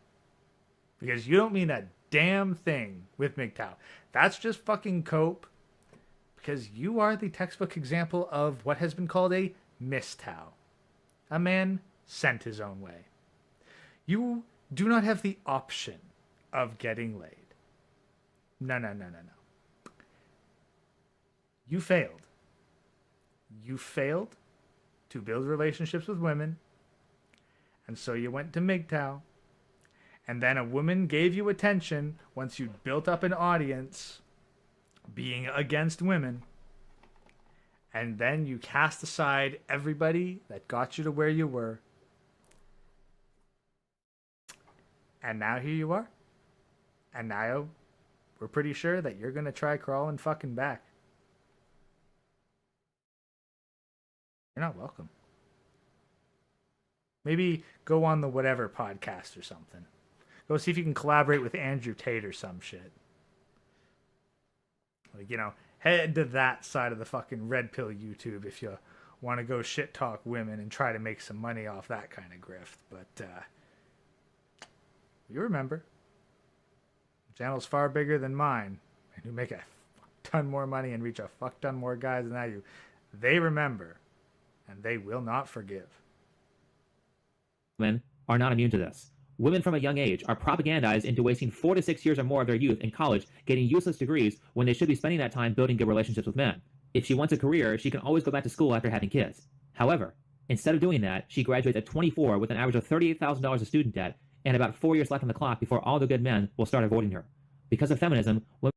Because you don't mean a damn thing with MGTOW. That's just fucking cope. Because you are the textbook example of what has been called a MSTOW. A man sent his own way. You do not have the option of getting laid. No. You failed. You failed to build relationships with women. And so you went to MGTOW. And then a woman gave you attention once you'd built up an audience being against women. And then you cast aside everybody that got you to where you were. And now here you are. And now we're pretty sure that you're going to try crawling fucking back. You're not welcome. Maybe go on the whatever podcast or something. Go see if you can collaborate with Andrew Tate or some shit. Like, you know, head to that side of the fucking red pill YouTube if you want to go shit talk women and try to make some money off that kind of grift. But, you remember. The channel's far bigger than mine. And you make a ton more money and reach a fuck ton more guys than I do. They remember. And they will not forgive. Women are not immune to this. Women from a young age are propagandized into wasting 4 to 6 years or more of their youth in college getting useless degrees when they should be spending that time building good relationships with men. If she wants a career, she can always go back to school after having kids. However, instead of doing that, she graduates at 24 with an average of $38,000 of student debt and about 4 years left on the clock before all the good men will start avoiding her. Because of feminism, women...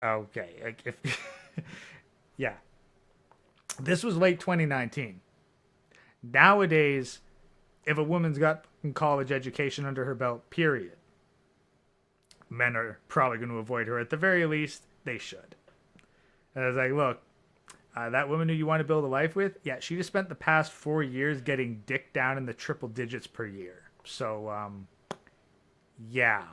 Okay. Yeah. This was late 2019. Nowadays, if a woman's got college education under her belt, period, men are probably going to avoid her. At the very least, they should. And I was like, look, that woman who you want to build a life with, yeah, she just spent the past 4 years getting dick down in the triple digits per year. So, yeah,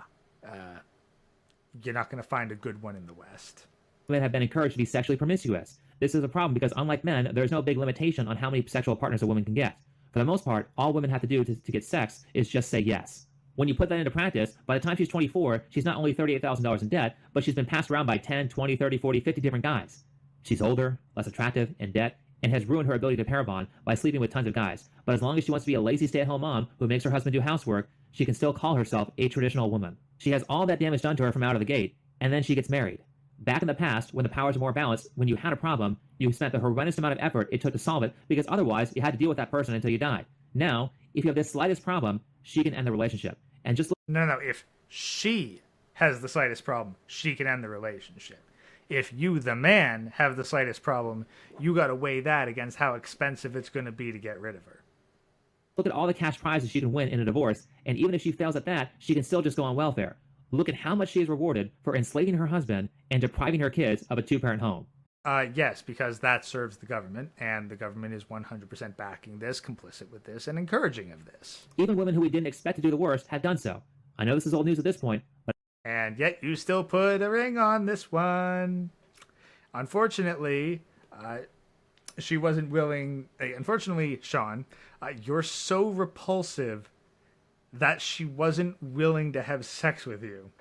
you're not going to find a good one in the West. Women have been encouraged to be sexually promiscuous. This is a problem because, unlike men, there's no big limitation on how many sexual partners a woman can get. For the most part, all women have to do to get sex is just say yes. When you put that into practice, by the time she's 24, she's not only $38,000 in debt, but she's been passed around by 10, 20, 30, 40, 50 different guys. She's older, less attractive, in debt, and has ruined her ability to pair bond by sleeping with tons of guys. But as long as she wants to be a lazy stay-at-home mom who makes her husband do housework, she can still call herself a traditional woman. She has all that damage done to her from out of the gate, and then she gets married. Back in the past, when the powers were more balanced, when you had a problem, you spent the horrendous amount of effort it took to solve it because otherwise you had to deal with that person until you died. Now, if you have the slightest problem, she can end the relationship. And just No. If she has the slightest problem, she can end the relationship. If you, the man, have the slightest problem, you got to weigh that against how expensive it's going to be to get rid of her. look at all the cash prizes she can win in a divorce, and even if she fails at that, she can still just go on welfare. Look at how much she is rewarded for enslaving her husband and depriving her kids of a two-parent home. Yes, because that serves the government, and the government is 100% backing this, complicit with this, and encouraging of this. Even women who we didn't expect to do the worst have done so. I know this is old news at this point, but... And yet you still put a ring on this one. Unfortunately, she wasn't willing... Unfortunately, Sean, you're so repulsive that she wasn't willing to have sex with you.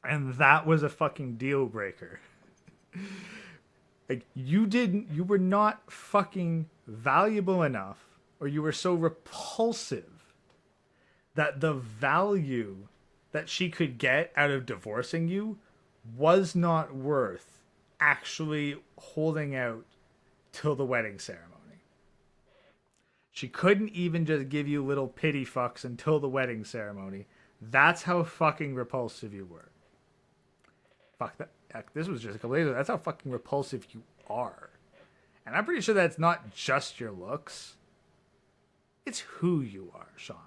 And that was a fucking deal breaker. Like, you were not fucking valuable enough, or you were so repulsive that the value that she could get out of divorcing you was not worth actually holding out till the wedding ceremony. She couldn't even just give you little pity fucks until the wedding ceremony. That's how fucking repulsive you were. Fuck that. This was just a couple days ago. That's how fucking repulsive you are. And I'm pretty sure that's not just your looks. It's who you are, Sean.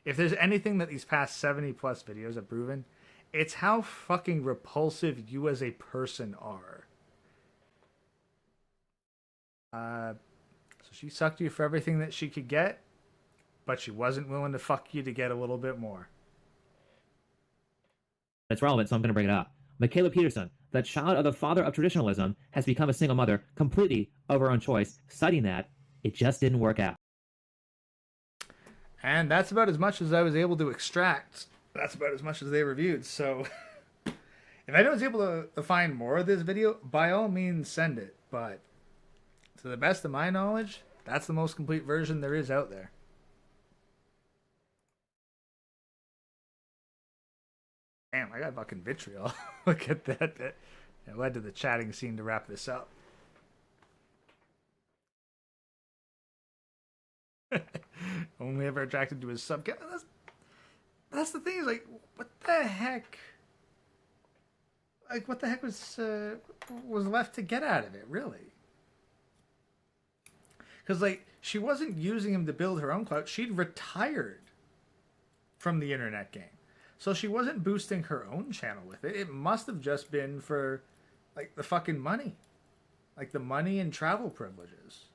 If there's anything that these past 70 plus videos have proven, it's how fucking repulsive you as a person are. So she sucked you for everything that she could get, but she wasn't willing to fuck you to get a little bit more. It's relevant, so I'm going to bring it up. Michaela Peterson, the child of the father of traditionalism, has become a single mother completely of her own choice, citing that it just didn't work out. And that's about as much as I was able to extract. That's about as much as they reviewed. So if anyone's able to find more of this video, by all means send it. But to the best of my knowledge, that's the most complete version there is out there. Damn, I got fucking vitriol. Look at that. It led to the chatting scene to wrap this up. Only ever attracted to his sub. That's the thing. Is like, what the heck? Like, what the heck was left to get out of it, really? Because like, she wasn't using him to build her own clout. She'd retired from the internet game. So she wasn't boosting her own channel with it. It must have just been for, like, the fucking money. Like, the money and travel privileges.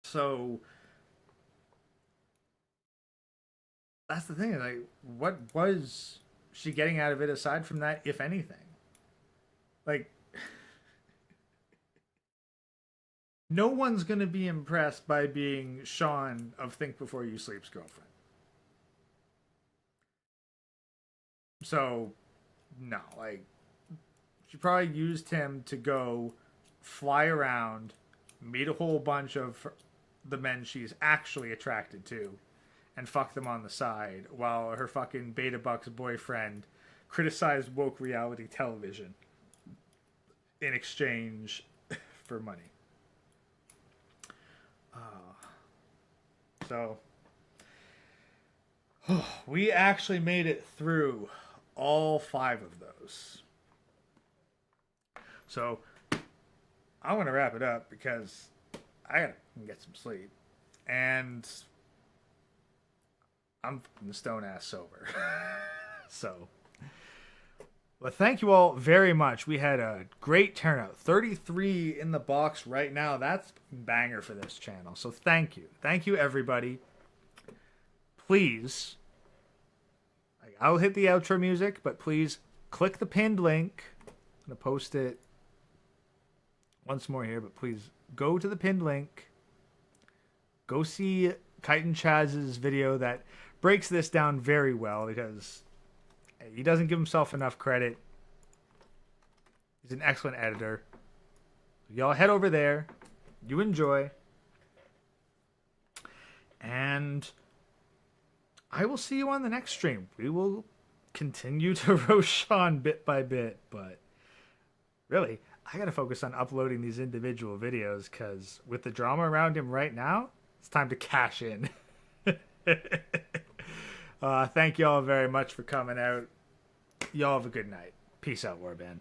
So, that's the thing. Like, what was she getting out of it aside from that, if anything? Like, no one's going to be impressed by being Sean of Think Before You Sleep's girlfriend. So, no, like, she probably used him to go fly around, meet a whole bunch of the men she's actually attracted to, and fuck them on the side, while her fucking Beta Bucks boyfriend criticized woke reality television in exchange for money. So, we actually made it through all 5 of those. So, I want to wrap it up because I gotta get some sleep. And I'm stone ass sober. So, well, thank you all very much. We had a great turnout. 33 in the box right now. That's a banger for this channel. So thank you. Thank you, everybody. Please, I'll hit the outro music, but please click the pinned link. I'm going to post it once more here, but please go to the pinned link. Go see Kite and Chaz's video that breaks this down very well, because he doesn't give himself enough credit. He's an excellent editor. Y'all head over there. You enjoy. And I will see you on the next stream. We will continue to roast Sean bit by bit. But really, I got to focus on uploading these individual videos, because with the drama around him right now, it's time to cash in. Thank you all very much for coming out. Y'all have a good night. Peace out, Warband.